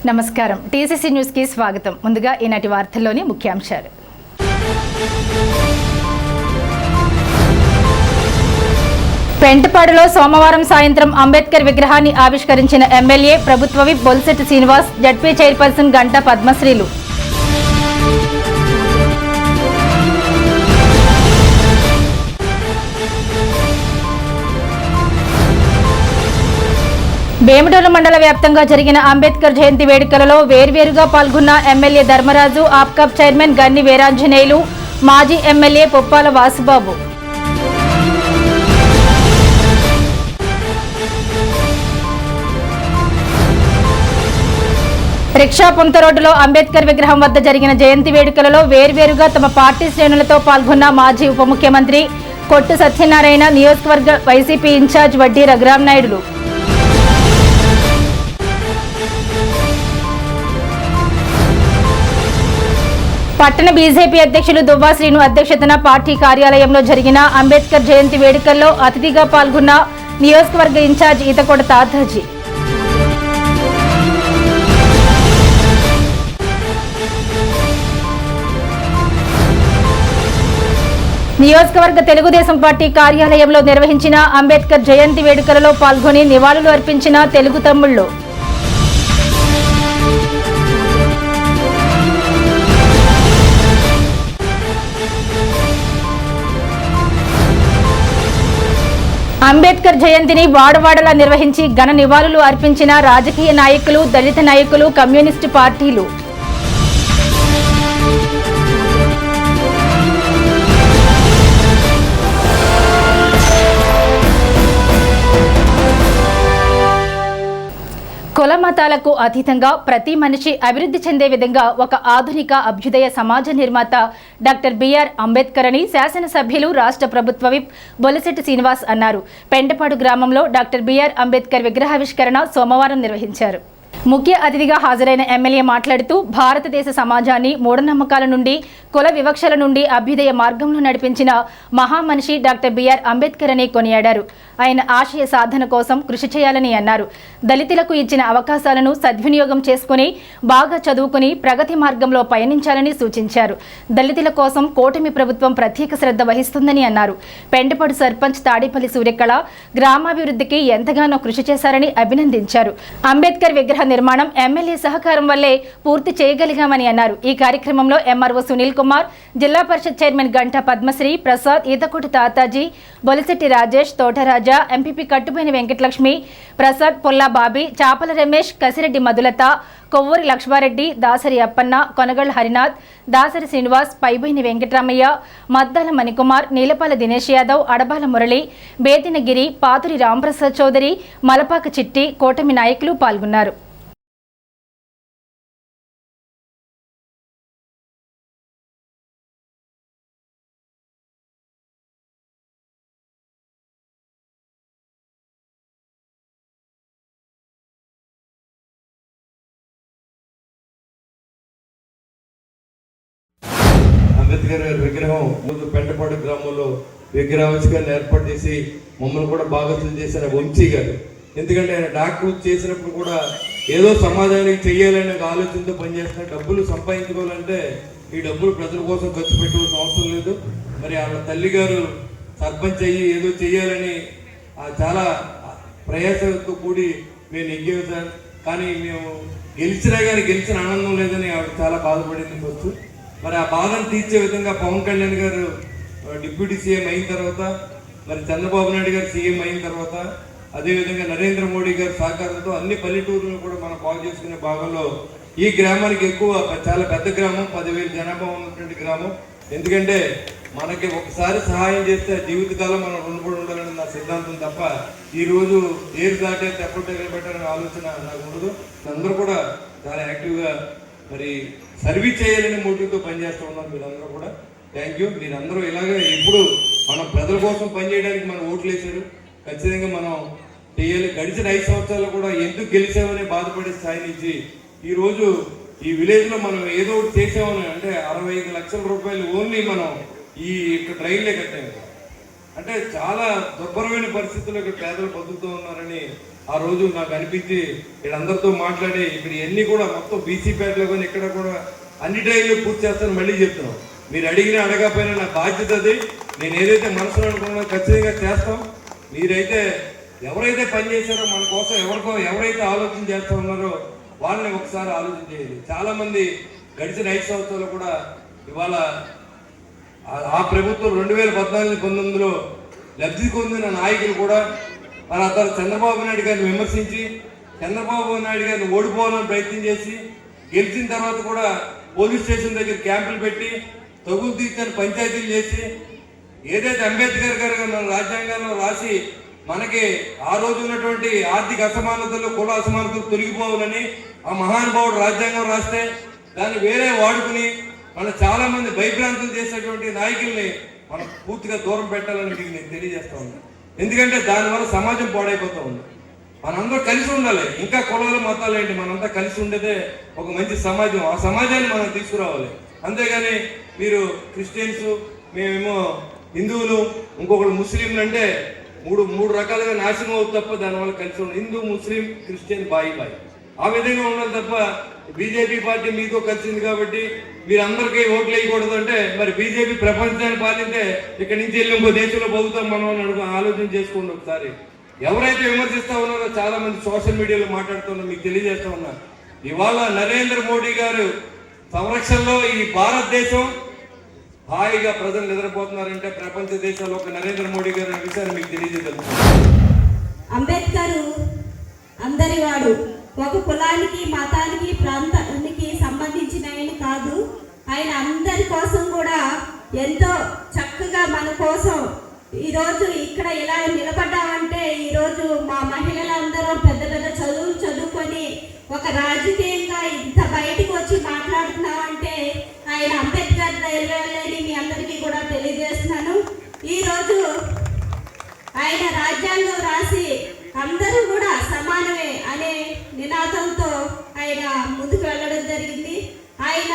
నమస్కారం TCC news కి స్వాగతం. ముందుగా ఈనాటి వార్తల్లోని ముఖ్యాంశాలు. పెంటపాడులో సోమవారం సాయంత్రం అంబేద్కర్ విగ్రహాన్ని ఆవిష్కరించిన ఎమ్మెల్యే ప్రభుత్వ whip Bolisetti Srinivas, ZP chairperson Ganta పద్మశ్రీలు. భీమడోలు మండల వ్యాప్తంగా జరిగిన అంబేద్కర్ జయంతి వేడుకలలో వేర్వేరుగా పాల్గొన్న ఎమ్మెల్యే ధర్మరాజు, ఆప్కాబ్ చైర్మన్ గన్ని వీరాంజనేయులు, మాజీ ఎమ్మెల్యే పొప్పాల వాసుబాబు. రిక్షా పుంత రోడ్డులో అంబేద్కర్ విగ్రహం వద్ద జరిగిన జయంతి వేడుకలలో వేర్వేరుగా తమ పార్టీ శ్రేణులతో పాల్గొన్న మాజీ ఉప ముఖ్యమంత్రి కొట్టు సత్యనారాయణ, నియోజకవర్గ వైసీపీ ఇన్ఛార్జ్ వడ్డీ రఘురామనాయుడులు. పట్టణ బీజేపీ అధ్యక్షులు దువ్వా శ్రీను అధ్యక్షతన పార్టీ కార్యాలయంలో జరిగిన అంబేద్కర్ జయంతి వేడుకల్లో అతిథిగా పాల్గొన్న నియోజకవర్గ ఇన్ఛార్జ్ ఈతకోట తాతాజీ. నియోజకవర్గ తెలుగుదేశం పార్టీ కార్యాలయంలో నిర్వహించిన అంబేద్కర్ జయంతి వేడుకలలో పాల్గొని నివాళులు అర్పించిన తెలుగు తమ్ముళ్లు. అంబేద్కర్ జయంతిని వాడవాడలా నిర్వహించి ఘన నివాళులు అర్పించిన రాజకీయ నాయకులు, దళిత నాయకులు, కమ్యూనిస్టు పార్టీలు. కుల మతాలకు అతీతంగా ప్రతి మనిషి అభివృద్ధి చెందే విధంగా ఒక ఆధునిక అభ్యుదయ సమాజ నిర్మాత డాక్టర్ బిఆర్ అంబేద్కర్ అని శాసనసభ్యులు, రాష్ట్ర ప్రభుత్వ విప్ బొలిశెట్టి శ్రీనివాస్ అన్నారు. పెంటపాడు గ్రామంలో డాక్టర్ బిఆర్ అంబేద్కర్ విగ్రహావిష్కరణ సోమవారం నిర్వహించారు. ముఖ్య అతిథిగా హాజరైన ఎమ్మెల్యే మాట్లాడుతూ భారతదేశ సమాజాన్ని మూఢనమ్మకాల నుండి, కుల వివక్షల నుండి అభ్యుదయ మార్గంలో నడిపించిన మహామనిషి డాక్టర్ బిఆర్ అంబేద్కర్ అని కొనియాడారు. ఆయన ఆశయ సాధన కోసం కృషి చేయాలని అన్నారు. దళితులకు ఇచ్చిన అవకాశాలను సద్వినియోగం చేసుకుని బాగా చదువుకుని ప్రగతి మార్గంలో పయనించాలని సూచించారు. దళితుల కోసం కూటమి ప్రభుత్వం ప్రత్యేక శ్రద్ధ వహిస్తుందని అన్నారు. పెంటపాడు సర్పంచ్ తాడేపల్లి సూర్యకళ గ్రామాభివృద్ధికి ఎంతగానో కృషి చేశారని అభినందించారు. అంబేద్కర్ విగ్రహ నిర్మాణం ఎమ్మెల్యే సహకారం వల్లే పూర్తి చేయగలిగామని అన్నారు. ఈ కార్యక్రమంలో ఎంఆర్ఓ సునీల్ కుమార్, జిల్లా పరిషత్ చైర్మన్ గంటా పద్మశ్రీ, ప్రసాద్, ఈతకోట తాతాజీ, బొలిశెట్టి రాజేష్, తోటరాజా, ఎంపీపీ కట్టుబోయిన వెంకటలక్ష్మి, ప్రసాద్, పొల్లా బాబీ, చాపల రమేష్, కసిరెడ్డి మధులత, కొవ్వూరి లక్ష్మారెడ్డి, దాసరి అప్పన్న, కొనగళ్ల హరినాథ్, దాసరి శ్రీనివాస్, పైబోయిన వెంకటరామయ్య, మద్దాల మణికుమార్, నీలపాల దినేష్ యాదవ్, అడబాల మురళి, బేతినగిరి, పాతురి రాంప్రసాద్ చౌదరి, మలపాక చిట్టి, కూటమి నాయకులు పాల్గొన్నారు. అంబేద్కర్ గారి విగ్రహం ముందు పెంటపాడు గ్రామంలో విగ్రహావిష్కరణ ఏర్పాటు చేసి మమ్మల్ని కూడా భాగస్వామ్యం చేసిన వంశీ గారు. ఎందుకంటే ఆయన డాక్టర్ చేసినప్పుడు కూడా ఏదో సమాజానికి చెయ్యాలనే ఆలోచనతో పనిచేస్తున్న, డబ్బులు సంపాదించుకోవాలంటే ఈ డబ్బులు ప్రజల కోసం ఖర్చు పెట్టుకోవాల్సిన అవసరం లేదు. మరి వాళ్ళ తల్లి గారు సర్పంచ్ అయ్యి ఏదో చెయ్యాలని చాలా ప్రయాసంతో కూడి మేము నెగ్గాము సార్. కానీ మేము గెలిచినా కానీ గెలిచిన ఆనందం లేదని ఆవిడ చాలా బాధపడింది ఫస్ట్. మరి ఆ బాధను తీర్చే విధంగా పవన్ కళ్యాణ్ గారు డిప్యూటీ సీఎం అయిన తర్వాత, మరి చంద్రబాబు నాయుడు గారు సీఎం అయిన తర్వాత, అదేవిధంగా నరేంద్ర మోడీ గారి సహకారంతో అన్ని పల్లెటూరులను కూడా మనం బాగు చేసుకునే భాగంలో ఈ గ్రామానికి ఎక్కువ, చాలా పెద్ద గ్రామం, 10,000 జనాభా ఉన్నటువంటి గ్రామం. ఎందుకంటే మనకి ఒకసారి సహాయం చేస్తే జీవితకాలం మనం రుణపడి ఉండాలని నా సిద్ధాంతం తప్ప ఈరోజు ఏరు దాటే ఎప్పుడు పెట్టాలనే ఆలోచన నాకు ఉండదు. అందరూ కూడా చాలా యాక్టివ్గా మరి సర్వీస్ చేయాలని మోటివ్తో పనిచేస్తూ ఉన్నారు మీరందరూ కూడా. Thank you. మీరందరూ ఇలాగే ఎప్పుడు మనం ప్రజల కోసం పనిచేయడానికి మనం ఓట్లు వేశారు, ఖచ్చితంగా మనం చేయాలి. గడిచిన 5 సంవత్సరాలు కూడా ఎందుకు గెలిచామని బాధపడే స్థాయి నుంచి ఈరోజు ఈ విలేజ్లో మనం ఏదో ఒకటి చేసామని, అంటే 65 లక్షల రూపాయలు ఓన్లీ మనం ఈ డ్రైన్లే కట్టాము. అంటే చాలా దుర్భరమైన పరిస్థితుల్లో ఇక్కడ పేదలు బతుకుతూ ఉన్నారని ఆ రోజు నాకు అనిపించి వీళ్ళందరితో మాట్లాడి ఇక్కడ ఎన్ని కూడా మొత్తం బీసీ పేటలో కానీ ఇక్కడ కూడా అన్ని టైంలో పూర్తి చేస్తాను మళ్ళీ చెప్తున్నాం. మీరు అడిగినా అడగకపోయినా నా బాధ్యత అది. నేను ఏదైతే మనసులో అనుకున్నానో ఖచ్చితంగా చేస్తాం. మీరైతే ఎవరైతే పని చేశారో మన కోసం ఎవరైతే ఆలోచన చేస్తూ ఉన్నారో వాళ్ళని ఒకసారి ఆలోచన చేయాలి. చాలామంది గడిచిన 5 సంవత్సరాలు కూడా ఇవాళ ఆ ప్రభుత్వం 2014-19లో లబ్ధి పొందిన నాయకులు కూడా మన అతను చంద్రబాబు నాయుడు గారిని విమర్శించి చంద్రబాబు నాయుడు గారిని ఓడిపోవాలని ప్రయత్నం చేసి గెలిచిన తర్వాత కూడా పోలీస్ స్టేషన్ దగ్గర క్యాంపులు పెట్టి తగులు తీర్చని పంచాయతీలు చేసి ఏదైతే అంబేద్కర్ గారు మన రాజ్యాంగంలో రాసి మనకి ఆ రోజు ఉన్నటువంటి ఆర్థిక అసమానతలు కుల అసమానతలు తొలగిపోవాలని ఆ మహానుభావుడు రాజ్యాంగం రాస్తే దాన్ని వేరే వాడుకుని మన చాలా మంది భయభ్రాంతులు చేసేటువంటి నాయకుల్ని మనం పూర్తిగా దూరం పెట్టాలని మీకు నేను తెలియజేస్తా ఉన్నాను. ఎందుకంటే దానివల్ల సమాజం పాడైపోతూ ఉంది. మనందరూ కలిసి ఉండాలి. ఇంకా కులాలు మతాలు ఏంటి, మనంతా కలిసి ఉండేదే ఒక మంచి సమాజం. ఆ సమాజాన్ని మనం తీసుకురావాలి. అంతేగాని మీరు క్రిస్టియన్స్, మేమేమో హిందువులు, ఇంకొకరు ముస్లింలు అంటే మూడు రకాలుగా నాశనం అవుతుంది తప్ప దానివల్ల కలిసి ఉండాలి. హిందూ, ముస్లిం, క్రిస్టియన్ బాయి ఆ విధంగా ఉండాలి తప్ప బీజేపీ పార్టీ మీతో కలిసింది కాబట్టి మీరు అందరికీ ఓట్లు వేయకూడదు అంటే మరి బీజేపీ ప్రపంచాన్ని పాలింటే ఇక్కడి నుంచి వెళ్ళి ఇంకో దేశంలో బతుకుతాం మనం అని ఆలోచన చేసుకోండి ఒకసారి. ఎవరైతే విమర్శిస్తా ఉన్నారో చాలా మంది సోషల్ మీడియాలో మాట్లాడుతున్నా మీకు తెలియజేస్తా ఉన్నా. ఇవాళ నరేంద్ర మోడీ గారు సంరక్షణలో ఈ భారతదేశం హాయిగా ప్రజలు నిద్రపోతున్నారంటే ప్రపంచ దేశాల్లో ఒక నరేంద్ర మోడీ గారు అనే విషయాన్ని మీకు తెలియజేయగలుగుతారు. అంబేద్కర్ అందరి వాడు, ఒక కులానికి మతానికి ప్రాంతానికి సంబంధించిన ఆయన కాదు. ఆయన అందరి కోసం కూడా ఎంతో చక్కగా మన కోసం ఈరోజు ఇక్కడ ఇలా నిలబడ్డామంటే ఈరోజు మా మహిళలందరూ పెద్ద పెద్ద చదువులు చదువుకొని ఒక రాజకీయంగా ఇంత బయటకు వచ్చి మాట్లాడుతున్నామంటే ఆయన అంబేద్కర్ దయవల్లని మీ అందరికీ కూడా తెలియజేస్తున్నాను. ఈరోజు ఆయన రాజ్యాంగం రాసి అందరూ కూడా సమానమే అనే నినాదంతో ఆయన ముందుకు వెళ్ళడం జరిగింది. ఆయన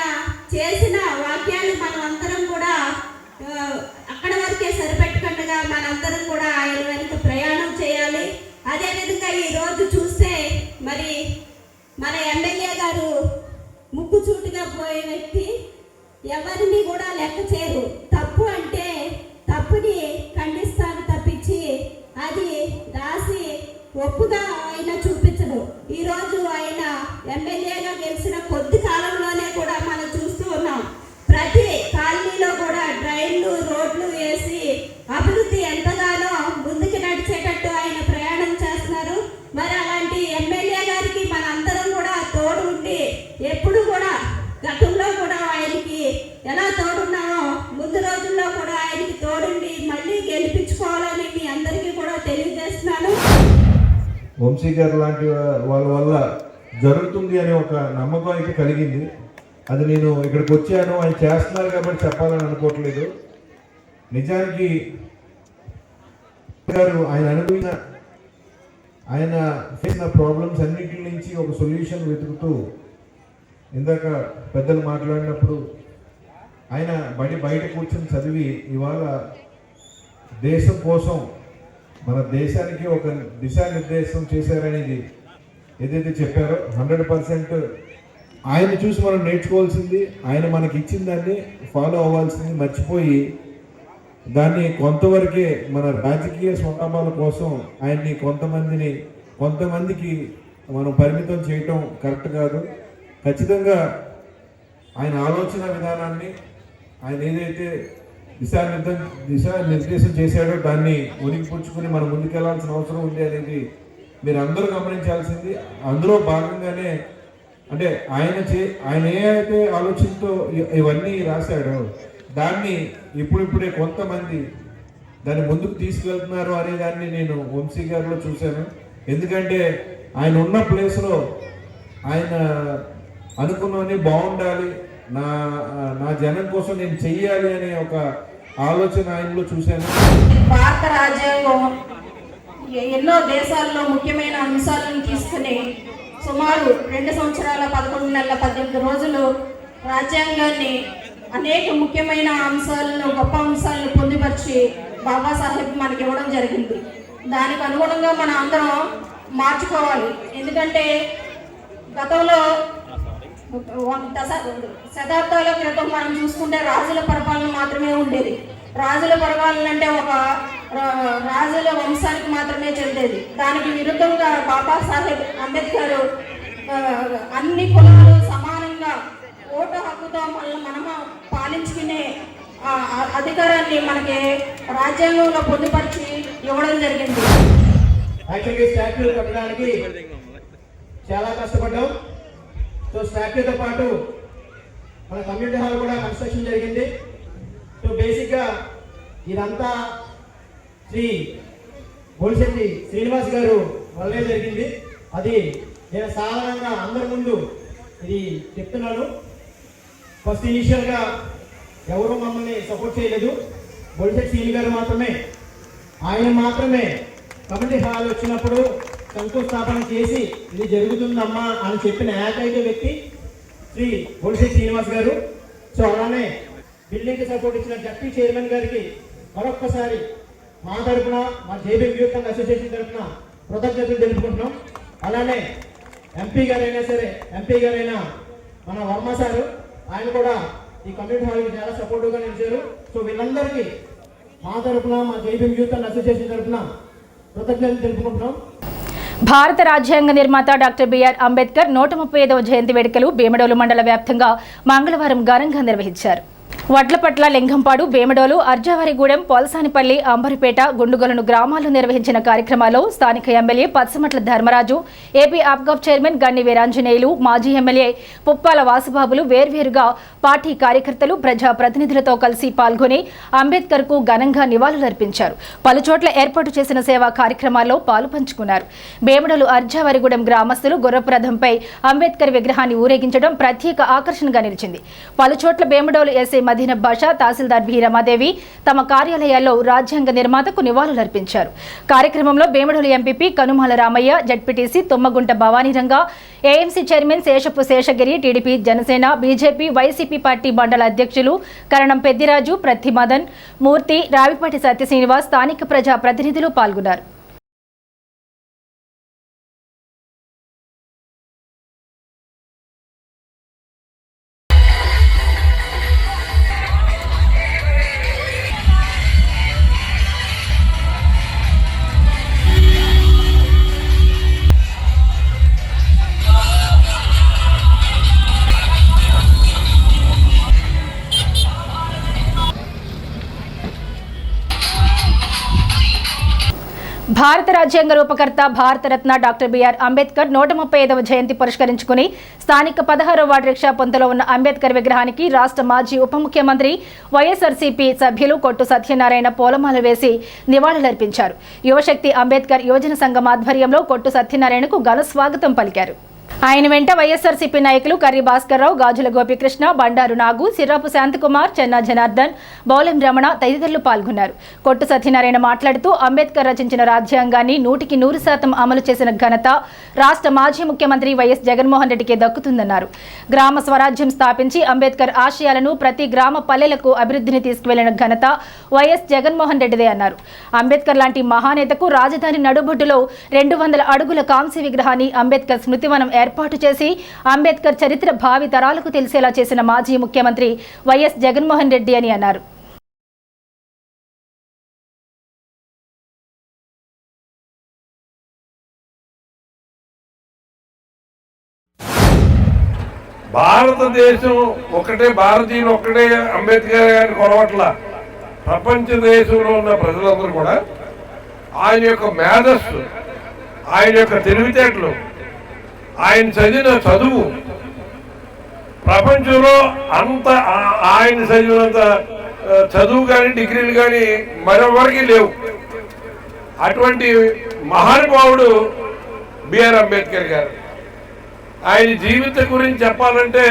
చేసిన వాక్యాలు మనం అందరం కూడా అక్కడ వరకే సరిపెట్టకుండా మనందరం కూడా ఆయన వెనుక ప్రయాణం చేయాలి. అదేవిధంగా ఈరోజు చూస్తే మరి మన ఎమ్మెల్యే గారు ముక్కుచూటుగా పోయే వ్యక్తి, ఎవరిని కూడా లెక్క చేయరు. తప్పు అంటే తప్పుని ఖండిస్తాను తప్పించి అది రాసి ఒప్పుగా ఆయన చూపించడు. ఈరోజు ఆయన ఎమ్మెల్యేగా గెలిచిన కొద్ది కాలంలోనే కూడా మనం చూస్తూ ఉన్నాం. ప్రతి కాలనీలో కూడా డ్రైన్లు, రోడ్లు వేసి అభివృద్ధి ఎంతగానో ముందుకు నడిచేటట్టు ఆయన ప్రయాణం చేస్తున్నారు. మరి అలాంటి ఎమ్మెల్యే గారికి మన అందరం కూడా తోడు ఉండి ఎప్పుడు కూడా గతంలో కూడా ఆయనకి ఎలా తోడున్నామో ముందు రోజుల్లో కూడా ఆయనకి తోడుండి మళ్ళీ గెలిపించుకోవాలని మీ అందరికీ కూడా తెలియజేస్తున్నాను. వంశీ గారు లాంటి వాళ్ళ వల్ల జరుగుతుంది అనే ఒక నమ్మకం అయితే కలిగింది. అది నేను ఇక్కడికి వచ్చాను, ఆయన చేస్తున్నారు కాబట్టి చెప్పాలని అనుకోవట్లేదు. నిజానికి గారు ఆయన చేసిన ప్రాబ్లమ్స్ అన్నిటి నుంచి ఒక సొల్యూషన్ వెతుకుతూ ఇందాక పెద్దలు మాట్లాడినప్పుడు ఆయన బయట కూర్చొని చదివి ఇవాళ దేశం కోసం మన దేశానికి ఒక దిశానిర్దేశం చేశారనేది ఏదైతే చెప్పారో 100% ఆయన చూసి మనం నేర్చుకోవాల్సింది, ఆయన మనకి ఇచ్చిన దాన్ని ఫాలో అవ్వాల్సింది మర్చిపోయి దాన్ని కొంతవరకే మన రాజకీయ స్వలాభాల కోసం ఆయన్ని కొంతమందికి మనం పరిమితం చేయటం కరెక్ట్ కాదు. ఖచ్చితంగా ఆయన ఆలోచన విధానాన్ని ఆయన ఏదైతే దిశానిర్దేశం చేశాడో దాన్ని ఉనికిపుచ్చుకుని మనం ముందుకెళ్లాల్సిన అవసరం ఉంది అనేది మీరు అందరూ గమనించాల్సింది. అందులో భాగంగానే అంటే ఆయన ఏ అయితే ఆలోచనతో ఇవన్నీ రాశాడో దాన్ని ఇప్పుడిప్పుడే కొంతమంది దాన్ని ముందుకు తీసుకెళ్తున్నారు అనే దాన్ని నేను వంశీ గారిలో చూశాను. ఎందుకంటే ఆయన ఉన్న ప్లేస్లో ఆయన అనుకున్నవన్నీ బాగుండాలి, నా జనం కోసం నేను చెయ్యాలి అనే ఒక ఆలోచన ఆయనలో చూశాను. భారత రాజ్యాంగం ఎన్నో దేశాల్లో ముఖ్యమైన అంశాలను తీసుకుని సుమారు 2 సంవత్సరాల 11 నెలల 18 రోజులు రాజ్యాంగాన్ని అనేక ముఖ్యమైన అంశాలను, గొప్ప అంశాలను పొందుపరిచి బాబాసాహెబ్ మనకి ఇవ్వడం జరిగింది. దానికి అనుగుణంగా మన అందరం మార్చుకోవాలి. ఎందుకంటే గతంలో శతాబ్దాల క్రితం మనం చూసుకుంటే రాజుల పరిపాలన మాత్రమే ఉండేది. రాజుల పరిపాలన అంటే ఒక రాజుల వంశానికి మాత్రమే చెందేది. దానికి విరుద్ధంగా బాబాసాహెబ్ అంబేద్కర్ అన్ని కులాలు సమానంగా ఓటు హక్కుతో మనము పాలించుకునే అధికారాన్ని మనకి రాజ్యాంగంలో పొందుపరిచి ఇవ్వడం జరిగింది. యాక్చువల్గా స్టాట్యూ కట్టడానికి చాలా కష్టపడ్డాం. సో స్టాట్యూతో పాటు మన కమ్యూనిటీ హాల్ కూడా కన్స్ట్రక్షన్ జరిగింది. సో బేసిక్గా ఇదంతా శ్రీ బొలిశెట్టి శ్రీనివాస్ గారు వల్లే జరిగింది. అది నేను సాధారణంగా అందరి ముందు ఇది చెప్తున్నాను. ఫస్ట్ ఇనిషియల్గా ఎవరు మమ్మల్ని సపోర్ట్ చేయలేదు. బొలిశెట్టి శ్రీని గారు మాత్రమే, ఆయన మాత్రమే కమ్యూనిటీ హాల్ వచ్చినప్పుడు శంకుస్థాపన చేసి ఇది జరుగుతుందమ్మా అని చెప్పిన ఏకైక వ్యక్తి శ్రీ బొలిశెట్టి శ్రీనివాస్ గారు. సో అలానే బిల్డింగ్కి సపోర్ట్ ఇచ్చిన డిప్యూటీ చైర్మన్ గారికి మరొక్కసారి మా తరఫున, మా జేబీ యూత్ అండ్ అసోసియేషన్ తరఫున కృతజ్ఞతలు తెలుపుకుంటున్నాం. అలానే ఎంపీ గారైనా మన వర్మ సారు, ఆయన కూడా ఈ కమ్యూనిటీ హాల్కి చాలా సపోర్టివ్గా నిలిచారు. సో వీళ్ళందరికీ మా తరఫున, మా జేబీ యూత్ అండ్ అసోసియేషన్ తరఫున కృతజ్ఞతలు తెలుపుకుంటున్నాం. భారత రాజ్యాంగ నిర్మాత డాక్టర్ బిఆర్ అంబేద్కర్ 135వ జయంతి వేడుకలు భీమడోలు మండల వ్యాప్తంగా మంగళవారం ఘనంగా నిర్వహించారు. వడ్లపట్ల, లింగంపాడు, భీమడోలు, అర్జావారిగూడెం, పోల్సానిపల్లి, అంబరిపేట, గుండుగొలను గ్రామాల్లో నిర్వహించిన కార్యక్రమాల్లో స్థానిక MLA Pachamatla Dharmaraju, AP APCOB chairman Ganni Veeranjaneyulu, మాజీ ఎమ్మెల్యే పుప్పాల వాసుబాబులు వేర్వేరుగా పార్టీ కార్యకర్తలు, ప్రజా ప్రతినిధులతో కలిసి పాల్గొని అంబేద్కర్ కు ఘనంగా నివాళులర్పించారు. పలుచోట్ల ఏర్పాటు చేసిన సేవా కార్యక్రమాల్లో పాలుపంచుకున్నారు. భీమడోలు అర్జావారిగూడెం గ్రామస్తులు గుర్రపురథంపై అంబేద్కర్ విగ్రహాన్ని ఊరేగించడం ప్రత్యేక ఆకర్షణగా నిలిచింది. పలుచోట్ల భీమడోలు ఎస్ఐ మదీనా బాషా, తహసీల్దార్ బి రమాదేవి తమ కార్యాలయాల్లో రాజ్యాంగ నిర్మాతకు నివాళులర్పించారు. కార్యక్రమంలో Bhimadole MPP Kanumala Ramaiah, ZPTC Tummagunta Bhavaniranga, AMC chairman Seshapu Seshagiri, TDP, Janasena, BJP, YCP party మండల అధ్యక్షులు కరణం పెద్దిరాజు, ప్రతిమదన్ మూర్తి, రావిపాటి సత్యశ్రీనివాస్, స్థానిక ప్రజా ప్రతినిధులు పాల్గొన్నారు. భారత రాజ్యాంగ రూపకర్త, భారతరత్న డాక్టర్ బిఆర్ అంబేద్కర్ 135వ జయంతి పురస్కరించుకుని స్థానిక 16వ వార్డు రిక్షా పొంతలో ఉన్న అంబేద్కర్ విగ్రహానికి రాష్ట్ర మాజీ ఉప ముఖ్యమంత్రి వైఎస్ఆర్సీపీ సభ్యులు కొట్టు సత్యనారాయణ పూలమాల వేసి నివాళులర్పించారు. యువశక్తి అంబేద్కర్ యువజన సంఘం ఆధ్వర్యంలో కొట్టు సత్యనారాయణకు ఘన స్వాగతం పలికారు. ఆయన వెంట వైఎస్ఆర్సీపీ నాయకులు కర్రి భాస్కర్రావు, గాజుల గోపీకృష్ణ, బండారు నాగు, సిర్రాపు శాంతకుమార్, చెన్నా జనార్దన్, బౌలెం రమణ తదితరులు పాల్గొన్నారు. కొట్టు సత్యనారాయణ మాట్లాడుతూ అంబేద్కర్ రచించిన రాజ్యాంగాన్ని 100% అమలు చేసిన ఘనత రాష్ట్ర మాజీ ముఖ్యమంత్రి వైఎస్ జగన్మోహన్ రెడ్డికే దక్కుతుందన్నారు. గ్రామ స్వరాజ్యం స్థాపించి అంబేద్కర్ ఆశయాలను ప్రతి గ్రామ పల్లెలకు అభివృద్ధిని తీసుకువెళ్లిన ఘనత వైఎస్ జగన్మోహన్ రెడ్డిదే అన్నారు. అంబేద్కర్ లాంటి మహానేతకు రాజధాని నడుబొడ్డులో 200 అడుగుల కాంస్య విగ్రహాన్ని అంబేద్కర్ స్మృతివనం ఏర్పాటు చేసి అంబేద్కర్ చరిత్ర భావి తరాలకు తెలిసేలా చేసిన మాజీ ముఖ్యమంత్రి వైఎస్ జగన్మోహన్ రెడ్డి అని అన్నారు. భారతదేశం ఒకటే, భారతీయులు ఒక్కటే అంబేద్కర్ గారిని కొలవట్ల. ప్రపంచ దేశంలో ఉన్న ప్రజలందరూ కూడా ఆయన యొక్క మేధస్సు, ఆయన యొక్క తెలివితేటలు, ఆయన చదివిన చదువు ప్రపంచంలో అంత ఆయన చదివినంత చదువు కానీ డిగ్రీలు కానీ మరెవరికి లేవు. అటువంటి మహానుభావుడు బిఆర్ అంబేద్కర్ గారు. ఆయన జీవితం గురించి చెప్పాలంటే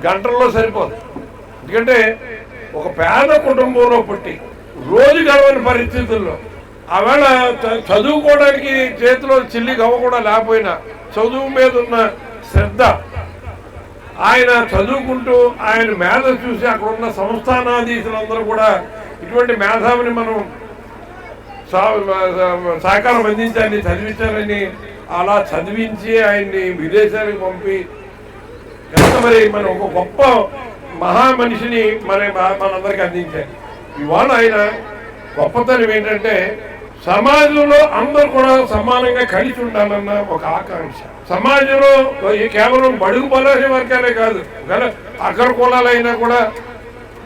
గంటల్లో సరిపోదు. ఎందుకంటే ఒక పేద కుటుంబంలో పుట్టి రోజు గడవని పరిస్థితుల్లో ఆవేళ చదువుకోవడానికి చేతిలో చిల్లి గవ్వ కూడా లేకపోయినా చదువు మీద ఉన్న శ్రద్ధ, ఆయన చదువుకుంటూ ఆయన మేధ చూసి అక్కడ ఉన్న సంస్థానాధీశులందరూ కూడా ఇటువంటి మేధావిని మనం సహకారం అందించాలని చదివించాలని అలా చదివించి ఆయన్ని విదేశాలకు పంపి ఎంత మరి మన ఒక గొప్ప మహా మనిషిని మనందరికీ అందించారు. ఇవాళ ఆయన గొప్పతనం ఏంటంటే సమాజంలో అందరూ కూడా సమానంగా కలిసి ఉండాలన్న ఒక ఆకాంక్ష. సమాజంలో కేవలం బడుగు బలహీన వర్గాలే కాదు, అగ్ర కులాలైనా కూడా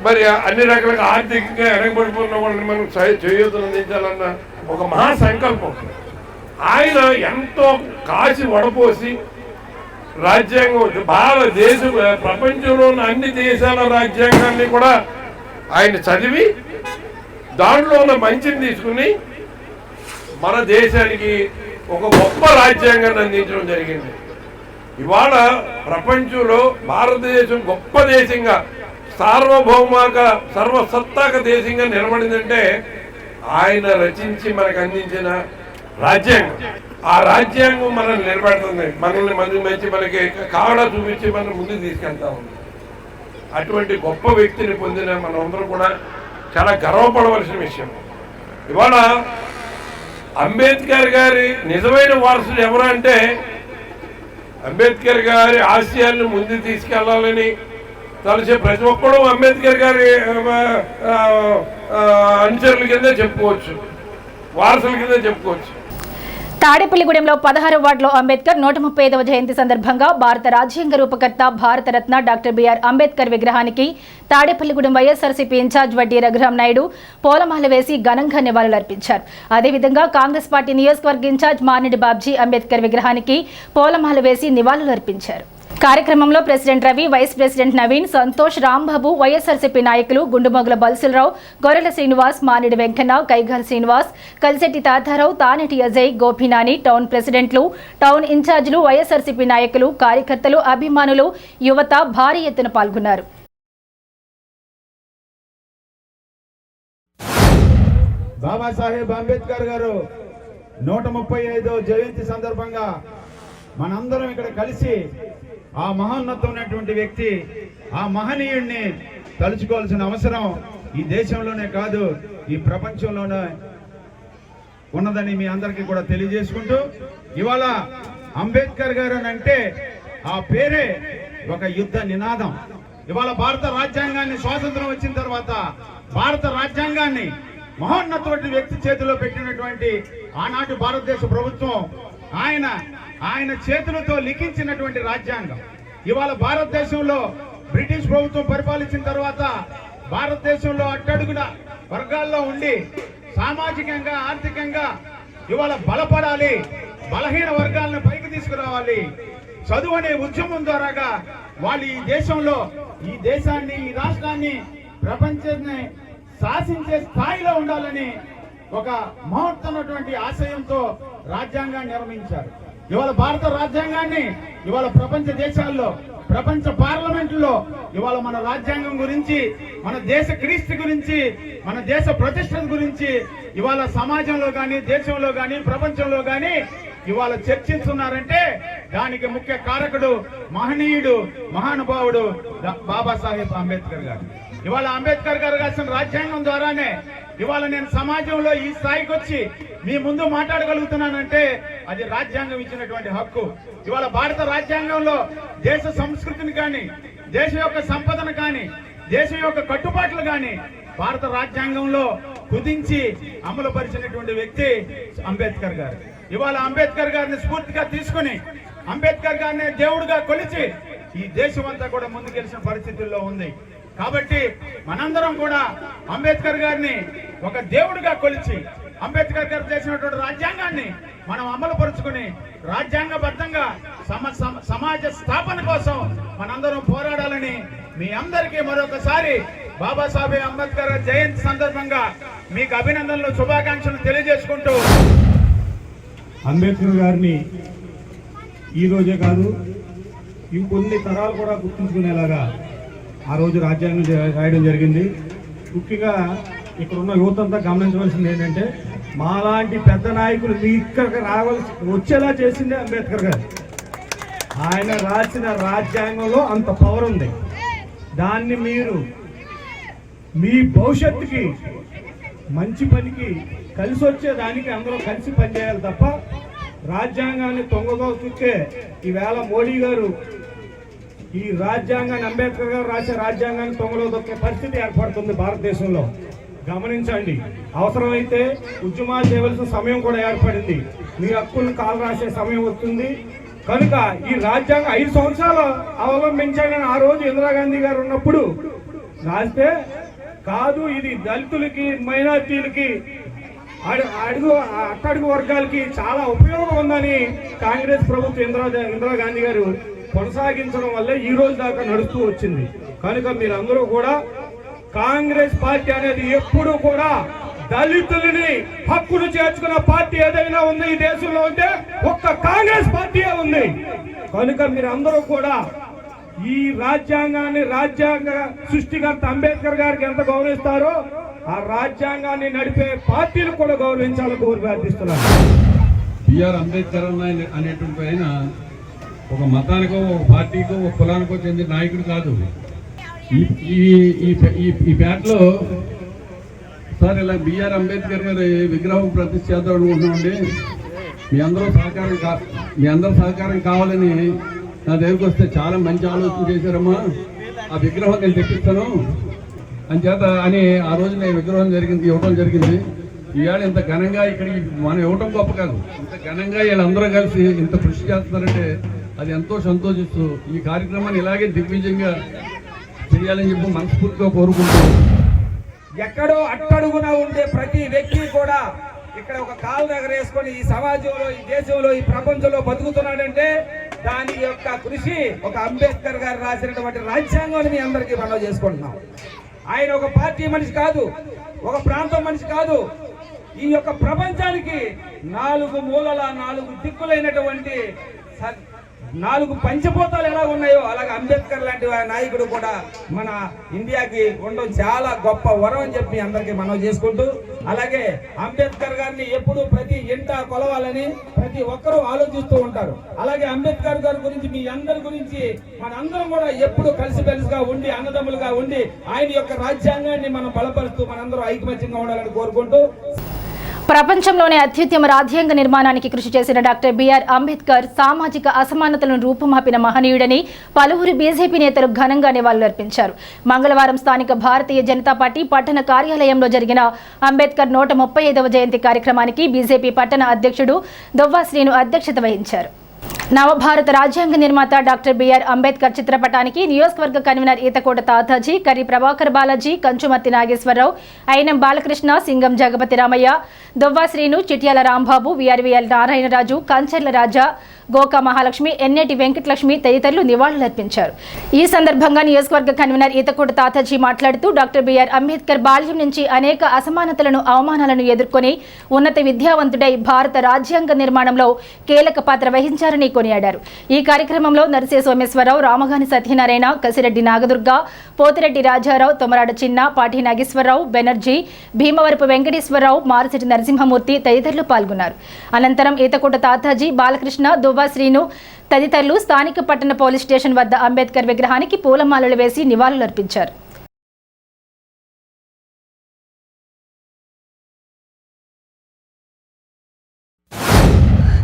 మరి అన్ని రకాలుగా ఆర్థికంగా వెనకబడిపోయిన వాళ్ళని మనం చేయూతను అందించాలన్న ఒక మహా సంకల్పం. ఆయన ఎంతో కాసి వడపోసి రాజ్యాంగం ప్రపంచంలో ఉన్న అన్ని దేశాల రాజ్యాంగాన్ని కూడా ఆయన చదివి దాంట్లో ఉన్న మంచిని తీసుకుని మన దేశానికి ఒక గొప్ప రాజ్యాంగాన్ని అందించడం జరిగింది. ఇవాళ ప్రపంచంలో భారతదేశం గొప్ప దేశంగా సార్వభౌమాక సర్వసత్తాక దేశంగా నిలబడిందంటే ఆయన రచించి మనకు అందించిన రాజ్యాంగం. ఆ రాజ్యాంగం మనల్ని నిలబెడుతుంది, మనల్ని మంచి మనకి కావడా చూపించి మనం ముందుకు తీసుకెళ్తా ఉంది. అటువంటి గొప్ప వ్యక్తిని పొందిన మనమందరం కూడా చాలా గర్వపడవలసిన విషయం. ఇవాళ అంబేద్కర్ గారి నిజమైన వారసులు ఎవరు అంటే అంబేద్కర్ గారి ఆశయాలను ముందుకు తీసుకెళ్లాలని తలచే ప్రతి ఒక్కరూ అంబేద్కర్ గారి అనుచరుల కింద చెప్పుకోవచ్చు, వారసుల కింద చెప్పుకోవచ్చు. తాడేపల్లిగూడెంలో 16వ వార్డులో అంబేద్కర్ 135వ జయంతి సందర్భంగా భారత రాజ్యాంగ రూపకర్త భారతరత్న డాక్టర్ బిఆర్ అంబేద్కర్ విగ్రహానికి తాడేపల్లిగూడెం వైఎస్ఆర్సీపీ ఇన్ఛార్జ్ వడ్డీ రఘురాం నాయుడు పూలమాల వేసి ఘనంగా నివాళులర్పించారు. అదేవిధంగా కాంగ్రెస్ పార్టీ నియోజకవర్గ ఇన్ఛార్జ్ మానిడి బాబ్జీ అంబేద్కర్ విగ్రహానికి పూలమాల వేసి నివాళులర్పించారు. కార్యక్రమంలో president Ravi, vice president Naveen, Santosh, Rambabu, YSRCP నాయకులు గుండుమొగుల బల్సులరావు, గొర్రెల శ్రీనివాస్, మానిడి వెంకన్న, కైగాల్ శ్రీనివాస్, కలిసెట్టి తాతారావు, తానేటి అజయ్, గోపినాని, టౌన్ ప్రెసిడెంట్లు, టౌన్ ఇన్ఛార్జీలు, వైఎస్ఆర్సీపీ నాయకులు, కార్యకర్తలు, అభిమానులు, యువత భారీ ఎత్తున పాల్గొన్నారు. బాబాసాహెబ్ అంబేద్కర్ గారు 135వ జయంతి సందర్భంగా మనందరం ఇక్కడ కలిసి ఆ మహోన్నతమైనటువంటి వ్యక్తి, ఆ మహనీయుడిని తలుచుకోవాల్సిన అవసరం ఈ దేశంలోనే కాదు ఈ ప్రపంచంలోనే ఉన్నదని మీ అందరికీ కూడా తెలియజేసుకుంటూ, ఇవాళ అంబేద్కర్ గారు అంటే ఆ పేరే ఒక యుద్ధ నినాదం. ఇవాళ భారత రాజ్యాంగాన్ని స్వాతంత్రం వచ్చిన తర్వాత భారత రాజ్యాంగాన్ని మహోన్నతమైన వ్యక్తి చేతిలో పెట్టినటువంటి ఆనాటి భారతదేశ ప్రభుత్వం ఆయన చేతులతో లిఖించినటువంటి రాజ్యాంగం. ఇవాళ భారతదేశంలో బ్రిటిష్ ప్రభుత్వం పరిపాలించిన తర్వాత భారతదేశంలో అట్టడుగున వర్గాల్లో ఉండి సామాజికంగా ఆర్థికంగా ఇవాళ బలపడాలి, బలహీన వర్గాలను పైకి తీసుకురావాలి, చదువు అనే ఉద్యమం ద్వారాగా వాళ్ళు ఈ దేశంలో ఈ దేశాన్ని ఈ రాష్ట్రాన్ని ప్రపంచాన్ని శాసించే స్థాయిలో ఉండాలని ఒక మహత్తరమైనటువంటి ఆశయంతో రాజ్యాంగాన్ని నిర్మించారు. ఇవాళ భారత రాజ్యాంగాన్ని ఇవాళ ప్రపంచ దేశాల్లో ప్రపంచ పార్లమెంట్లో ఇవాళ మన రాజ్యాంగం గురించి, మన దేశ క్రీస్తు గురించి, మన దేశ ప్రతిష్ట గురించి ఇవాళ సమాజంలో కానీ దేశంలో కానీ ప్రపంచంలో కానీ ఇవాళ చర్చిస్తున్నారంటే దానికి ముఖ్య కారకుడు మహనీయుడు మహానుభావుడు బాబాసాహెబ్ అంబేద్కర్ గారు. ఇవాళ అంబేద్కర్ గారు రాసిన రాజ్యాంగం ద్వారానే ఇవాళ నేను సమాజంలో ఈ స్థాయికి వచ్చి మీ ముందు మాట్లాడగలుగుతున్నానంటే అది రాజ్యాంగం ఇచ్చినటువంటి హక్కు. ఇవాళ భారత రాజ్యాంగంలో దేశ సంస్కృతిని కానీ, దేశం యొక్క సంపదను కానీ, దేశం యొక్క కట్టుబాట్లు కానీ భారత రాజ్యాంగంలో కుదించి అమలు పరిచినటువంటి వ్యక్తి అంబేద్కర్ గారు. ఇవాళ అంబేద్కర్ గారిని స్ఫూర్తిగా తీసుకుని అంబేద్కర్ గారిని దేవుడిగా కొలిచి ఈ దేశం అంతా కూడా ముందుకెళ్లిన పరిస్థితుల్లో ఉంది. కాబట్టి మనందరం కూడా అంబేద్కర్ గారిని ఒక దేవుడిగా కొలిచి అంబేద్కర్ గారు చేసినటువంటి రాజ్యాంగాన్ని మనం అమలు పరుచుకుని రాజ్యాంగబద్ధంగా సమాజ స్థాపన కోసం మనందరం పోరాడాలని మీ అందరికీ మరొకసారి బాబాసాహెబ్ అంబేద్కర్ జయంతి సందర్భంగా మీకు అభినందనలు, శుభాకాంక్షలు తెలియజేసుకుంటూ, అంబేద్కర్ గారిని ఈ రోజే కాదు ఇంకొన్ని తరాలు కూడా గుర్తుంచుకునేలాగా ఆ రోజు రాజ్యాంగం రాయడం జరిగింది. ముఖ్యంగా ఇక్కడ ఉన్న యువత అంతా గమనించవలసింది ఏంటంటే మాలాంటి పెద్ద నాయకులు మీ ఇక్కడికి వచ్చేలా చేసిందే అంబేద్కర్ గారు. ఆయన రాసిన రాజ్యాంగంలో అంత పవర్ ఉంది. దాన్ని మీరు మీ భవిష్యత్తుకి మంచి పనికి కలిసి వచ్చేదానికి అందరూ కలిసి పనిచేయాలి తప్ప రాజ్యాంగాన్ని తొంగదో చుక్కే ఈవేళ మోడీ గారు ఈ రాజ్యాంగాన్ని అంబేద్కర్ గారు రాసే రాజ్యాంగాన్ని తొంగలో దొక్కే పరిస్థితి ఏర్పడుతుంది భారతదేశంలో. గమనించండి, అవసరమైతే ఉద్యమాలు చేయవలసిన సమయం కూడా ఏర్పడింది. మీ హక్కులను కాలు రాసే సమయం వస్తుంది. కనుక ఈ రాజ్యాంగం 5 సంవత్సరాలు అవలంబించాలని ఆ రోజు ఇందిరాగాంధీ గారు ఉన్నప్పుడు రాస్తే కాదు, ఇది దళితులకి మైనార్టీలకి అట్టడుగు వర్గాలకి చాలా ఉపయోగం ఉందని కాంగ్రెస్ ప్రభుత్వం ఇందిరాగాంధీ గారు కొనసాగించడం వల్లే ఈ రోజు దాకా నడుస్తూ వచ్చింది. కనుక మీరందరూ కూడా కాంగ్రెస్ పార్టీ అనేది ఎప్పుడు కూడా దళితులని హక్కును చేర్చుకున్న పార్టీ ఏదైనా ఉంది ఈ దేశంలో అంటే ఒక్క కాంగ్రెస్ పార్టీయే ఉంది. కనుక మీరందరూ కూడా ఈ రాజ్యాంగాన్ని రాజ్యాంగ సృష్టికర్త అంబేద్కర్ గారికి ఎంత గౌరవిస్తారో ఆ రాజ్యాంగాన్ని నడిపే పార్టీలు కూడా గౌరవించాలని కోరి ప్రార్థిస్తున్నారు. బిఆర్ అంబేద్కర్ అనేటువంటి ఆయన ఒక మతానికో ఒక పార్టీకో ఒక కులానికో చెందిన నాయకుడు కాదు. ఈ పేటలో సార్ ఇలా బిఆర్ అంబేద్కర్ గారి విగ్రహం ప్రతిష్ఠ చేద్దాం అనుకుంటున్నామండి. మీ అందరూ సహకారం కావాలని నా దగ్గరికి వస్తే చాలా మంచి ఆలోచన చేశారమ్మా, ఆ విగ్రహం నేను తెప్పిస్తాను అని చేత అని ఆ రోజు నేను విగ్రహం ఇవ్వడం జరిగింది. ఇవాళ ఇంత ఘనంగా ఇక్కడికి మనం ఇవ్వటం గొప్ప కాదు, ఇంత ఘనంగా వీళ్ళందరూ కలిసి ఇంత కృషి చేస్తున్నారంటే అది ఎంతో సంతోషిస్తూ ఈ కార్యక్రమాన్ని ఇలాగే దిగ్విజయంగా చేయాలని చెప్పి మనస్ఫూర్తిగా కోరుకుంటున్నాను. ఎక్కడో అట్టడుగున ఉండే ప్రతి వ్యక్తి కూడా ఇక్కడ ఒక కాలు ఎగరేసుకొని ఈ సమాజంలో ఈ దేశంలో ఈ ప్రపంచంలో బతుకుతున్నాడంటే దాని యొక్క కృషి ఒక అంబేద్కర్ గారు రాసినటువంటి రాజ్యాంగాన్ని మీ అందరికీ మనం చేసుకుంటున్నాం. ఆయన ఒక పార్టీ మనిషి కాదు, ఒక ప్రాంతం మనిషి కాదు. ఈ యొక్క ప్రపంచానికి 4 మూలల 4 దిక్కులైనటువంటి 4 పంచభూతాలు ఎలా ఉన్నాయో అలాగే అంబేద్కర్ లాంటి నాయకుడు కూడా మన ఇండియాకి ఉండడం చాలా గొప్ప వరం అని చెప్పి అందరికీ మనం చేసుకుంటూ, అలాగే అంబేద్కర్ గారిని ఎప్పుడు ప్రతి ఇంట కొలవాలని ప్రతి ఒక్కరూ ఆలోచిస్తూ ఉంటారు. అలాగే అంబేద్కర్ గారి గురించి మీ అందరి గురించి మనందరం కూడా ఎప్పుడు కలిసిమెలిసిగా ఉండి అన్నదమ్ములుగా ఉండి ఆయన యొక్క రాజ్యాంగాన్ని మనం బలపరుస్తూ మనందరూ ఐకమత్యంగా ఉండాలని కోరుకుంటూ, ప్రపంచంలోనే అత్యుత్తమ రాజ్యాంగ నిర్మాణానికి కృషి చేసిన డాక్టర్ బిఆర్ అంబేద్కర్ సామాజిక అసమానతలను రూపుమాపిన మహనీయుడని పలువురు బీజేపీ నేతలు ఘనంగా నివాళులర్పించారు. మంగళవారం స్థానిక భారతీయ జనతా పార్టీ పట్టణ కార్యాలయంలో జరిగిన అంబేద్కర్ 135వ జయంతి కార్యక్రమానికి బీజేపీ పట్టణ అధ్యక్షుడు దొవ్వా శ్రీను అధ్యక్షత వహించారు. నవభారత రాజ్యాంగ నిర్మాత డాక్టర్ బిఆర్ అంబేద్కర్ చిత్రపటానికి నియోజకవర్గ కన్వీనర్ ఈతకోట తాతాజీ, కర్రి ప్రభాకర్ బాలాజీ, కంచుమర్తి నాగేశ్వరరావు, ఐనం బాలకృష్ణ, సింగం జగపతి రామయ్య, దొవ్వా శ్రీను, చిట్యాల రాంబాబు, విఆర్వీఎల్ నారాయణరాజు, కంచర్ల రాజా, గోకా మహాలక్ష్మి, ఎన్నేటి వెంకటలక్ష్మి తదితరులు నివాళులర్పించారు. ఈ సందర్భంగా నియోజకవర్గ కన్వీనర్ ఈతకోట తాతాజీ మాట్లాడుతూ డాక్టర్ బిఆర్ అంబేద్కర్ బాల్యం నుంచి అనేక అసమానతలను అవమానాలను ఎదుర్కొని ఉన్నత విద్యావంతుడై భారత రాజ్యాంగ నిర్మాణంలో కీలక పాత్ర వహించారని కొనియాడారు. ఈ కార్యక్రమంలో నరసే సోమేశ్వరరావు, రామగాని సత్యనారాయణ, కసిరెడ్డి నాగదుర్గ, పోతిరెడ్డి రాజారావు, తొమరాడ చిన్న, పాఠి నాగేశ్వరరావు, బెనర్జీ, భీమవరపు వెంకటేశ్వరరావు, మారిశెట్టి నరసింహమూర్తి తదితరులు పాల్గొన్నారు. అనంతరం ఈతకోట తాతాజీ, బాలకృష్ణ, దొవ్వా శ్రీను తదితరులు స్థానిక పట్టణ పోలీస్ స్టేషన్ వద్ద అంబేద్కర్ విగ్రహానికి పూలమాలలు వేసి నివాళులర్పించారు.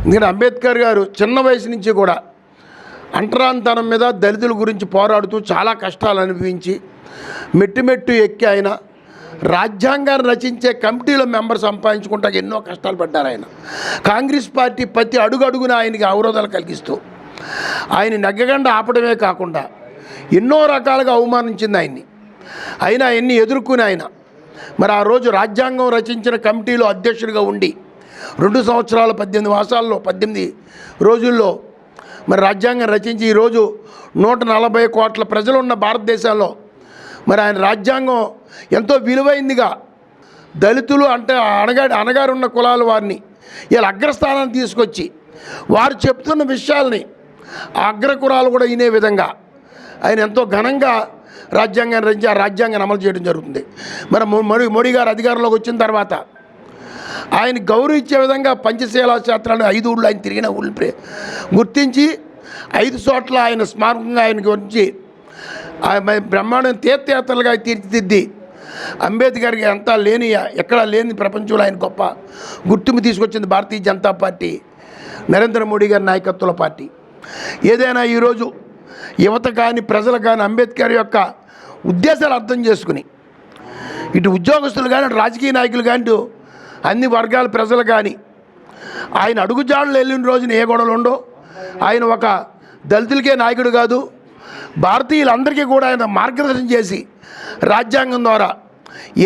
ఎందుకంటే అంబేద్కర్ గారు చిన్న వయసు నుంచి కూడా అంటరాంతనం మీద దళితుల గురించి పోరాడుతూ చాలా కష్టాలు అనుభవించి మెట్టు ఎక్కి ఆయన రాజ్యాంగాన్ని రచించే కమిటీలో మెంబర్ సంపాదించుకుంటా ఎన్నో కష్టాలు పడ్డారు. ఆయన కాంగ్రెస్ పార్టీ ప్రతి అడుగడుగున ఆయనకి అవరోధాలు కలిగిస్తూ ఆయన నెగ్గగండ ఆపడమే కాకుండా ఎన్నో రకాలుగా అవమానించింది ఆయన్ని. అయినా ఎన్ని ఎదుర్కొని ఆయన మరి ఆ రోజు రాజ్యాంగం రచించిన కమిటీలో అధ్యక్షుడిగా ఉండి 2 సంవత్సరాల 18 మాసాల్లో 18 రోజుల్లో మరి రాజ్యాంగం రచించి ఈరోజు 140 కోట్ల ప్రజలున్న భారతదేశంలో మరి ఆయన రాజ్యాంగం ఎంతో విలువైందిగా దళితులు అంటే అణగారున్న కులాల వారిని ఇలా అగ్రస్థానాన్ని తీసుకొచ్చి వారు చెప్తున్న విషయాల్ని అగ్రకులాలు కూడా వినే విధంగా ఆయన ఎంతో ఘనంగా రాజ్యాంగాన్ని రచించి ఆ రాజ్యాంగాన్ని అమలు చేయడం జరుగుతుంది. మరి మోడీ గారు అధికారంలోకి వచ్చిన తర్వాత ఆయన గౌరవించే విధంగా పంచశీల క్షేత్రాలు 5 ఊళ్ళు ఆయన తిరిగిన ఊళ్ళు గుర్తించి 5 చోట్ల ఆయన స్మారకంగా ఆయన గురించి బ్రహ్మాండ తీర్థయాత్రలుగా తీర్చిదిద్ది అంబేద్కర్కి అంతా లేని ఎక్కడా లేని ప్రపంచంలో ఆయన గొప్ప గుర్తింపు తీసుకొచ్చింది భారతీయ జనతా పార్టీ, నరేంద్ర మోడీ గారి నాయకత్వంలో పార్టీ. ఏదైనా ఈరోజు యువత కానీ ప్రజలు కానీ అంబేద్కర్ యొక్క ఉద్దేశాలు అర్థం చేసుకుని ఇటు ఉద్యోగస్తులు కానీ రాజకీయ నాయకులు కానీ అన్ని వర్గాల ప్రజలు కానీ ఆయన అడుగుజాడలు వెళ్ళిన రోజున ఏ గొడవలు ఉండో, ఆయన ఒక దళితులకే నాయకుడు కాదు, భారతీయులందరికీ కూడా ఆయన మార్గదర్శనం చేసి రాజ్యాంగం ద్వారా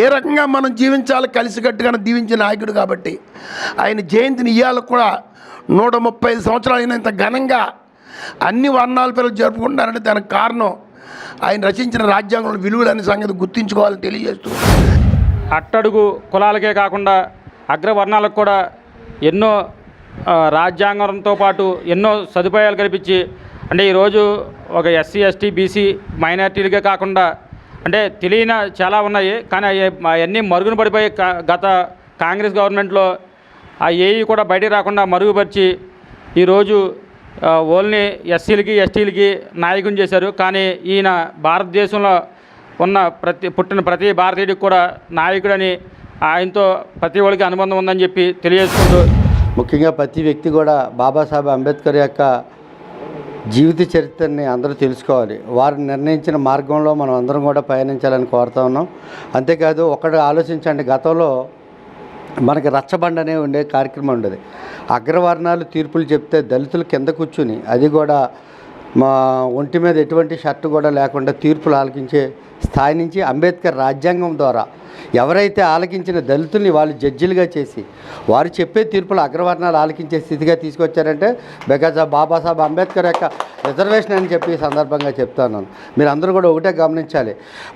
ఏ రకంగా మనం జీవించాలో కలిసికట్టుగా దీవించిన నాయకుడు. కాబట్టి ఆయన జయంతిని ఇవాళ కూడా 135 సంవత్సరాలు అయినా ఇంత ఘనంగా అన్ని వర్ణాల పిల్లలు జరుపుకుంటారంటే దానికి కారణం ఆయన రచించిన రాజ్యాంగంలో విలువలు అనే సంగతి గుర్తుంచుకోవాలని తెలియజేస్తూ, అట్టడుగు కులాలకే కాకుండా అగ్రవర్ణాలకు కూడా ఎన్నో రాజ్యాంగంతో పాటు ఎన్నో సదుపాయాలు కల్పించి, అంటే ఈరోజు ఒక ఎస్సీ ఎస్టీ బీసీ మైనార్టీలకే కాకుండా అంటే తెలియని చాలా ఉన్నాయి, కానీ అవన్నీ మరుగున పడిపోయి గత కాంగ్రెస్ గవర్నమెంట్లో ఆ ఏవి కూడా బయటికి రాకుండా మరుగుపరిచి ఈరోజు ఓన్లీ ఎస్సీలకి ఎస్టీలకి నాయకుని చేశారు. కానీ ఈయన భారతదేశంలో ఉన్న పుట్టిన ప్రతి భారతీయుడికి కూడా నాయకుడని, ఆయనతో ప్రతి ఒక్కరికి అనుబంధం ఉందని చెప్పి తెలియజేసుకుంటూ, ముఖ్యంగా ప్రతి వ్యక్తి కూడా బాబాసాహెబ్ అంబేద్కర్ యొక్క జీవిత చరిత్రని అందరూ తెలుసుకోవాలి. వారు నిర్ణయించిన మార్గంలో మనం అందరం కూడా పయనించాలని కోరుతా ఉన్నాం. అంతేకాదు ఒకటి ఆలోచించండి, గతంలో మనకి రచ్చబండ అనే ఉండే కార్యక్రమం ఉండేది. అగ్రవర్ణాలు తీర్పులు చెప్తే దళితులు కింద కూర్చుని, అది కూడా మా ఒంటి మీద ఎటువంటి షర్టు కూడా లేకుండా తీర్పులు ఆలకించే స్థాయి నుంచి అంబేద్కర్ రాజ్యాంగం ద్వారా ఎవరైతే ఆలకించిన దళితుల్ని వాళ్ళు జడ్జిలుగా చేసి వారు చెప్పే తీర్పులు అగ్రవర్ణాలు ఆలకించే స్థితిగా తీసుకొచ్చారంటే బికాజ్ ఆఫ్ బాబాసాహెబ్ అంబేద్కర్ యొక్క రిజర్వేషన్ అని చెప్పి ఈ సందర్భంగా చెప్తాను. మీరు అందరూ కూడా ఒకటే గమనించాలి,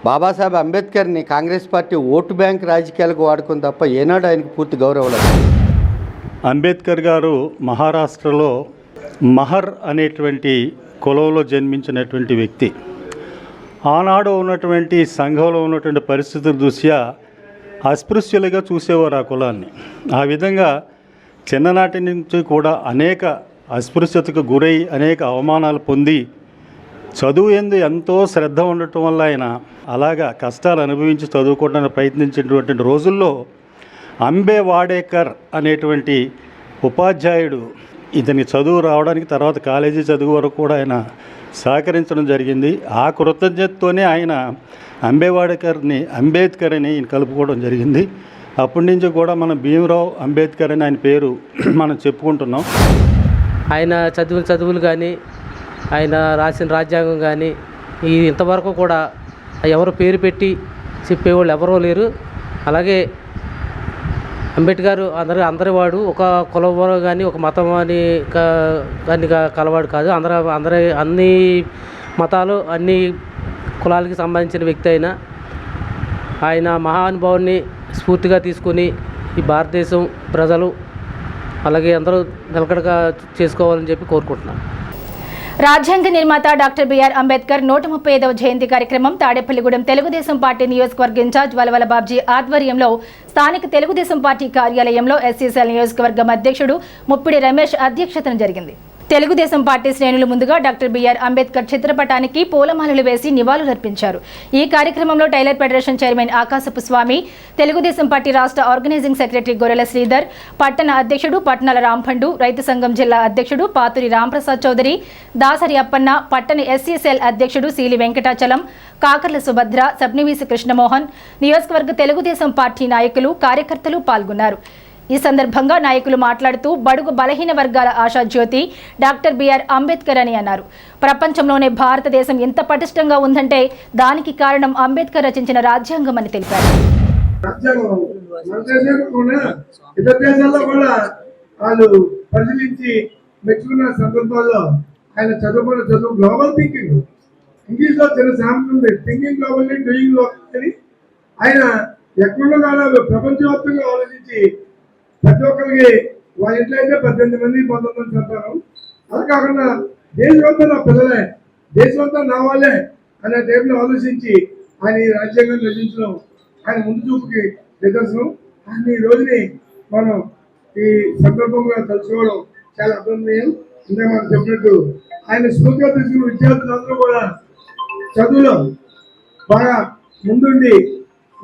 బాబాసాహెబ్ అంబేద్కర్ని కాంగ్రెస్ పార్టీ ఓటు బ్యాంక్ రాజకీయాలకు వాడుకుని తప్ప ఏనాడు ఆయనకు పూర్తి గౌరవం లేదు. అంబేద్కర్ గారు మహారాష్ట్రలో మహర్ అనేటువంటి కులంలో జన్మించినటువంటి వ్యక్తి. ఆనాడు ఉన్నటువంటి సంఘంలో ఉన్నటువంటి పరిస్థితుల దృష్ట్యా అస్పృశ్యులుగా చూసేవారు ఆ కులాన్ని. ఆ విధంగా చిన్ననాటి నుంచి కూడా అనేక అస్పృశ్యతకు గురై అనేక అవమానాలు పొంది చదువు యందు ఎంతో శ్రద్ధ ఉండటం వల్ల ఆయన అలాగా కష్టాలు అనుభవించి చదువుకోవడానికి ప్రయత్నించినటువంటి రోజుల్లో అంబే వాడేకర్ అనేటువంటి ఉపాధ్యాయుడు ఇతని చదువు రావడానికి, తర్వాత కాలేజీ చదువు వరకు కూడా ఆయన సహకరించడం జరిగింది. ఆ కృతజ్ఞతతోనే ఆయన అంబేవాడకర్ని అంబేద్కర్ అని కలుపుకోవడం జరిగింది. అప్పటి నుంచి కూడా మనం భీమరావు అంబేద్కర్ అని ఆయన పేరు మనం చెప్పుకుంటున్నాం. ఆయన చదువులు కానీ ఆయన రాసిన రాజ్యాంగం కానీ ఇంతవరకు కూడా ఎవరు పేరు పెట్టి చెప్పేవాళ్ళు ఎవరూ లేరు. అలాగే అంబేద్కర్ అందరి వాడు, ఒక కులం కానీ ఒక మతం అని కానీ కలవాడు కాదు. అన్ని మతాలు అన్ని కులాలకి సంబంధించిన వ్యక్తి అయినా ఆయన మహానుభావుని స్ఫూర్తిగా తీసుకుని ఈ భారతదేశం ప్రజలు అలాగే అందరూ నిలకడగా చేసుకోవాలని చెప్పి కోరుకుంటున్నాను. రాజ్యాంగ నిర్మాత డాక్టర్ బిఆర్ అంబేద్కర్ 135వ జయంతి కార్యక్రమం తాడేపల్లిగూడెం తెలుగుదేశం పార్టీ నియోజకవర్గ ఇన్ఛార్జ్ వలవల బాబ్జీ ఆధ్వర్యంలో స్థానిక తెలుగుదేశం పార్టీ కార్యాలయంలో ఎస్సీసీఎల్ నియోజకవర్గం అధ్యక్షుడు ముప్పిడి రమేష్ అధ్యక్షతన జరిగింది. తెలుగుదేశం పార్టీ శ్రేణులు ముందుగా డాక్టర్ బిఆర్ అంబేద్కర్ చిత్రపటానికి పూలమాలలు వేసి నివాళులర్పించారు. ఈ కార్యక్రమంలో టైలర్ ఫెడరేషన్ చైర్మన్ ఆకాశపు స్వామి, తెలుగుదేశం పార్టీ రాష్ట్ర ఆర్గనైజింగ్ సెక్రటరీ గొర్రెల శ్రీధర్, పట్టణ అధ్యక్షుడు పట్నాల రాంపండు, రైతు సంఘం జిల్లా అధ్యక్షుడు పాతురి రాంప్రసాద్ చౌదరి, దాసరి అప్పన్న, పట్టణ ఎస్సీసీఎల్ అధ్యక్షుడు సీలి వెంకటాచలం, కాకర్ల సుభద్ర, సబ్నివీసి కృష్ణమోహన్, నియోజకవర్గ తెలుగుదేశం పార్టీ నాయకులు, కార్యకర్తలు పాల్గొన్నారు. ఈ సందర్భంగా నాయకులు మాట్లాడుతూ బడుగు బలహీన వర్గాల ఆశాజ్యోతి డాక్టర్ బిఆర్ అంబేద్కర్ అని అన్నారు. ప్రపంచంలోనే భారతదేశం ఎంత పటిష్టంగా ఉందంటే దానికి కారణం అంబేద్కర్ రచించిన రాజ్యాంగం అని తెలిపారు. ఇతర దేశాల్లో కూడా వాళ్ళు పరిశీలించి మెచ్చుకున్న సందర్భాల్లో ఆయన చదువుకున్న చదువు గ్లోబల్ థింకింగ్, ఇంగ్లీష్ లో చిన్న సామెత ఉంది, థింకింగ్ గ్లోబల్లీ డూయింగ్ లోకల్ అని. ఆయన ఎక్కడున్నా ప్రపంచవ్యాప్తంగా ఆలోచించి ప్రతి ఒక్కరికి వాళ్ళ ఇంట్లో అయితే 18 మంది 19 మంది చంపారు. అది కాకుండా దేశమంతా నా పిల్లలే, దేశమంతా నా వాళ్ళే అనే టైంలో ఆలోచించి ఆయన ఈ రాజ్యాంగం రచించడం ఆయన ముందు చూపుకి నిదర్శనం. ఆయన ఈ రోజుని మనం ఈ సందర్భంగా తలుచుకోవడం చాలా అభినందనీయం. ఇందాక మనం చెప్పినట్టు ఆయన స్ఫూర్తిగా తీసుకున్న విద్యార్థులందరూ కూడా చదువులో బాగా ముందుండి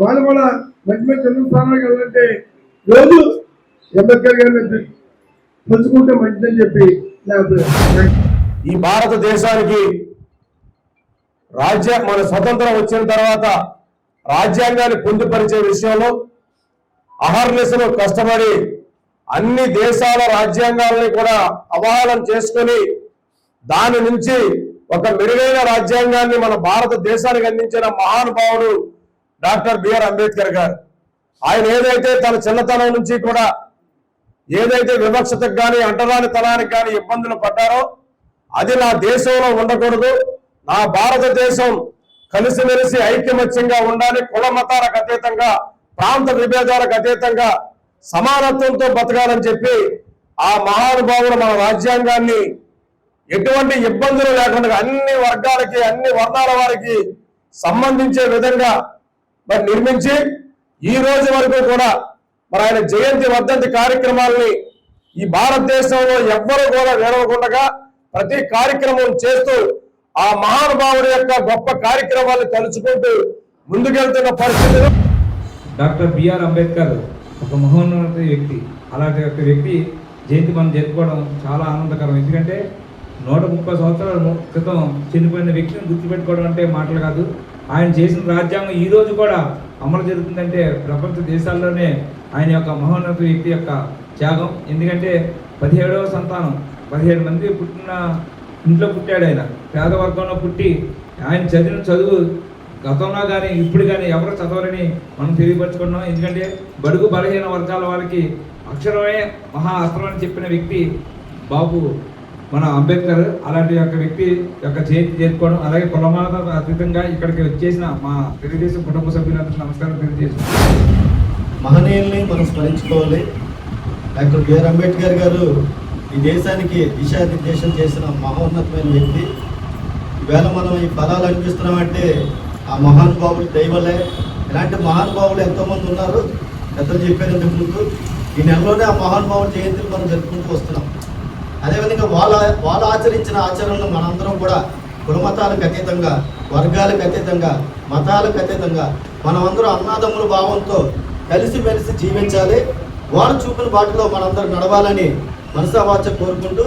వాళ్ళు కూడా మంచి మంచి చదువు స్థానాలకు వెళ్ళాలంటే రోజు అంబేద్కర్ గారిని పంచుకుంటే మంచిదని చెప్పి నా అభిప్రాయం. ఈ భారతదేశానికి మన స్వతంత్రం వచ్చిన తర్వాత రాజ్యాంగాన్ని పొందుపరిచే విషయంలో అహర్నిశలు కష్టపడి అన్ని దేశాల రాజ్యాంగాలని కూడా అవహేళన చేసుకొని దాని నుంచి ఒక మెరుగైన రాజ్యాంగాన్ని మన భారతదేశానికి అందించిన మహానుభావుడు డాక్టర్ బిఆర్ అంబేద్కర్ గారు. ఆయన ఏదైతే తన చిన్నతనం నుంచి కూడా ఏదైతే వివక్షతకు కానీ అంటరాని తనానికి కానీ ఇబ్బందులు పడ్డారో అది నా దేశంలో ఉండకూడదు, నా భారతదేశం కలిసిమెలిసి ఐక్యమత్యంగా ఉండాలి, కుల మతాలకు అతీతంగా ప్రాంత విభేదాలకు అతీతంగా సమానత్వంతో బతకాలని చెప్పి ఆ మహానుభావుడు మన రాజ్యాంగాన్ని ఎటువంటి ఇబ్బందులు లేకుండా అన్ని వర్గాలకి అన్ని వర్ణాల వారికి సంబంధించే విధంగా మరి నిర్మించి ఈ రోజు వరకు కూడా మరి ఆయన జయంతి వర్ధంతి కార్యక్రమాలని ఈ భారతదేశంలో ఎవ్వరూ కూడా విడవకుండా ప్రతి కార్యక్రమం చేస్తూ ఆ మహానుభావుడి యొక్క గొప్ప కార్యక్రమాలను తలుచుకుంటూ ముందుకెళ్తున్న పరిస్థితులు. డాక్టర్ బిఆర్ అంబేద్కర్ ఒక మహోన్నత వ్యక్తి. అలాంటి ఒక వ్యక్తి జయంతి మనం జరుపుకోవడం చాలా ఆనందకరం. ఎందుకంటే 130 సంవత్సరాల క్రితం చనిపోయిన వ్యక్తిని గుర్తుపెట్టుకోవడం అంటే మాటలు కాదు. ఆయన చేసిన రాజ్యాంగం ఈ రోజు కూడా అమలు జరుగుతుందంటే ప్రపంచ దేశాల్లోనే ఆయన యొక్క మహోన్నత వ్యక్తి యొక్క త్యాగం. ఎందుకంటే 17వ సంతానం 17 మంది పుట్టిన ఇంట్లో పుట్టాడు. ఆయన పేదవర్గంలో పుట్టి ఆయన చదివిన చదువు గతంలో కానీ ఇప్పుడు కానీ ఎవరు చదవాలని మనం తెలియపరచుకున్నాం. ఎందుకంటే బడుగు బలహీన వర్గాల వారికి అక్షరమే మహా అస్త్రం అని చెప్పిన వ్యక్తి బాబు మన అంబేద్కర్. అలాంటి యొక్క వ్యక్తి యొక్క జయంతి జరుపుకోవడం, అలాగే కులమాలకు అతీతంగా ఇక్కడికి వచ్చేసిన మా తెలుగుదేశం కుటుంబ సభ్యులందరూ నమస్కారం తెలియజేస్తున్నాం. మహనీయుల్ని మనం స్మరించుకోవాలి. డాక్టర్ బిఆర్ అంబేద్కర్ గారు ఈ దేశానికి దిశానిర్దేశం చేసిన మహోన్నతమైన వ్యక్తి. ఈవేళ మనం ఈ ఫలాలు అనిపిస్తున్నామంటే ఆ మహానుభావులు దైవలే. ఇలాంటి మహానుభావులు ఎంతోమంది ఉన్నారు, పెద్దలు చెప్పారు ఇంతకు ముందు. ఈ నెలలోనే ఆ మహానుభావుల జయంతిని మనం జరుపుకుంటూ వస్తున్నాం. అదేవిధంగా వాళ్ళు ఆచరించిన ఆచరణలు మనందరం కూడా కులమతాలకు అతీతంగా, వర్గాలకు అతీతంగా, మతాలకు అతీతంగా మనమందరం అన్నాదమ్ముల భావంతో కలిసిమెలిసి జీవించాలి. వారు చూపిన బాటలో మనందరం నడవాలని మనసావాచ కోరుకుంటూ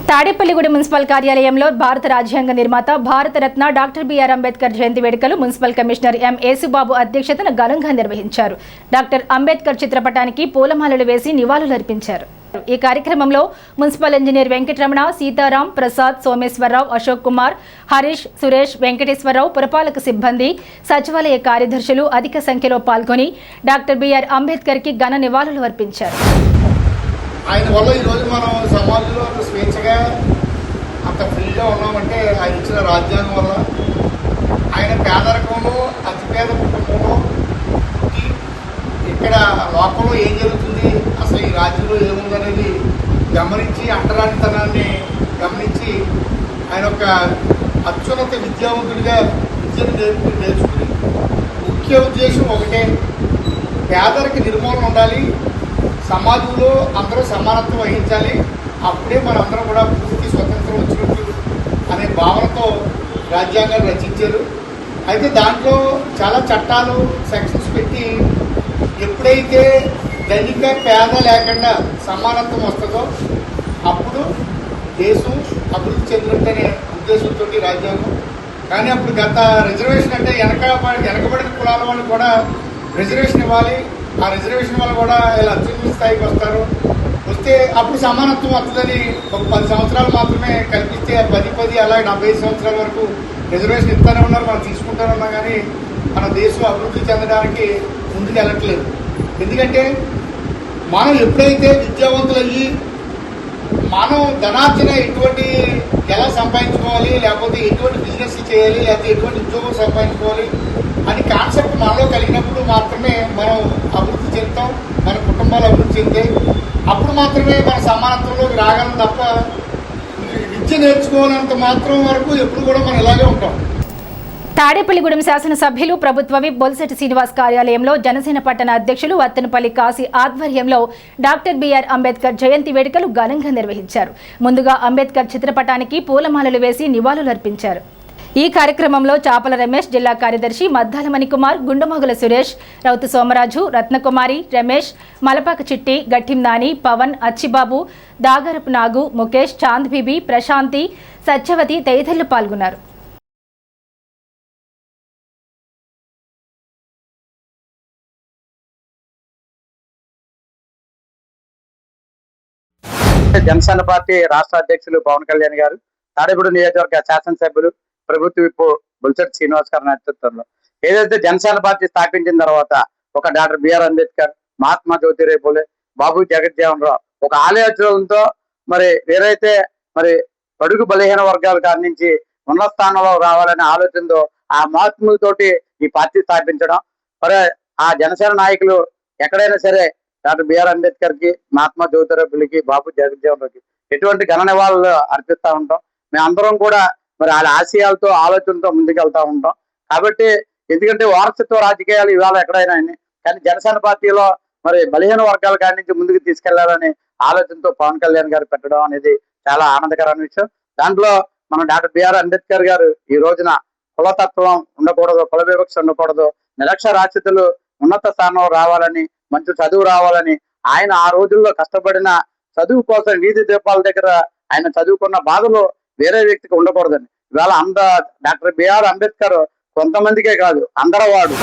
తాడేపల్లిగూడెం మున్సిపల్ కార్యాలయంలో భారత రాజ్యాంగ నిర్మాత భారతరత్న డాక్టర్ బిఆర్ అంబేద్కర్ జయంతి వేడుకలు మున్సిపల్ కమిషనర్ ఎం యేసుబాబు అధ్యక్షతన ఘనంగా నిర్వహించారు. డాక్టర్ అంబేద్కర్ చిత్రపటానికి పూలమాలలు వేసి నివాళులర్పించారు. ఈ కార్యక్రమంలో మున్సిపల్ ఇంజనీర్ వెంకటరమణ, సీతారాం, ప్రసాద్, సోమేశ్వరరావు, అశోక్ కుమార్, హరీష్, సురేష్, వెంకటేశ్వరరావు, పురపాలక సిబ్బంది, సచివాలయ కార్యదర్శులు అధిక సంఖ్యలో పాల్గొని డాక్టర్ బిఆర్ అంబేద్కర్ కి ఘన నివాళులు అర్పించారు. ఆయన వల్ల ఈరోజు మనం సమాజంలో స్వేచ్ఛగా అంత ఫ్రీగా ఉన్నామంటే ఆయన ఇచ్చిన రాజ్యాంగం వల్ల. ఆయన పేదరికంలో అతిపేద కుటుంబంలో ఇక్కడ లోకంలో ఏం జరుగుతుంది, అసలు ఈ రాజ్యంలో ఏముందనేది గమనించి అంటరానితనాన్ని గమనించి ఆయన ఒక అత్యున్నత విద్యావంతుడిగా విద్యను నేర్చుకుని ముఖ్య ఉద్దేశం ఒకటే, పేదరిక నిర్మూలన ఉండాలి, సమాజంలో అందరూ సమానత్వం వహించాలి, అప్పుడే మనందరం కూడా పూర్తి స్వతంత్రం వచ్చినట్టు అనే భావనతో రాజ్యాంగాన్ని రచించారు. అయితే దాంట్లో చాలా చట్టాలు సెక్షన్స్ పెట్టి ఎప్పుడైతే ధనిక పేద లేకుండా సమానత్వం వస్తుందో అప్పుడు దేశం అభివృద్ధి చెందినట్టనే ఉద్దేశంతో రాజ్యాంగం. కానీ అప్పుడు గత రిజర్వేషన్ అంటే వెనకబడిన కులాల వాళ్ళు కూడా రిజర్వేషన్ ఇవ్వాలి, ఆ రిజర్వేషన్ వల్ల కూడా ఇలా అత్యున్నత స్థాయికి వస్తే అప్పుడు సమానత్వం వస్తుందని ఒక 10 సంవత్సరాలు మాత్రమే కల్పిస్తే 10 అలాగే 75 సంవత్సరాల వరకు రిజర్వేషన్ ఇస్తానే ఉన్నారు, మనం తీసుకుంటానే ఉన్నాం. కానీ మన దేశం అభివృద్ధి చెందడానికి ముందుకు వెళ్ళట్లేదు. ఎందుకంటే మనం ఎప్పుడైతే విద్యావంతులయ్యి మనం ధనార్జన ఎటువంటి ఎలా సంపాదించుకోవాలి, లేకపోతే ఎటువంటి బిజినెస్ చేయాలి, లేకపోతే ఎటువంటి ఉద్యోగం సంపాదించుకోవాలి అని కాన్సెప్ట్ మనలో కలిగినప్పుడు మాత్రమే మనం అభివృద్ధి చెందుతాం, మన కుటుంబాలు అభివృద్ధి చెందాయి. అప్పుడు మాత్రమే మన సమానత్వంలోకి రాగలం తప్ప విద్య నేర్చుకోవాలంత మాత్రం వరకు ఎప్పుడు కూడా మనం ఇలాగే ఉంటాం. తాడేపల్లిగూడెం శాసనసభ్యులు ప్రభుత్వ విప్ బొలిశెట్టి శ్రీనివాస్ కార్యాలయంలో జనసేన పట్టణ అధ్యక్షులు వత్తనపల్లి కాశీ ఆధ్వర్యంలో డాక్టర్ బిఆర్ అంబేద్కర్ జయంతి వేడుకలు ఘనంగా నిర్వహించారు. ముందుగా అంబేద్కర్ చిత్రపటానికి పూలమాలలు వేసి నివాళులర్పించారు. ఈ కార్యక్రమంలో చాపల రమేష్, జిల్లా కార్యదర్శి మద్దాల మణికుమార్, గుండుమొగల సురేష్, రౌతు సోమరాజు, రత్నకుమారి, రమేష్, మలపాక చిట్టి, గట్టిం నాని, పవన్, అచ్చిబాబు, దాగరపు నాగు, ముఖేష్, చాంద్ బీబీ, ప్రశాంతి, సత్యవతి తదితరులు పాల్గొన్నారు. జనసేన పార్టీ రాష్ట్ర అధ్యక్షులు పవన్ కళ్యాణ్ గారు, తాడేపూడి నియోజకవర్గ శాసనసభ్యులు ప్రభుత్వ విప్ బొలిశెట్టి శ్రీనివాస్ గారి నేతృత్వంలో ఏదైతే జనసేన పార్టీ స్థాపించిన తర్వాత ఒక డాక్టర్ బిఆర్ అంబేద్కర్, మహాత్మా జ్యోతిరావు పూలే, బాబు జగజ్జీవన్ రావు ఒక ఆలోచనతో మరి ఏదైతే మరి బడుగు బలహీన వర్గాల కాడి నుంచి ఉన్నత స్థానంలో రావాలనే ఆలోచనతో ఆ మహాత్ములతోటి ఈ పార్టీ స్థాపించడం, మరి ఆ జనసేన నాయకులు ఎక్కడైనా సరే డాక్టర్ బిఆర్ అంబేద్కర్ కి, మహాత్మా జ్యోతిరావు పూలేకి, బాబు జగజ్జీవన్ రావుకి ఎటువంటి ఘన నివాళులు అర్పిస్తూ ఉంటాం. మేమందరం కూడా మరి వాళ్ళ ఆశయాలతో ఆలోచనతో ముందుకెళ్తా ఉంటాం. కాబట్టి ఎందుకంటే వారసత్వ రాజకీయాలు ఇవాళ ఎక్కడైనా, కానీ జనసేన పార్టీలో మరి బలహీన వర్గాల కాడి నుంచి ముందుకు తీసుకెళ్లాలని ఆలోచనతో పవన్ కళ్యాణ్ గారు పెట్టడం అనేది చాలా ఆనందకరమైన విషయం. దాంట్లో మనం డాక్టర్ బిఆర్ అంబేద్కర్ గారు ఈ రోజున కులతత్వం ఉండకూడదు, కుల వివక్ష ఉండకూడదు, నిరక్షరాస్యతలు ఉన్నత స్థానంలో రావాలని, మంచి చదువు రావాలని ఆయన ఆ రోజుల్లో కష్టపడిన చదువు కోసం వీధి దీపాల దగ్గర ఆయన చదువుకున్న బాధలు వేరే వ్యక్తికి ఉండకూడదని ఇవాళ డాక్టర్ బిఆర్ అంబేద్కర్ కొంతమందికే కాదు అందరూ వాడు.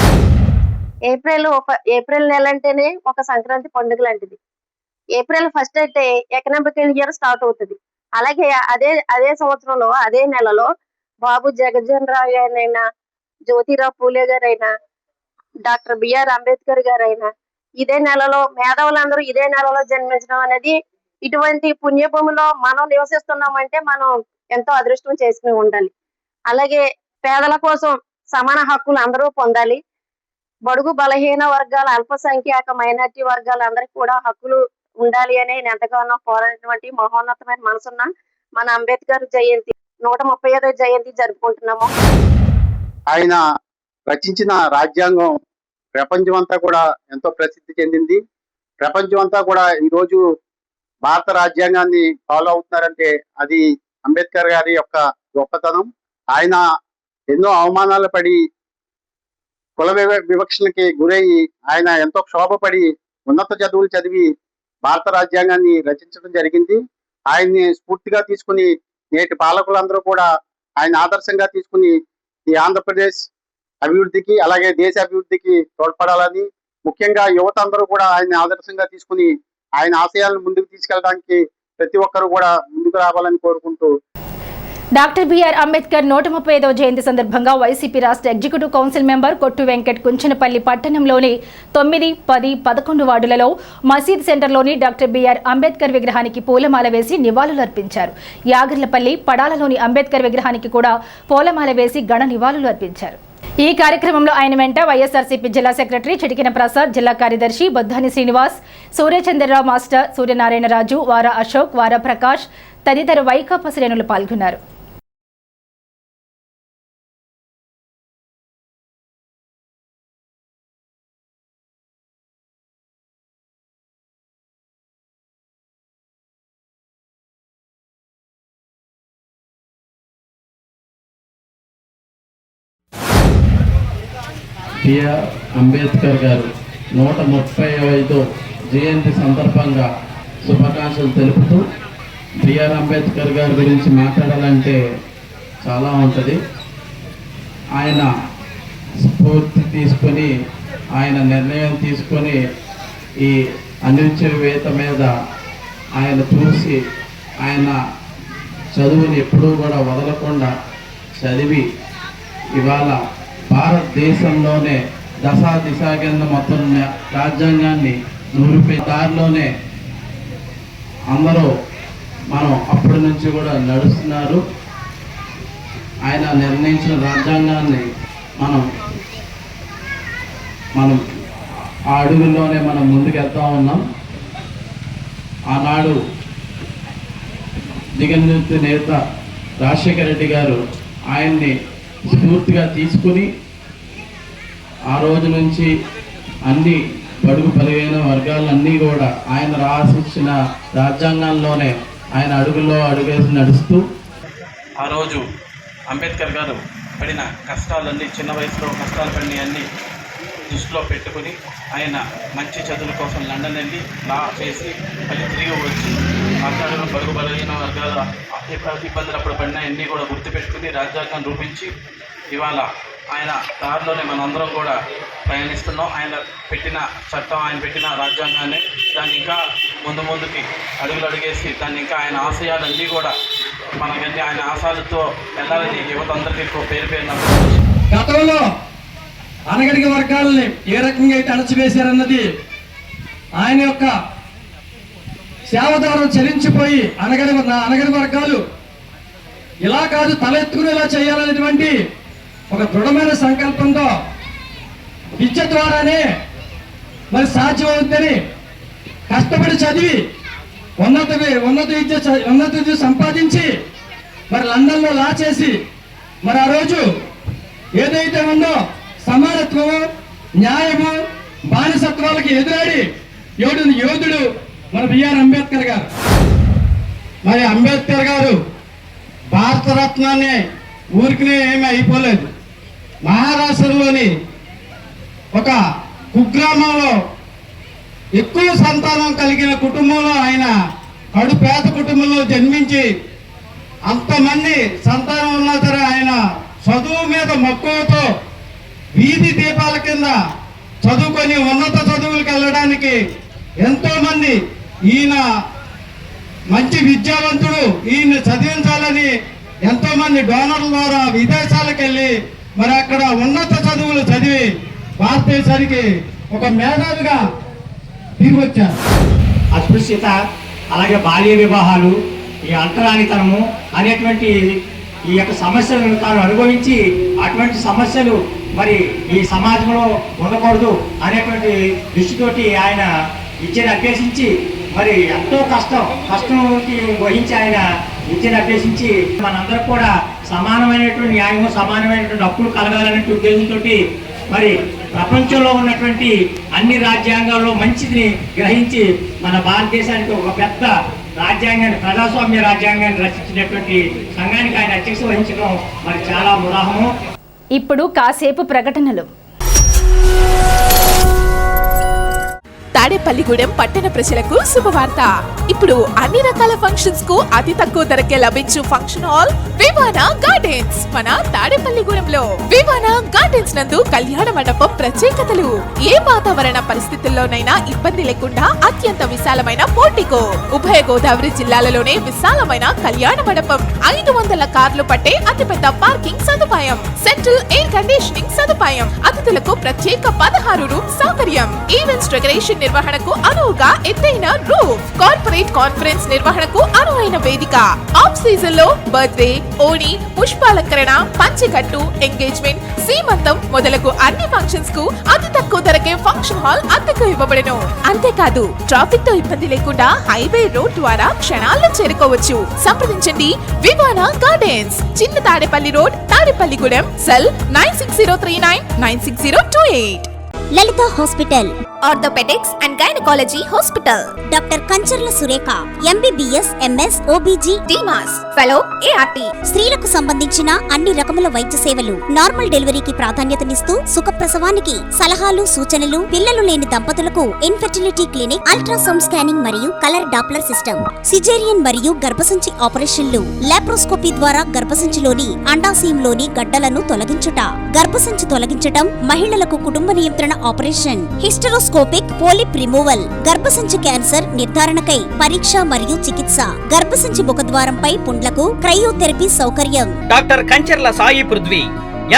ఏప్రిల్ నెల అంటేనే ఒక సంక్రాంతి పండుగ లాంటిది. ఏప్రిల్ 1 అయితే ఎకనామికల్ ఇయర్ స్టార్ట్ అవుతుంది. అలాగే అదే సంవత్సరంలో అదే నెలలో బాబు జగజ్జీవన్ రావు గారైనా, జ్యోతిరావు పూలే గారైనా, డాక్టర్ బిఆర్ అంబేద్కర్ గారైనా ఇదే నెలలో, మేధావులందరూ ఇదే నెలలో జన్మించడం అనేది, ఇటువంటి పుణ్యభూమిలో మనం నివసిస్తున్నామంటే మనం ఎంతో అదృష్టం చేసుకుని ఉండాలి. అలాగే పేదల కోసం సమాన హక్కులు అందరూ పొందాలి. బడుగు బలహీన వర్గాల, అల్పసంఖ్యాక మైనార్టీ వర్గాలందరికీ కూడా హక్కులు ఉండాలి అని ఎంతగానో పోరాడినటువంటి మహోన్నతమైన మనసున్న మన అంబేద్కర్ జయంతి 135వ జయంతి జరుపుకుంటున్నాము. ఆయన రచించిన రాజ్యాంగం ప్రపంచం అంతా కూడా ఎంతో ప్రసిద్ధి చెందింది. ప్రపంచం అంతా కూడా ఈరోజు భారత రాజ్యాంగాన్ని ఫాలో అవుతున్నారంటే అది అంబేద్కర్ గారి యొక్క గొప్పతనం. ఆయన ఎన్నో అవమానాలు పడి, కుల వివక్షలకి గురయ్యి, ఆయన ఎంతో క్షోభపడి ఉన్నత చదువులు చదివి భారత రాజ్యాంగాన్ని రచించడం జరిగింది. ఆయన్ని స్ఫూర్తిగా తీసుకుని నేటి పాలకులందరూ కూడా ఆయన ఆదర్శంగా తీసుకుని ఈ ఆంధ్రప్రదేశ్ అభివృద్ధికి అలాగే దేశ అభివృద్ధికి తోడ్పడాలని, ముఖ్యంగా యువత అందరూ కూడా ఆయన ఆదర్శంగా తీసుకుని ఆయన ఆశయాలను ముందుకు తీసుకెళ్ళడానికి ప్రతి ఒక్కరూ కూడా ముందుకు రావాలని కోరుకుంటూ డాక్టర్ బిఆర్ అంబేద్కర్ 135వ జయంతి సందర్భంగా వైసీపీ రాష్ట్ర ఎగ్జిక్యూటివ్ కౌన్సిల్ మెంబర్ కొట్టు వెంకట్ కుంచనపల్లి పట్టణంలోని 9, 10, 11 వార్డులలో మసీద్ సెంటర్లోని డాక్టర్ బిఆర్ అంబేద్కర్ విగ్రహానికి పూలమాల వేసి నివాళులర్పించారు. యాగర్లపల్లి పడాలలోని అంబేద్కర్ విగ్రహానికి కూడా పూలమాల వేసి ఘన నివాళులు అర్పించారు. ఈ కార్యక్రమంలో ఆయన వెంట వైఎస్ఆర్సీపీ జిల్లా సెక్రటరీ చిటికిన ప్రసాద్, జిల్లా కార్యదర్శి బొద్దాని శ్రీనివాస్, సూర్యచంద్రరావు మాస్టర్, సూర్యనారాయణరాజు, వారా అశోక్, వారా ప్రకాష్ తదితర వైకాపా శ్రేణులు పాల్గొన్నారు. బిఆర్ అంబేద్కర్ గారు 135వ జయంతి సందర్భంగా శుభాకాంక్షలు తెలుపుతూ, బిఆర్ అంబేద్కర్ గారి గురించి మాట్లాడాలంటే చాలా ఉంటుంది. ఆయన స్ఫూర్తి తీసుకొని, ఆయన నిర్ణయం తీసుకొని ఈ అణచివేత మీద ఆయన చూసి ఆయన చదువుని ఎప్పుడూ కూడా వదలకుండా చదివి ఇవాళ భారతదేశంలోనే దశా దిశ కింద మొత్తం రాజ్యాంగాన్ని నూరిపే దారిలోనే అందరూ మనం అప్పటి నుంచి కూడా నడుస్తున్నారు. ఆయన నిర్ణయించిన రాజ్యాంగాన్ని మనం ఆ అడుగుల్లోనే మనం ముందుకెళ్తా ఉన్నాం. ఆనాడు దిగంజత నేత రాజశేఖర రెడ్డి గారు ఆయన్ని స్ఫూర్తిగా తీసుకుని ఆ రోజు నుంచి అన్ని బడుగు బలహీన వర్గాలన్నీ కూడా ఆయన రాసిచ్చిన రాజ్యాంగంలోనే ఆయన అడుగుల్లో అడుగేసి నడుస్తూ ఆ రోజు అంబేద్కర్ గారు పడిన కష్టాలన్నీ, చిన్న వయసులో కష్టాలు పడిన అన్నీ దృష్టిలో పెట్టుకుని ఆయన మంచి చదువుల కోసం లండన్ వెళ్ళి లా చేసి మళ్ళీ తిరిగి వచ్చి అక్కడ బడుగు బలహీన వర్గాల ఇబ్బందులు అప్పుడు పడిన అన్నీ కూడా గుర్తుపెట్టుకుని రాజ్యాంగం రూపించి ఇవాళ ఆయన దారిలోనే మనందరం కూడా ప్రయాణిస్తున్నాం. ఆయన పెట్టిన చట్టం, ఆయన పెట్టిన రాజ్యాంగాన్ని దాన్ని ఇంకా ముందుకి అడుగులు అడిగేసి దాన్ని ఇంకా ఆయన ఆశయాలన్నీ కూడా మనకన్నీ ఆయన ఆశయాలతో వెళ్ళాలని యువత అందరికీ పేరు గతంలో అనగడిగ వర్గాలని ఏ రకంగా అయితే అణచివేశారన్నది ఆయన యొక్క సేవదారం చెల్లించిపోయి అనగడి వర్గాలు ఇలా కాదు తలెత్తుకునేలా చేయాలనేటువంటి ఒక దృఢమైన సంకల్పంతో విద్య ద్వారానే మరి సాధ్యమవుతుందని కష్టపడి చదివి ఉన్నత విద్య సంపాదించి మరి లండన్లో లా చేసి మరి ఆ రోజు ఏదైతే ఉందో సమానత్వము, న్యాయము, బానిసత్వాలకి ఎదురాడి యోధుడు మన బిఆర్ అంబేద్కర్ గారు. మరి అంబేద్కర్ గారు భారతరత్నాన్ని ఊరికినే ఏమీ అయిపోలేదు. మహారాష్ట్రలోని ఒక కుగ్రామంలో ఎక్కువ సంతానం కలిగిన కుటుంబంలో ఆయన పేద కుటుంబంలో జన్మించి అంతమంది సంతానం ఉన్నా సరే ఆయన చదువు మీద మక్కువతో వీధి దీపాల కింద చదువుకొని ఉన్నత చదువులకు వెళ్ళడానికి ఎంతో మంది ఈయన మంచి విద్యావంతుడు, ఈయన చదివించాలని ఎంతో మంది డోనర్ల ద్వారా విదేశాలకు వెళ్ళి మరి అక్కడ ఉన్నత చదువులు చదివి భారతదేశానికి ఒక మేధావిగా తిరిగి వచ్చారు. అస్పృశ్యత, అలాగే బాల్య వివాహాలు, ఈ అంటరానితనము అనేటువంటి ఈ యొక్క సమస్యలను తాను అనుభవించి అటువంటి సమస్యలు మరి ఈ సమాజంలో ఉండకూడదు అనేటువంటి దృష్టితోటి ఆయన విద్యను అభ్యసించి మరి ఎంతో కష్టంకి వహించి ఆయన విద్యను అభ్యసించి మనందరూ కూడా సమానమైనటువంటి న్యాయము, సమానమైనటువంటి హక్కులు కలగాలనే ఉద్దేశంతో మరి ప్రపంచంలో ఉన్నటువంటి అన్ని రాజ్యాంగాల్లో మంచిని గ్రహించి మన భారతదేశానికి ఒక పెద్ద రాజ్యాంగాన్ని, ప్రజాస్వామ్య రాజ్యాంగాన్ని రచించినటువంటి సంఘానికి ఆయన అధ్యక్ష వహించడం మరి చాలా ఉదాహరణ. ఇప్పుడు కాసేపు ప్రకటనలు. తాడేపల్లిగూడెం పట్టణ ప్రజలకు శుభవార్త. ఇప్పుడు అన్ని రకాల ఫంక్షన్స్ కు అతి తక్కువ ధరకే లభించు ఫంక్షన్ హాల్ వివానా గార్డెన్స్ మన తాడేపల్లిగూడెంలో. వివానా గార్డెన్స్ నందు కళ్యాణ మండపం ప్రత్యేకతలు. ఏ వాతావరణ పరిస్థితుల్లోనైనా ఇబ్బంది లేకుండా అత్యంత విశాలమైన పోర్టికో, ఉభయ గోదావరి జిల్లాలలోనే విశాలమైన కళ్యాణ మండపం, 500 కార్లు పట్టే అతిపెద్ద పార్కింగ్ సదుపాయం, సెంట్రల్ ఎయిర్ కండిషనింగ్ సదుపాయం, అతిథులకు ప్రత్యేక 16 రూమ్ సౌకర్యం, ఈవెంట్స్ డెకరేషన్ నిర్వహణకు అనువుగా ఎత్తైన రూఫ్, కార్పొరేట్ కాన్ఫరెన్స్ నిర్వహణకు అనువైన వేదిక, ఆఫ్ సీజన్ లో బర్త్డే, ఓణి, పుష్పాలంకరణ, పంచకట్టు, ఎంగేజ్మెంట్, సీమంతం మొదలగు అన్ని ఫంక్షన్స్ కు అతి తక్కువ ధరకే ఫంక్షన్ హాల్ అద్దెకు ఇవ్వబడను. అంతేకాదు ట్రాఫిక్ తో ఇబ్బంది లేకుండా హైవే రోడ్ ద్వారా క్షణాల్లో చేరుకోవచ్చు. సంప్రదించండి వివానా గార్డెన్స్, చిన్న Tadepalli road, Tadepalligudem. Cell 9603996028. Lalitha hospital, orthopaedics and gynaecology hospital. Doctor Kancharla Surekha, MBBS, MS, OBG, DMAS, fellow, ART. స్త్రీలకు సంబంధించిన అన్ని రకముల వైద్య సేవలు, నార్మల్ డెలివరీకి ప్రాధాన్యతనిస్తూ సుఖప్రసవానికి సలహాలు, సూచనలు, పిల్లలు లేని దంపతులకు ఇన్ఫెర్టిలిటీ క్లినిక్, అల్ట్రాసౌండ్ స్కానింగ్ మరియు కలర్ డాప్లర్ సిస్టమ్, సిజేరియన్ మరియు గర్భసంచి ఆపరేషన్లు, లాప్రోస్కోపీ ద్వారా గర్భసంచిలోని అండాశయంలోని గడ్డలను తొలగించుట, గర్భసంచి తొలగించటం, మహిళలకు కుటుంబ నియంత్రణ ఆపరేషన్, హిస్టరోస్కోపిక్ పోలిప్ రిమూవల్, గర్భసంచి క్యాన్సర్ నిర్ధారణకై పరీక్ష మరియు చికిత్స, గర్భసంచి ముఖద్వారంపై పుండ్లకు క్రయోథెరపీ సౌకర్యం. Doctor Kancharla Sai Prithvi,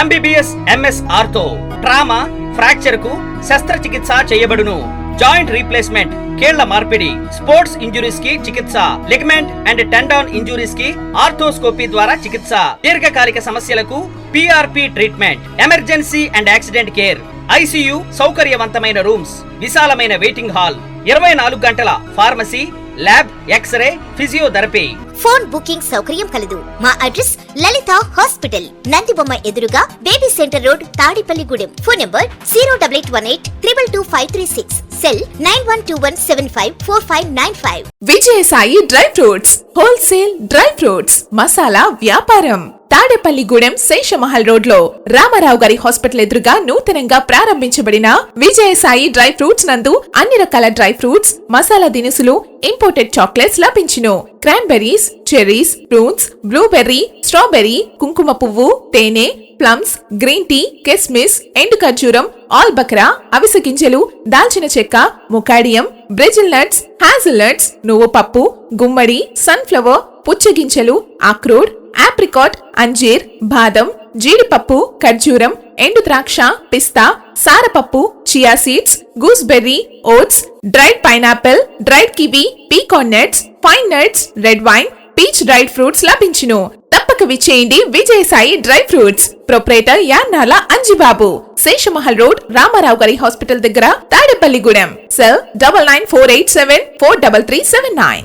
MBBS, MS ortho, trauma, fracture కు శస్త్రచికిత్స చేయబడును. జాయింట్ రీప్లేస్మెంట్, కీళ్ల మార్పిడి, స్పోర్ట్స్ ఇంజురీస్ కి చికిత్స, లిగమెంట్ అండ్ టెండాన్ ఇంజురీస్ కి ఆర్థోస్కోపీ ద్వారా చికిత్స, దీర్ఘకాలిక సమస్యలకు PRP treatment, emergency and accident care, ICU సౌకర్యవంతమైన రూమ్స్, విశాలమైన వెయిటింగ్ హాల్, 24 గంటల pharmacy, lab, X ray, physiotherapy. Phone booking సౌకర్యం కలదు. మా అడ్రస్ లలిత హాస్పిటల్, నందిబొమ్మ ఎదురుగా, baby centre road, Tadepalligudem. Phone number 08818222536. Cell 9121754595. Vijayasai dry fruits, wholesale dry fruits masala వ్యాపారం. తాడేపల్లిగూడెం శేషమహల్ రోడ్ లో రామారావు గారి హాస్పిటల్ ఎదురుగా నూతనంగా ప్రారంభించబడిన విజయసాయి డ్రై ఫ్రూట్స్ నందు అన్ని రకాల డ్రై ఫ్రూట్స్, మసాలా దినుసులు, ఇంపోర్టెడ్ చాక్లెట్స్ లభించును. Cranberries, cherries, fruits, blueberry, strawberry, కుంకుమ పువ్వు, తేనె, ప్లమ్స్, గ్రీన్ టీ, కిస్మిస్, ఎండు ఖర్జూరం, ఆల్ బక్రా, అవిసె గింజలు, దాల్చిన చెక్క, ముకాడియం, బ్రెజిల్ నట్స్, హ్యాజిల్ నట్స్, నువ్వు పప్పు, గుమ్మడి, సన్ఫ్లవర్, పుచ్చగింజలు, అక్రోడ్, ఆప్రికాట్, అంజీర్, బాదం, జీడిపప్పు, ఖర్జూరం, ఎండు ద్రాక్ష, పిస్తా, సారపప్పు, chia seeds, gooseberry, oats, dried pineapple, dried kiwi, pecan nuts, pine nuts, red wine, peach dried fruits లభించును. తప్పక విచ్చేయండి Vijayasai dry fruits. Proprietor Yannala Anjibabu, Seshamahal road, Ramarao గారి హాస్పిటల్ దగ్గర, తాడేపల్లిగూడెం. సెల్ 9948743379.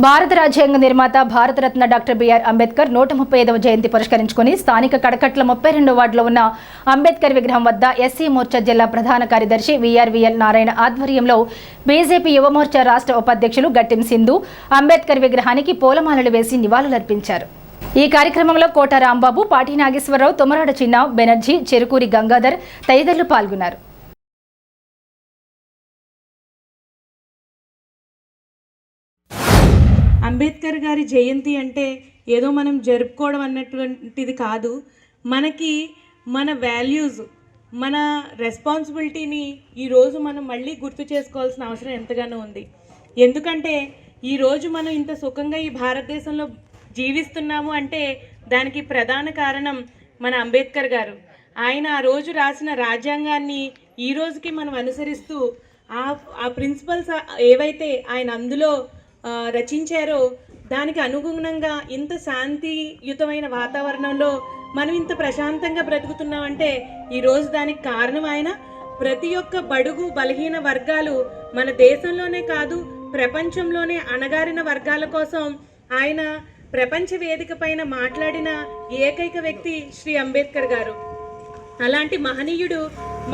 భారత రాజ్యాంగ నిర్మాత భారతరత్న డాక్టర్ బిఆర్ అంబేద్కర్ 135వ జయంతి పురస్కరించుకుని స్థానిక కడకట్ల 32 వార్డులో ఉన్న అంబేద్కర్ విగ్రహం వద్ద ఎస్సీ మోర్చా జిల్లా ప్రధాన కార్యదర్శి విఆర్వీఎల్ నారాయణ ఆధ్వర్యంలో బీజేపీ యువమోర్చా రాష్ట్ర ఉపాధ్యక్షులు గట్టిం సింధు అంబేద్కర్ విగ్రహానికి పూలమాలలు వేసి నివాళులర్పించారు. ఈ కార్యక్రమంలో కోట రాంబాబు, పాటి నాగేశ్వరరావు, తుమరాడ చిన్న, బెనర్జీ, చెరుకూరి గంగాధర్ తదితరులు పాల్గొన్నారు. అంబేద్కర్ గారి జయంతి అంటే ఏదో మనం జరుపుకోవడం అన్నటువంటిది కాదు. మనకి మన వాల్యూస్, మన రెస్పాన్సిబిలిటీని ఈరోజు మనం మళ్ళీ గుర్తు చేసుకోవాల్సిన అవసరం ఎంతగానో ఉంది. ఎందుకంటే ఈరోజు మనం ఇంత సుఖంగా ఈ భారతదేశంలో జీవిస్తున్నాము అంటే దానికి ప్రధాన కారణం మన అంబేద్కర్ గారు. ఆయన ఆ రోజు రాసిన రాజ్యాంగాన్ని ఈ రోజుకి మనం అనుసరిస్తూ ఆ ప్రిన్సిపల్స్ ఏవైతే ఆయన అందులో రచించారో దానికి అనుగుణంగా ఇంత శాంతియుతమైన వాతావరణంలో మనం ఇంత ప్రశాంతంగా బ్రతుకుతున్నామంటే ఈరోజు దానికి కారణం ఆయన. ప్రతి ఒక్క బడుగు బలహీన వర్గాలు మన దేశంలోనే కాదు ప్రపంచంలోనే అణగారిన వర్గాల కోసం ఆయన ప్రపంచ వేదిక పైన మాట్లాడిన ఏకైక వ్యక్తి శ్రీ అంబేద్కర్ గారు. అలాంటి మహనీయుడు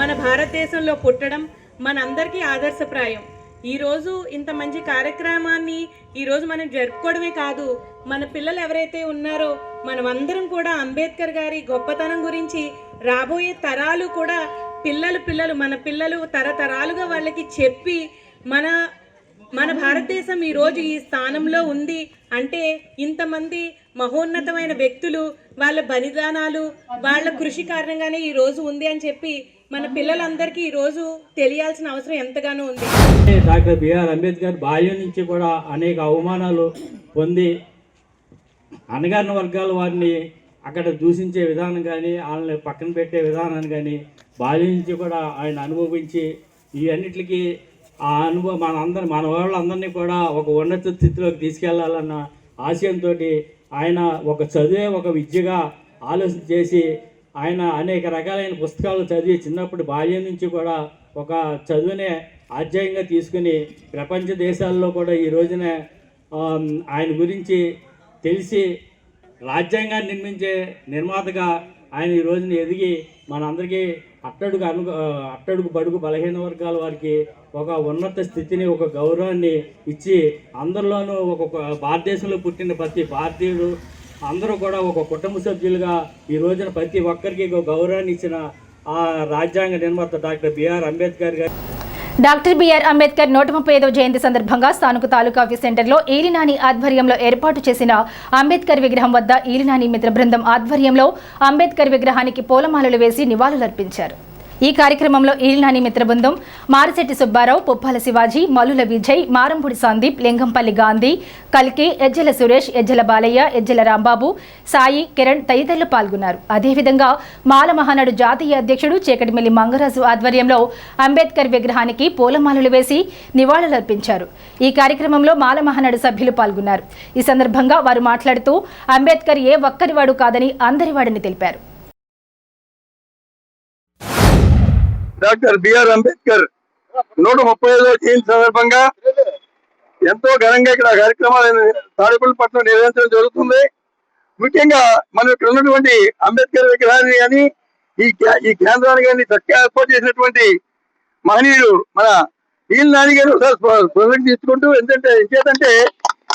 మన భారతదేశంలో పుట్టడం మనందరికీ ఆదర్శప్రాయం. ఈరోజు ఇంత మంచి కార్యక్రమాన్ని ఈరోజు మనం జరుపుకోవడమే కాదు, మన పిల్లలు ఎవరైతే ఉన్నారో మనమందరం కూడా అంబేద్కర్ గారి గొప్పతనం గురించి రాబోయే తరాలు కూడా మన పిల్లలు తరతరాలుగా వాళ్ళకి చెప్పి మన భారతదేశం ఈరోజు ఈ స్థానంలో ఉంది అంటే ఇంతమంది మహోన్నతమైన వ్యక్తులు వాళ్ళ బలిదానాలు వాళ్ళ కృషి కారణంగానే ఈరోజు ఉంది అని చెప్పి మన పిల్లలందరికీ ఈరోజు తెలియాల్సిన అవసరం ఎంతగానో ఉంది. డాక్టర్ బిఆర్ అంబేద్కర్ బాల్యం నుంచి కూడా అనేక అవమానాలు పొంది అణగారిన వర్గాల వారిని అక్కడ దూషించే విధానం కానీ వాళ్ళని పక్కన పెట్టే విధానాన్ని కానీ బాల్యం నుంచి కూడా ఆయన అనుభవించి ఈ అన్నిటికీ ఆ అనుభవం మన వాళ్ళందరినీ కూడా ఒక ఉన్నత స్థితిలోకి తీసుకెళ్లాలన్న ఆశయంతో ఆయన ఒక చదివే ఒక విద్యగా ఆలోచన చేసి ఆయన అనేక రకాలైన పుస్తకాలు చదివి చిన్నప్పుడు బాల్యం నుంచి కూడా ఒక చదువునే ఆధ్యాయంగా తీసుకుని ప్రపంచ దేశాల్లో కూడా ఈ రోజున ఆయన గురించి తెలిసి రాజ్యాంగాన్ని నిర్మించే నిర్మాతగా ఆయన ఈ రోజున ఎదిగి మనందరికీ అట్టడుగు బడుగు బలహీన వర్గాల వారికి ఒక ఉన్నత స్థితిని ఒక గౌరవాన్ని ఇచ్చి అందరిలోనూ ఒక భారతదేశంలో పుట్టిన ప్రతి భారతీయుడు అందరూ కూడా ఒక కుటుంబ సభ్యులుగా ఈ రోజున ప్రతి ఒక్కరికి ఒక గౌరవాన్ని ఇచ్చిన ఆ రాజ్యాంగ నిర్మాత డాక్టర్ బిఆర్ అంబేద్కర్ గారు. డాక్టర్ బిఆర్ అంబేద్కర్ 135వ జయంతి సందర్భంగా స్థానిక తాలూకా ఆఫీస్ సెంటర్లో ఈలినాని ఆధ్వర్యంలో ఏర్పాటు చేసిన అంబేద్కర్ విగ్రహం వద్ద ఈలినాని మిత్ర బృందం ఆధ్వర్యంలో అంబేద్కర్ విగ్రహానికి పూలమాలలు వేసి నివాళులర్పించారు. ఈ కార్యక్రమంలో ఈలినాని మిత్ర బృందం మారిశెట్టి సుబ్బారావు, పుప్పాల శివాజీ, మలుల విజయ్, మారంపూడి సందీప్, లింగంపల్లి గాంధీ, కల్కి, ఎజ్జల సురేష్, ఎజ్జల బాలయ్య, ఎజ్జల రాంబాబు, సాయి, కిరణ్ తదితరులు పాల్గొన్నారు. అదేవిధంగా మాల మహానాడు జాతీయ అధ్యక్షుడు చేకటిమిల్లి మంగరాజు ఆధ్వర్యంలో అంబేద్కర్ విగ్రహానికి పూలమాలలు వేసి నివాళులర్పించారు. ఈ కార్యక్రమంలో మాల మహానాడు సభ్యులు పాల్గొన్నారు. ఈ సందర్భంగా వారు మాట్లాడుతూ అంబేద్కర్ ఏ ఒక్కరివాడు కాదని అందరివాడని తెలిపారు. డాక్టర్ బిఆర్ అంబేద్కర్ 135వ జయంతి సందర్భంగా ఎంతో ఘనంగా ఇక్కడ కార్యక్రమాలు తాడేపల్లిపట్నం నిర్వహించడం జరుగుతుంది. ముఖ్యంగా మనం ఇక్కడ ఉన్నటువంటి అంబేద్కర్ విగ్రహాన్ని కానీ ఈ కేంద్రాన్ని కానీ చక్కగా ఏర్పాటు చేసినటువంటి మహనీయుడు మన ఈలినాని గారు ప్రొజెక్ట్ తీసుకుంటూ ఇంకేదంటే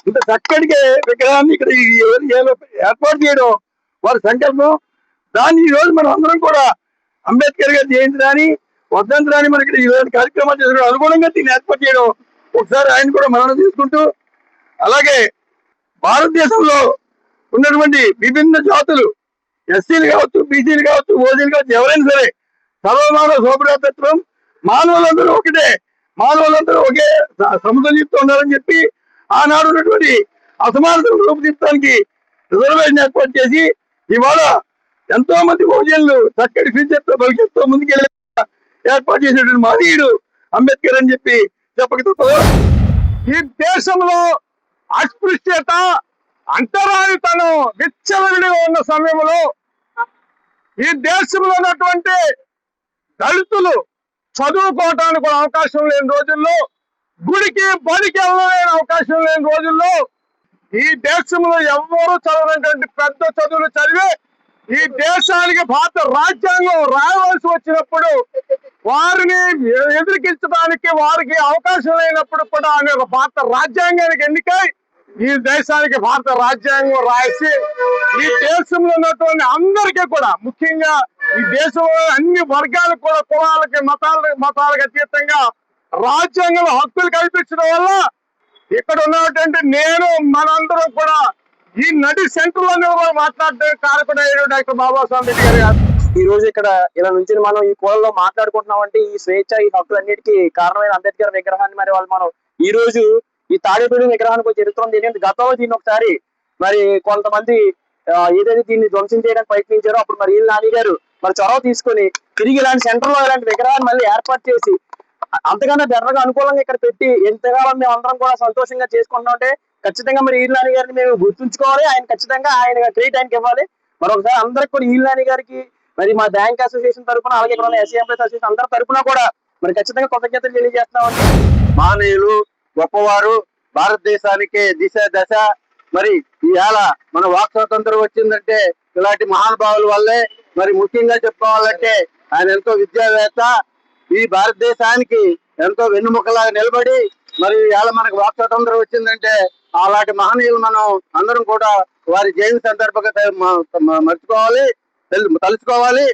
ఇంత చక్కటి విగ్రహాన్ని ఇక్కడ ఈ ఏరియాలో ఏర్పాటు చేయడం వారి సంకల్పం. దాన్ని ఈ రోజు మనం అందరం కూడా అంబేద్కర్ గారి జయంతి రాని వర్ధంతి రాని మనకి ఈ రోజు కార్యక్రమాలు చేసిన అనుగుణంగా దీన్ని ఏర్పాటు చేయడం ఒకసారి ఆయన కూడా మనం తీసుకుంటూ, అలాగే భారతదేశంలో ఉన్నటువంటి విభిన్న జాతులు, ఎస్సీలు కావచ్చు, బీసీలు కావచ్చు, ఓసీలు కావచ్చు, ఎవరైనా సరే సర్వమానవ శోభ్రాతత్వం, మానవులందరూ ఒకటే, మానవులందరూ ఒకే సమతుల్యంతో ఉండాలని చెప్పి ఆనాడు ఉన్నటువంటి అసమానతను రూపుదిద్దడానికి రిజర్వేషన్ ఏర్పాటు చేసి ఇవాళ ఎంతో మంది బహుజనులు చక్కటి ఫ్యూచర్తో భవిష్యత్తుతో ముందుకెళ్ళి ఏర్పాటు చేసినటువంటి మహనీయుడు అంబేద్కర్ అని చెప్పి చెప్పక తప్పదు. ఈ దేశంలో అస్పృశ్యత, అంటరానితనం విచ్చలవిడిగా ఉన్న సమయంలో ఈ దేశంలో ఉన్నటువంటి దళితులు చదువుకోవటానికి కూడా అవకాశం లేని రోజుల్లో, గుడికి బడికి వెళ్ళలేని అవకాశం లేని రోజుల్లో, ఈ దేశంలో ఎవ్వరూ చదవనటువంటి పెద్ద చదువులు చదివి ఈ దేశానికి భారత రాజ్యాంగం రాయవలసి వచ్చినప్పుడు వారిని ఎదిరించడానికి వారికి అవకాశం లేనప్పుడు కూడా భారత రాజ్యాంగానికి ఎన్నికై ఈ దేశానికి భారత రాజ్యాంగం రాసి ఈ దేశంలో ఉన్నటువంటి అందరికీ కూడా, ముఖ్యంగా ఈ దేశంలో అన్ని వర్గాలకు కూడా, కులాలకి మతాలకు అతీతంగా రాజ్యాంగంలో హక్కులు కల్పించడం వల్ల ఇక్కడ ఉన్నటువంటి నేను మనందరం కూడా ఈ నడి సెంటర్ లో నిలబడి మాట్లాడే కారకుడైన డాక్టర్ బాబాసాహెబ్ అంబేద్కర్ గారు. ఈ రోజు ఇక్కడ ఇలా నుంచి మనం ఈ కోణంలో మాట్లాడుకుంటున్నాం అంటే ఈ స్వేచ్ఛ, ఈ హక్కులన్నిటికీ కారణమైన అంబేద్కర్ విగ్రహాన్ని మరి వాళ్ళు మనం ఈ రోజు ఈ తాడేపల్లి విగ్రహానికి ఒక చరిత్ర ఉంది. ఏంటంటే గతంలో దీన్ని ఒకసారి మరి కొంతమంది ఏదైతే దీన్ని ధ్వంసం చేయడానికి ప్రయత్నించారో అప్పుడు మరి వీళ్ళ నాని గారు మరి చొరవ తీసుకొని తిరిగి ఇలాంటి సెంటర్ లో ఇలాంటి విగ్రహాన్ని మళ్ళీ ఏర్పాటు చేసి అంతకన్నా బెటర్గా అనుకూలంగా ఇక్కడ పెట్టి ఎంతకాలం మేము అందరం కూడా సంతోషంగా చేసుకుంటున్నాం అంటే ఖచ్చితంగా మరి ఈళ్ళనాని గారిని మేము గుర్తుంచుకోవాలి. ఆయన ఖచ్చితంగా ఆయన క్రెడిట్ ఆయనకి ఇవ్వాలి. మరొకసారి అందరికి కూడా ఈళ్ళనాని గారికి మరి మా బ్యాంక్ అసోసియేషన్ తరఫున, అలాగే ఇక్కడ ఉన్న ఎస్సీ ఎంప్లాయీస్ అసోసియేషన్ అందరి తరఫున కూడా మరి ఖచ్చితంగా కృతజ్ఞతలు తెలియజేస్తున్నామండి. మహనీయులు, గొప్పవారు, భారతదేశానికి దిశ దశ. మరి ఇవాళ మన వాక్ స్వాతంత్రం వచ్చిందంటే ఇలాంటి మహానుభావుల వల్లే. మరి ముఖ్యంగా చెప్పుకోవాలంటే ఆయన ఎంతో విద్యావేత్త, ఈ భారతదేశానికి ఎంతో వెన్నుముకలాగా నిలబడి మరి ఇవాళ మనకు వాక్ స్వాతంత్రం వచ్చిందంటే అలాంటి మహనీయులు మనం అందరం కూడా వారి జయంతి సందర్భంగా మర్చిపోవాలి, తలుచుకోవాలి.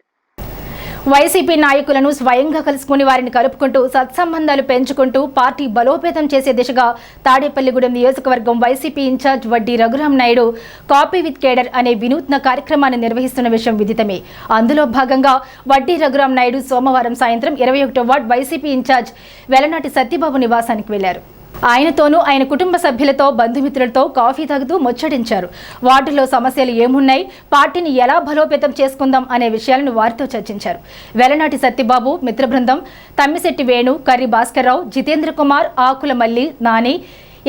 వైసీపీ నాయకులను స్వయంగా కలుసుకుని వారిని కలుపుకుంటూ సత్సంబంధాలు పెంచుకుంటూ పార్టీ బలోపేతం చేసే దిశగా తాడేపల్లిగూడెం నియోజకవర్గం వైసీపీ ఇన్ఛార్జ్ వడ్డీ Raghuram Naidu copy with cadre అనే వినూత్న కార్యక్రమాన్ని నిర్వహిస్తున్న విషయం విదితమే. అందులో భాగంగా వడ్డీ రఘురాం నాయుడు సోమవారం సాయంత్రం 21వ వార్డు వైసీపీ ఇన్ఛార్జ్ వెలనాటి సత్యబాబు నివాసానికి వెళ్లారు. ఆయనతోనూ ఆయన కుటుంబ సభ్యులతో, బంధుమిత్రులతో కాఫీ తాగుతూ ముచ్చటించారు. వార్డులో సమస్యలు ఏమున్నాయి, పార్టీని ఎలా బలోపేతం చేసుకుందాం అనే విషయాలను వారితో చర్చించారు. వెలనాటి సత్యబాబు, మిత్ర బృందం, తమ్మిశెట్టి వేణు, కర్రి భాస్కర్రావు, జితేంద్ర కుమార్, ఆకుల మల్లి, నాని,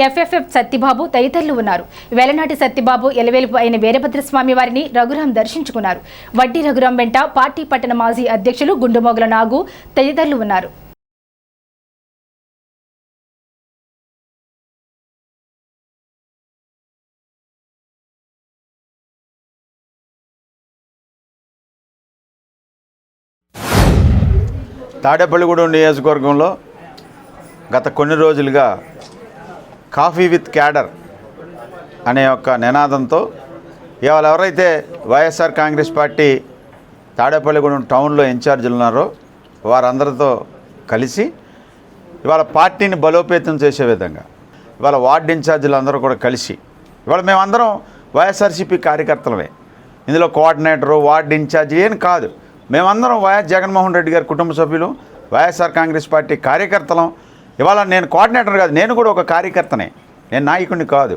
ఎఫ్ఎఫ్ఎఫ్ సత్యబాబు తదితరులు ఉన్నారు. వెలనాటి సత్యబాబు ఎలవేలుపు అయిన వీరభద్రస్వామి వారిని రఘురాం దర్శించుకున్నారు. వడ్డీ రఘురాం వెంట పార్టీ పట్టణ మాజీ అధ్యక్షులు గుండుమోగుల నాగు తదితరులు ఉన్నారు. తాడేపల్లిగూడెం నియోజకవర్గంలో గత కొన్ని రోజులుగా కాఫీ విత్ క్యాడర్ అనే ఒక నినాదంతో ఇవాళ ఎవరైతే వైఎస్ఆర్ కాంగ్రెస్ పార్టీ తాడేపల్లిగూడెం టౌన్లో ఇన్ఛార్జీలు ఉన్నారో వారందరితో కలిసి ఇవాళ పార్టీని బలోపేతం చేసే విధంగా ఇవాళ వార్డు ఇన్ఛార్జీలు అందరూ కూడా కలిసి ఇవాళ మేమందరం వైఎస్ఆర్సీపీ కార్యకర్తలమే. ఇందులో కోఆర్డినేటరు, వార్డు ఇన్ఛార్జీ ఏం కాదు. మేమందరం వైఎస్ జగన్మోహన్ రెడ్డి గారి కుటుంబ సభ్యులు, వైఎస్ఆర్ కాంగ్రెస్ పార్టీ కార్యకర్తలం. ఇవాళ నేను కోఆర్డినేటర్ కాదు, నేను కూడా ఒక కార్యకర్తనే, నేను నాయకుడిని కాదు.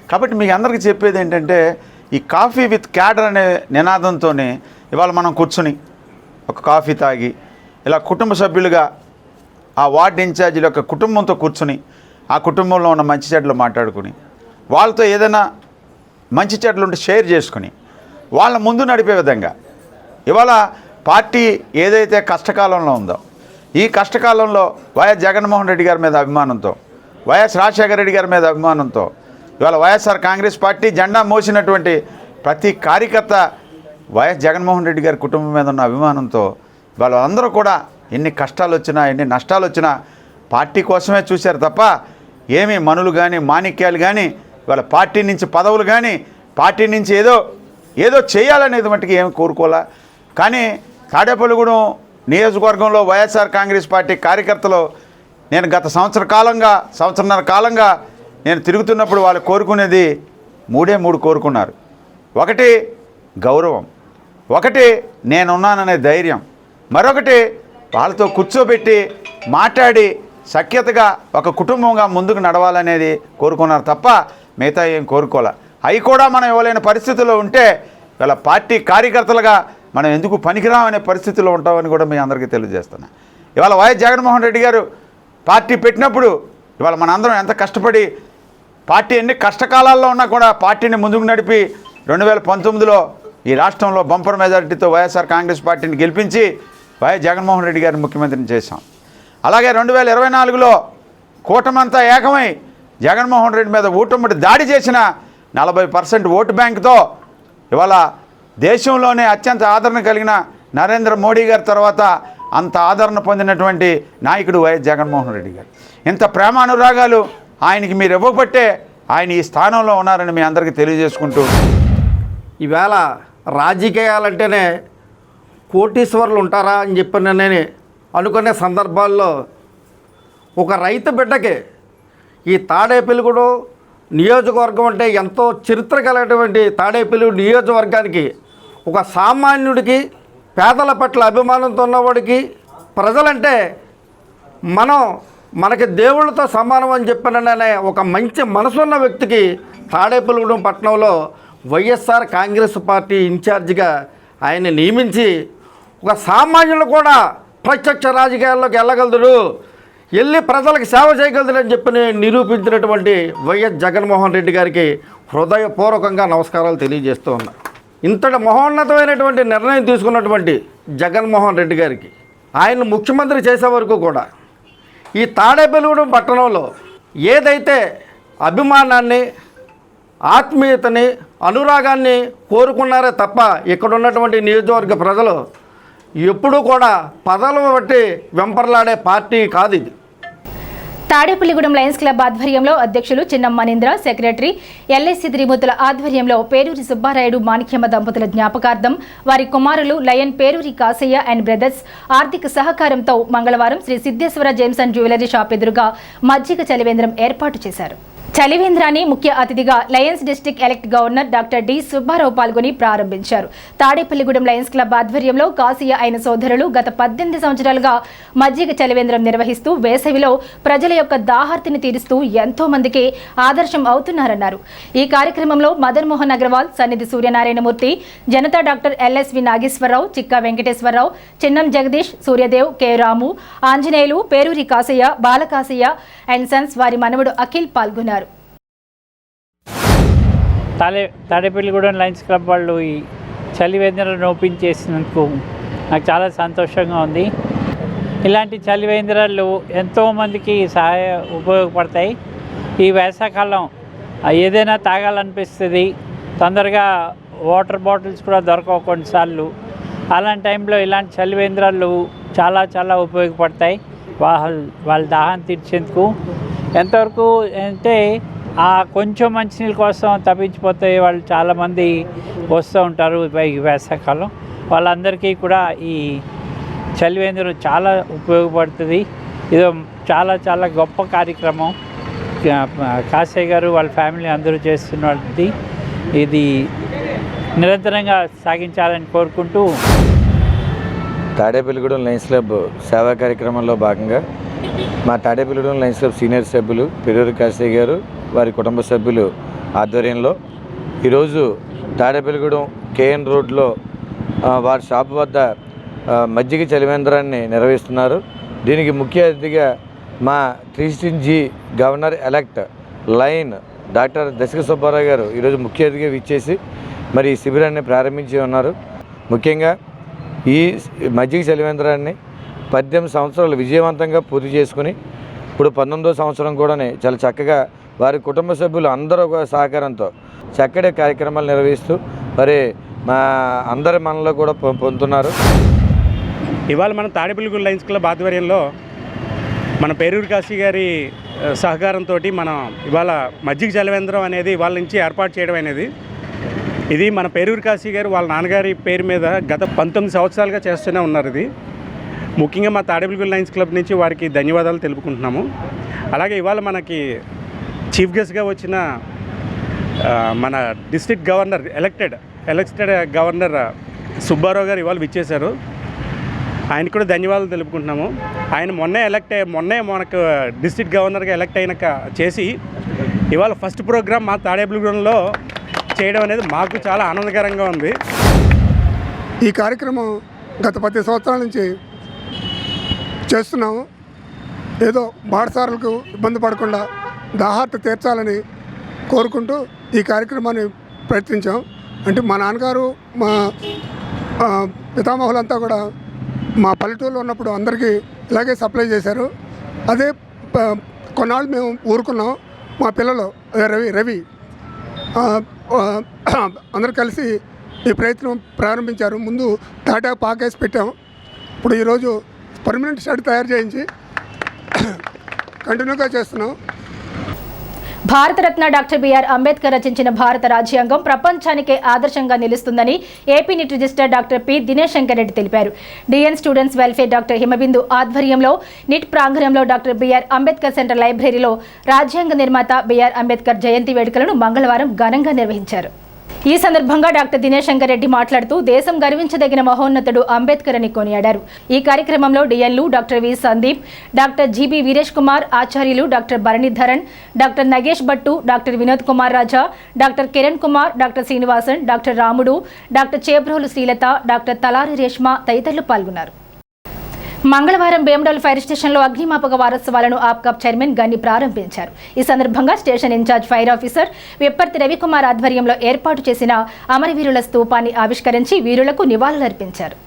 కాబట్టి మీకు అందరికీ చెప్పేది ఏంటంటే ఈ కాఫీ విత్ క్యాడర్ అనే నినాదంతోనే ఇవాళ మనం కూర్చుని ఒక కాఫీ తాగి ఇలా కుటుంబ సభ్యులుగా ఆ వార్డు ఇన్ఛార్జీల యొక్క కుటుంబంతో కూర్చుని ఆ కుటుంబంలో ఉన్న మంచి చెడ్లు మాట్లాడుకుని వాళ్ళతో ఏదైనా మంచి చెడ్లు ఉంటే షేర్ చేసుకుని వాళ్ళ ముందు నడిపే విధంగా ఇవాళ పార్టీ ఏదైతే కష్టకాలంలో ఉందో ఈ కష్టకాలంలో వైఎస్ జగన్మోహన్ రెడ్డి గారి మీద అభిమానంతో, వైఎస్ రాజశేఖర రెడ్డి గారి మీద అభిమానంతో ఇవాళ వైఎస్ఆర్ కాంగ్రెస్ పార్టీ జెండా మోసినటువంటి ప్రతి కార్యకర్త వైఎస్ జగన్మోహన్ రెడ్డి గారి కుటుంబం మీద ఉన్న అభిమానంతో ఇవాళ అందరూ కూడా ఎన్ని కష్టాలు వచ్చినా, ఎన్ని నష్టాలు వచ్చినా పార్టీ కోసమే చూశారు తప్ప ఏమీ మనులు కానీ, మాణిక్యాలు కానీ, ఇవాళ పార్టీ నుంచి పదవులు కానీ, పార్టీ నుంచి ఏదో ఏదో చేయాలనేది మట్టుకు ఏమి కోరుకోలే. కానీ తాడేపల్లిగూడెం నియోజకవర్గంలో వైఎస్ఆర్ కాంగ్రెస్ పార్టీ కార్యకర్తలు నేను గత సంవత్సరన్నర కాలంగా నేను తిరుగుతున్నప్పుడు వాళ్ళు కోరుకునేది మూడు కోరుకున్నారు. ఒకటి గౌరవం, ఒకటి నేనున్నాననే ధైర్యం, మరొకటి వాళ్ళతో కూర్చోబెట్టి మాట్లాడి సఖ్యతగా ఒక కుటుంబంగా ముందుకు నడవాలనేది కోరుకున్నారు తప్ప మిగతా ఏం కోరుకోలే. అవి కూడా మనం ఇవ్వలేని పరిస్థితుల్లో ఉంటే ఇలా పార్టీ కార్యకర్తలుగా మనం ఎందుకు పనికిరామనే పరిస్థితుల్లో ఉంటామని కూడా మీ అందరికీ తెలియజేస్తున్నా. ఇవాళ వైఎస్ జగన్మోహన్ రెడ్డి గారు పార్టీ పెట్టినప్పుడు ఇవాళ మనందరం ఎంత కష్టపడి పార్టీ ఎన్ని కష్టకాలాల్లో ఉన్నా కూడా పార్టీని ముందుకు నడిపి 2019లో ఈ రాష్ట్రంలో బంపర్ మెజారిటీతో వైఎస్ఆర్ కాంగ్రెస్ పార్టీని గెలిపించి వైఎస్ జగన్మోహన్ రెడ్డి గారిని ముఖ్యమంత్రిని చేశాం. అలాగే 2024లో కూటమంతా ఏకమై జగన్మోహన్ రెడ్డి మీద ఊటముడి దాడి చేసిన 40% ఓటు బ్యాంకుతో ఇవాళ దేశంలోనే అత్యంత ఆదరణ కలిగిన నరేంద్ర మోడీ గారి తర్వాత అంత ఆదరణ పొందినటువంటి నాయకుడు వైఎస్ జగన్మోహన్ రెడ్డి గారు. ఇంత ప్రేమానురాగాలు ఆయనకి మీరు ఇవ్వబట్టే ఆయన ఈ స్థానంలో ఉన్నారని మీ అందరికీ తెలియజేసుకుంటూ, ఈవేళ రాజకీయాలంటేనే కోటీశ్వరులు ఉంటారా అని చెప్పి నేను అనుకునే సందర్భాల్లో ఒక రైతు బిడ్డకి ఈ తాడేపల్లిగూడెం నియోజకవర్గం అంటే ఎంతో చరిత్ర కలిగినటువంటి తాడేపల్లిగూడెం నియోజకవర్గానికి ఒక సామాన్యుడికి పేదల పట్ల అభిమానంతో ఉన్నవాడికి ప్రజలంటే మనకి దేవుళ్ళతో సమానం అని చెప్పిననే ఒక మంచి మనసున్న వ్యక్తికి తాడేపల్లిగూడెం పట్టణంలో వైఎస్ఆర్ కాంగ్రెస్ పార్టీ ఇన్ఛార్జిగా ఆయన నియమించి ఒక సామాన్యులు కూడా ప్రత్యక్ష రాజకీయాల్లోకి వెళ్ళగలరు, వెళ్ళి ప్రజలకు సేవ చేయగలరు అని చెప్పి నిరూపించినటువంటి వైఎస్ జగన్మోహన్ రెడ్డి గారికి హృదయపూర్వకంగా నమస్కారాలు తెలియజేస్తూ ఉన్నా. ఇంతటి మహోన్నతమైనటువంటి నిర్ణయం తీసుకున్నటువంటి జగన్మోహన్ రెడ్డి గారికి ఆయన ముఖ్యమంత్రి చేసే వరకు కూడా ఈ తాడేపల్లిగూడెం పట్టణంలో ఏదైతే అభిమానాన్ని, ఆత్మీయతని, అనురాగాన్ని కోరుకున్నారే తప్ప ఇక్కడ ఉన్నటువంటి నియోజకవర్గ ప్రజలు ఎప్పుడూ కూడా పదవులను బట్టి వెంపర్లాడే పార్టీ కాదు ఇది. తాడేపల్లిగూడెం లయన్స్ క్లబ్ ఆధ్వర్యంలో అధ్యక్షులు చిన్నం మనీంద్ర, సెక్రటరీ ఎల్ఐసి త్రిమూర్తుల ఆధ్వర్యంలో పేరూరి సుబ్బారాయుడు మాణిక్యమ్మ దంపతుల జ్ఞాపకార్థం వారి కుమారులు lion Peruri Kasayya and brothers ఆర్థిక సహకారంతో మంగళవారం Shri Siddheswara gems and jewellery shop ఎదురుగా మజ్జిగ చలివేంద్రం ఏర్పాటు చేశారు. చలివేంద్రాన్ని ముఖ్య అతిథిగా lions district elect governor doctor D Subbarao పాల్గొని ప్రారంభించారు. తాడేపల్లిగూడెం లయన్స్ క్లబ్ ఆధ్వర్యంలో కాసయ్య అయిన సోదరులు గత 18 సంవత్సరాలుగా మజ్జిగ చలివేంద్రం నిర్వహిస్తూ వేసవిలో ప్రజల యొక్క దాహార్తిని తీరుస్తూ ఎంతో మందికి ఆదర్శం అవుతున్నారన్నారు. ఈ కార్యక్రమంలో Madan Mohan Agarwal, Sannidhi Suryanarayanamurthy, Janata doctor LSV Nageswararao, Chikka Venkateswararao, Chinnam Jagadish, Suryadev, K Ramu, Anjaneyulu, Peruri Kasaiah, Balakasaiah and sons వారి మనవడు అఖిల్ పాల్గొన్నారు. తాడేపల్లిగూడెం లయన్స్ క్లబ్ వాళ్ళు ఈ చలివేంద్రాలను ఓపెన్ చేసినందుకు నాకు చాలా సంతోషంగా ఉంది. ఇలాంటి చలివేంద్రాలు ఎంతోమందికి ఉపయోగపడతాయి. ఈ వేసవికాలం ఏదైనా తాగాలనిపిస్తుంది, తొందరగా వాటర్ బాటిల్స్ కూడా దొరకవు కొన్నిసార్లు. అలాంటి టైంలో ఇలాంటి చలివేంద్రాలు చాలా చాలా ఉపయోగపడతాయి వాళ్ళ దాహాన్ని తీర్చేందుకు. ఎంతవరకు అంటే కొంచెం మంచినీళ్ళ కోసం తప్పించిపోతే వాళ్ళు చాలామంది వస్తూ ఉంటారు ఈ వేసవికాలం. వాళ్ళందరికీ కూడా ఈ చలివేంద్రం చాలా ఉపయోగపడుతుంది. ఇది చాలా చాలా గొప్ప కార్యక్రమం కాసయ్య గారు వాళ్ళ ఫ్యామిలీ అందరూ చేస్తున్నది. ఇది నిరంతరంగా సాగించాలని కోరుకుంటూ తాడేపల్లిగూడెం లయన్స్ క్లబ్ సేవా కార్యక్రమంలో భాగంగా మా తాడేపల్లిగూడెం లయన్స్ క్లబ్ సీనియర్ సభ్యులు పేరూరి కాసయ్య గారు వారి కుటుంబ సభ్యులు ఆధ్వర్యంలో ఈరోజు తాడేపల్లిగూడెం కేఎన్ రోడ్లో వారి షాప్ వద్ద మజ్జిగ చలివేంద్రాన్ని నిర్వహిస్తున్నారు. దీనికి ముఖ్య అతిథిగా మా 316G governor elect lion doctor Dasaka Subbarao garu ఈరోజు ముఖ్య అతిథిగా విచ్చేసి మరి ఈ శిబిరాన్ని ప్రారంభించి ఉన్నారు. ముఖ్యంగా ఈ మజ్జిగ చలివేంద్రాన్ని 18 సంవత్సరాలు విజయవంతంగా పూర్తి చేసుకుని ఇప్పుడు 19వ సంవత్సరం కూడా చాలా చక్కగా వారి కుటుంబ సభ్యులు అందరూ సహకారంతో చక్కటి కార్యక్రమాలు నిర్వహిస్తూ మరి మా అందరి మనలో కూడా పొందుతున్నారు. ఇవాళ మన తాడేపల్లిగూడెం లయన్స్ క్లబ్ ఆధ్వర్యంలో మన పేరూరి కాశీ గారి సహకారంతో మనం ఇవాళ మజ్జిగ చలివేంద్రం అనేది ఇవాళ నుంచి ఏర్పాటు చేయడం అనేది ఇది మన పేరూరు కాశీ గారు వాళ్ళ నాన్నగారి పేరు మీద గత 19 సంవత్సరాలుగా చేస్తూనే ఉన్నారు. ఇది ముఖ్యంగా మా తాడేపల్లిగూడెం లయన్స్ క్లబ్ నుంచి వారికి ధన్యవాదాలు తెలుపుకుంటున్నాము. అలాగే ఇవాళ మనకి చీఫ్ గెస్ట్గా వచ్చిన మన district governor elected governor Subbarao గారు ఇవాళ విచ్చేశారు. ఆయనకు కూడా ధన్యవాదాలు తెలుపుకుంటున్నాము. ఆయన మొన్నే మనకు డిస్ట్రిక్ట్ గవర్నర్గా ఎలక్ట్ అయినాక చేసి ఇవాళ ఫస్ట్ ప్రోగ్రామ్ మా తాడేపల్లిగూడెంలో చేయడం అనేది మాకు చాలా ఆనందకరంగా ఉంది. ఈ కార్యక్రమం గత 10 సంవత్సరాల నుంచి చేస్తున్నాము. ఏదో బాటసారులకు ఇబ్బంది పడకుండా దాహార్త తీర్చాలని కోరుకుంటూ ఈ కార్యక్రమాన్ని ప్రయత్నించాం. అంటే మా నాన్నగారు మా పితామహులంతా కూడా మా పల్లెటూరులో ఉన్నప్పుడు అందరికీ ఇలాగే సప్లై చేశారు. అదే కొన్నాళ్ళు మేము ఊరుకున్నాం. మా పిల్లలు రవి అందరు కలిసి ఈ ప్రయత్నం ప్రారంభించారు. ముందు టాటా పాకేసి పెట్టాం. ఇప్పుడు ఈరోజు పర్మనెంట్ షెడ్ తయారు చేయించి కంటిన్యూగా చేస్తున్నాం. భారతరత్న డాక్టర్ బిఆర్ అంబేద్కర్ రచించిన భారత రాజ్యాంగం ప్రపంచానికే ఆదర్శంగా నిలుస్తుందని AP neat register doctor P Dinesh Shankar Reddy తెలిపారు. డిఎన్ స్టూడెంట్స్ వెల్ఫేర్ డాక్టర్ హిమబిందు ఆధ్వర్యంలో నిట్ ప్రాంగణంలో డాక్టర్ బిఆర్ అంబేద్కర్ సెంటర్ లైబ్రరీలో రాజ్యాంగ నిర్మాత బిఆర్ అంబేద్కర్ జయంతి వేడుకలను మంగళవారం ఘనంగా నిర్వహించారు. ఈ సందర్భంగా డాక్టర్ దినేష్ శంకర్ రెడ్డి మాట్లాడుతూ దేశం గర్వించదగిన మహోన్నతుడు అంబేద్కర్ అని కొనియాడారు. ఈ కార్యక్రమంలో డిఎన్లు doctor V Sandeep, doctor GB Veeresh Kumar, ఆచార్యులు doctor Bharanidharan, doctor Nagesh Bhattu, doctor Vinod Kumar Raja, doctor Kiran Kumar, doctor Srinivasan, doctor Ramudu, doctor Chebrolu Srilatha, doctor Talari Reshma తదితరులు పాల్గొన్నారు. మంగళవారం భీమడోల్ ఫైర్ స్టేషన్లో అగ్నిమాపక వారోత్సవాలను ఆప్కాప్ చైర్మన్ గన్ని ప్రారంభించారు. ఈ సందర్భంగా station in charge fire officer Vipparthi Ravikumar ఆధ్వర్యంలో ఏర్పాటు చేసిన అమరవీరుల స్తూపాన్ని ఆవిష్కరించి వీరులకు నివాళులర్పించారు.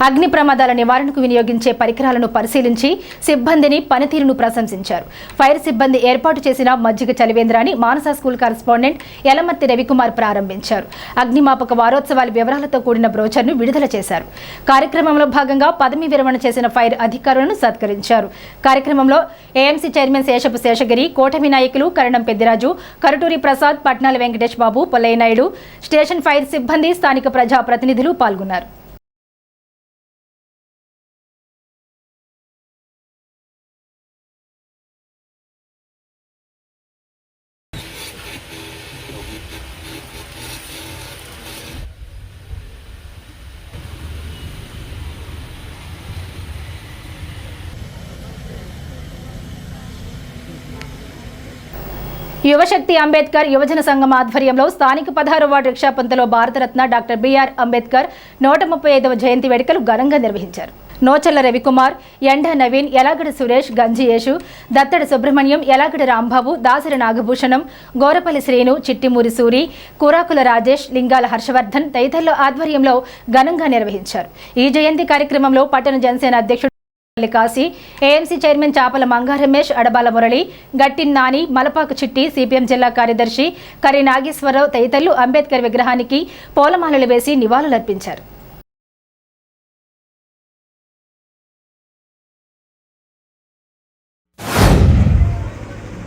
అగ్ని ప్రమాదాల నివారణకు వినియోగించే పరికరాలను పరిశీలించి సిబ్బందిని పనితీరును ప్రశంసించారు. ఫైర్ సిబ్బంది ఏర్పాటు చేసిన మజ్జిగ చలివేంద్రాన్ని మానస స్కూల్ కరెస్పాండెంట్ యలమర్తి రవికుమార్ ప్రారంభించారు. అగ్నిమాపక వారోత్సవాల వివరాలతో కూడిన బ్రోచర్ను విడుదల చేశారు. కార్యక్రమంలో భాగంగా పదవి విరమణ చేసిన ఫైర్ అధికారులను సత్కరించారు. కార్యక్రమంలో ఏఎంసీ చైర్మన్ శేషపు శేషగిరి, కోటమి నాయకులు కరణం పెద్దిరాజు, కరుటూరి ప్రసాద్, పట్నాల వెంకటేష్ బాబు, పొల్లయ్య నాయుడు, స్టేషన్ ఫైర్ సిబ్బంది, స్థానిక ప్రజా ప్రతినిధులు పాల్గొన్నారు. యువశక్తి అంబేద్కర్ యువజన సంఘం ఆధ్వర్యంలో స్థానిక 16వ వార్డు రిక్షాపంతలో భారతరత్న డాక్టర్ బిఆర్ అంబేద్కర్ 135వ జయంతి వేడుకలు ఘనంగా నిర్వహించారు. నోచల్ల రవికుమార్, ఎండ నవీన్, యలాగడ సురేష్, గంజి యేషు, దత్తడి సుబ్రహ్మణ్యం, యలాగడ రాంబాబు, దాసరి నాగభూషణం, గోరపల్లి శ్రీను, చిట్టిమూరి సూరి, కురాకుల రాజేష్, లింగాల హర్షవర్ధన్ తదితరుల ఆధ్వర్యంలో ఘనంగా నిర్వహించారు. ఈ జయంతి కార్యక్రమంలో పట్టణ జనసేన అధ్యక్షుడు కాశీ, ఏఎంసీ చైర్మన్ చాపల మంగా రమేష్, అడబాల మురళి, గట్టి నాని, మలపాకు చిట్టి, సిపిఎం జిల్లా కార్యదర్శి కరి నాగేశ్వరరావు తదితరులు అంబేద్కర్ విగ్రహానికి పూలమాలలు వేసి నివాళులర్పించారు.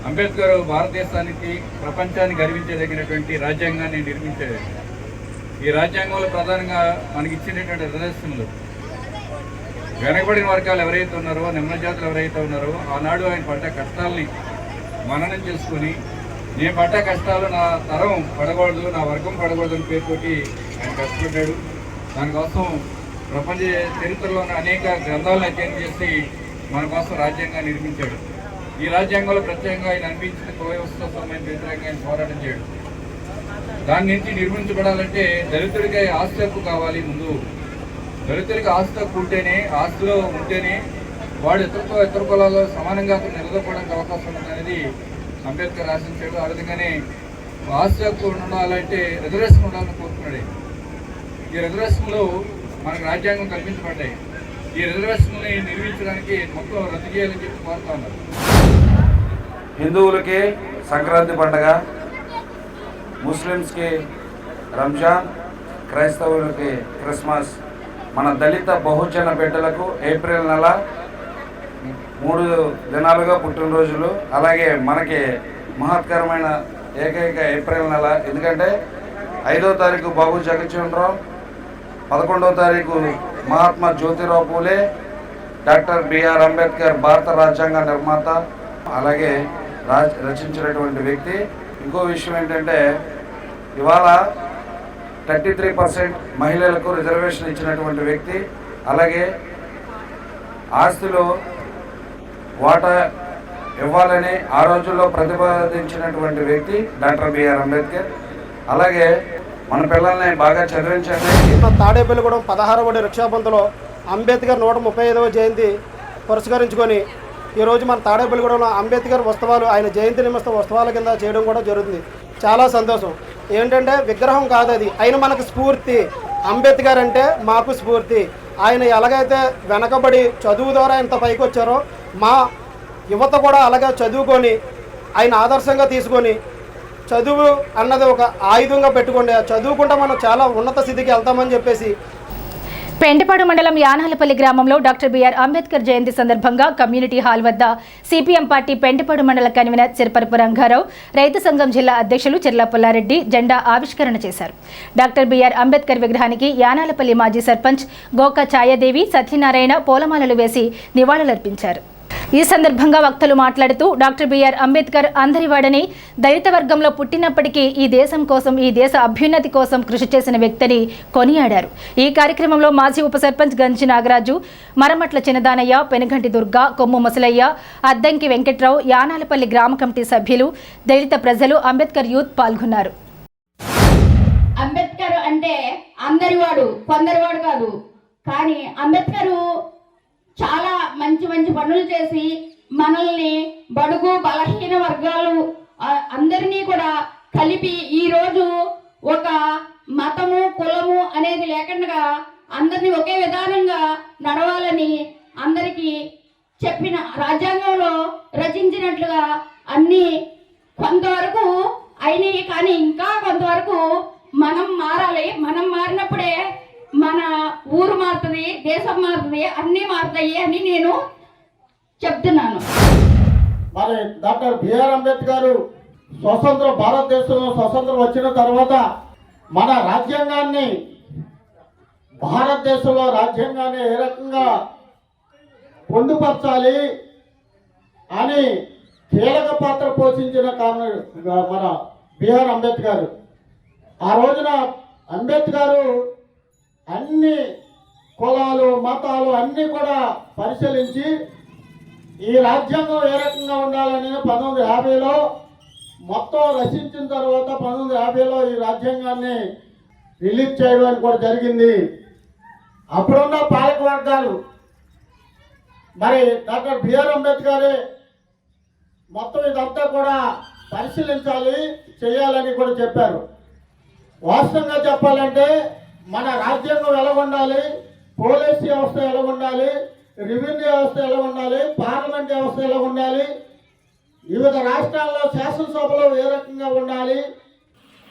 అంబేద్కర్ భారతదేశానికి ప్రపంచాన్ని గర్వించదగినటువంటి రాజ్యాంగాన్ని నిర్మించారు. ఈ రాజ్యాంగంలో ప్రధానంగా మనకి ఇచ్చినటువంటి రిజర్వేషన్లు వెనకబడిన వర్గాలు ఎవరైతే ఉన్నారో, నిమ్న జాతులు ఎవరైతే ఉన్నారో ఆనాడు ఆయన పడ్డ కష్టాలని మననం చేసుకుని నేను పడ్డ కష్టాలు నా తరం పడకూడదు, నా వర్గం పడకూడదు అని పేరుతోటి ఆయన కష్టపడ్డాడు. దానికోసం ప్రపంచ చరిత్రలో అనేక గ్రంథాలను అధ్యయనం చేసి మన కోసం రాజ్యాంగాన్ని నిర్మించాడు. ఈ రాజ్యాంగంలో ప్రత్యేకంగా ఆయన అనిపించిన కుల వ్యవస్థ సమయం వ్యతిరేకంగా ఆయన పోరాటం చేయడు. దాని నుంచి నిర్మించబడాలంటే దళితుడికి ఆస్తి హక్కు కావాలి. ముందు దళితుడికి ఆస్తి హక్కు ఉంటేనే, ఆస్తిలో ఉంటేనే వాడు ఇతర కులాల్లో సమానంగా నిలదొక్కడానికి అవకాశం ఉందనేది అంబేద్కర్ ఆశించాడు. ఆ విధంగానే ఆస్తి హక్కు ఉండాలంటే రిజర్వేషన్ ఉండాలని కోరుకున్నాడు. ఈ రిజర్వేషన్లు మనకు రాజ్యాంగం కల్పించబడ్డాయి. ఈ రిజర్వేషన్ని నిర్మించడానికి మొత్తం రద్దు చేయాలని చెప్పి కోరుతా ఉన్నారు. హిందువులకి సంక్రాంతి పండుగ, ముస్లిమ్స్కి రంజాన్, క్రైస్తవులకి క్రిస్మస్, మన దళిత బహుజన బిడ్డలకు ఏప్రిల్ నెల 3 దినాలుగా పుట్టినరోజులు. అలాగే మనకి మహత్కరమైన ఏకైక ఏప్రిల్ నెల. ఎందుకంటే 5వ తారీఖు బాబు జగజ్జీవనరామ్, 11వ తారీఖు మహాత్మా జ్యోతిరావు పూలే, డాక్టర్ బిఆర్ అంబేద్కర్ భారత రాజ్యాంగ నిర్మాత, అలాగే రచించినటువంటి వ్యక్తి. ఇంకో విషయం ఏంటంటే ఇవాళ 33% మహిళలకు రిజర్వేషన్ ఇచ్చినటువంటి వ్యక్తి, అలాగే ఆస్తిలో వాటా ఇవ్వాలని ఆ రోజుల్లో ప్రతిపాదించినటువంటి వ్యక్తి డాక్టర్ బిఆర్ అంబేద్కర్. అలాగే మన పిల్లల్ని బాగా చదివించండి. తాడేపల్లిగూడెం 16వ రిక్షాబంతులో అంబేద్కర్ 135వ జయంతి పురస్కరించుకొని ఈరోజు మన తాడేపల్లిగూడెంలో అంబేద్కర్ ఉత్సవాలు, ఆయన జయంతి నిమిత్తం ఉత్సవాల కింద చేయడం కూడా జరుగుతుంది. చాలా సంతోషం. ఏంటంటే విగ్రహం కాదు అది, ఆయన మనకు స్ఫూర్తి. అంబేద్కర్ అంటే మాకు స్ఫూర్తి. ఆయన ఎలాగైతే వెనకబడి చదువు ద్వారా ఇంత పైకి వచ్చారో మా యువత కూడా అలాగే చదువుకొని ఆయన ఆదర్శంగా తీసుకొని చదువు అన్నది ఒక ఆయుధంగా పెట్టుకోండి. చదువుకుంటే మనం చాలా ఉన్నత స్థితికి వెళ్తామని చెప్పేసి పెంటపాడు మండలం యానాలపల్లి గ్రామంలో డాక్టర్ బిఆర్ అంబేద్కర్ జయంతి సందర్భంగా కమ్యూనిటీ హాల్ వద్ద సిపిఎం పార్టీ పెంటపాడు మండల కన్వీనర్ చిరపరపు రంగారావు, రైతు సంఘం జిల్లా అధ్యక్షులు చెర్ల పుల్లారెడ్డి జెండా ఆవిష్కరణ చేశారు. డాక్టర్ బిఆర్ అంబేద్కర్ విగ్రహానికి యానాలపల్లి మాజీ సర్పంచ్ గోక ఛాయాదేవి, సత్యనారాయణ పూలమాలలు వేసి నివాళులర్పించారు. ఈ సందర్భంగా వక్తలు మాట్లాడుతూ డాక్టర్ బిఆర్ అంబేద్కర్ అందరివాడని, దళిత వర్గంలో పుట్టినప్పటికీ ఈ దేశం కోసం, ఈ దేశ అభ్యున్నతి కోసం కృషి చేసిన వ్యక్తిని కొనియాడారు. ఈ కార్యక్రమంలో మాజీ ఉప సర్పంచ్ గంజి నాగరాజు, మరమట్ల చిన్నదానయ్య, పెనుగంటి దుర్గా, కొమ్ము ముసలయ్య, అద్దంకి వెంకట్రావు, యానాలపల్లి గ్రామ కమిటీ సభ్యులు, దళిత ప్రజలు, అంబేద్కర్ యూత్ పాల్గొన్నారు. అంబేద్కర్ అంటే అందరివాడు, కొందరివాడు కాదు. కానీ అంబేద్కర్ చాలా మంచి మంచి పనులు చేసి మనల్ని బడుగు బలహీన వర్గాలు అందరినీ కూడా కలిపి ఈరోజు ఒక మతము కులము అనేది లేకుండా అందరినీ ఒకే విధానంగా నడవాలని అందరికీ చెప్పిన రాజ్యాంగంలో రచించినట్లుగా అన్నీ కొంతవరకు అయినాయి. కానీ ఇంకా కొంతవరకు మనం మారాలి. మనం మారినప్పుడే మన ఊరు మారుతుంది, దేశం మారుతుంది, అన్నీ మారుతాయి అని నేను చెప్తున్నాను. మరి డాక్టర్ బిఆర్ అంబేద్కర్ స్వతంత్ర భారతదేశంలో స్వతంత్రం వచ్చిన తర్వాత మన రాజ్యాంగాన్ని, భారతదేశంలో రాజ్యాంగాన్ని ఏ రకంగా పొందుపరచాలి అని కీలక పాత్ర పోషించిన కారణం మన బిఆర్ అంబేద్కర్. ఆ రోజున అంబేద్కర్ అన్ని కులాలు మతాలు అన్నీ కూడా పరిశీలించి ఈ రాజ్యాంగం ఏ రకంగా ఉండాలని 1950లో మొత్తం రచించిన తర్వాత 1950లో ఈ రాజ్యాంగాన్ని రిలీజ్ చేయడం కూడా జరిగింది. అప్పుడున్న పాలక వర్గాలు మరి డాక్టర్ బిఆర్ అంబేద్కర్ మొత్తం ఇదంతా కూడా పరిశీలించాలి, చేయాలని కూడా చెప్పారు. వాస్తవంగా చెప్పాలంటే మన రాజ్యాంగం ఎలా ఉండాలి, పోలీస్ వ్యవస్థ ఎలా ఉండాలి, రెవెన్యూ వ్యవస్థ ఎలా ఉండాలి, పార్లమెంట్ వ్యవస్థ ఎలా ఉండాలి, వివిధ రాష్ట్రాల్లో శాసనసభలో ఏ రకంగా ఉండాలి,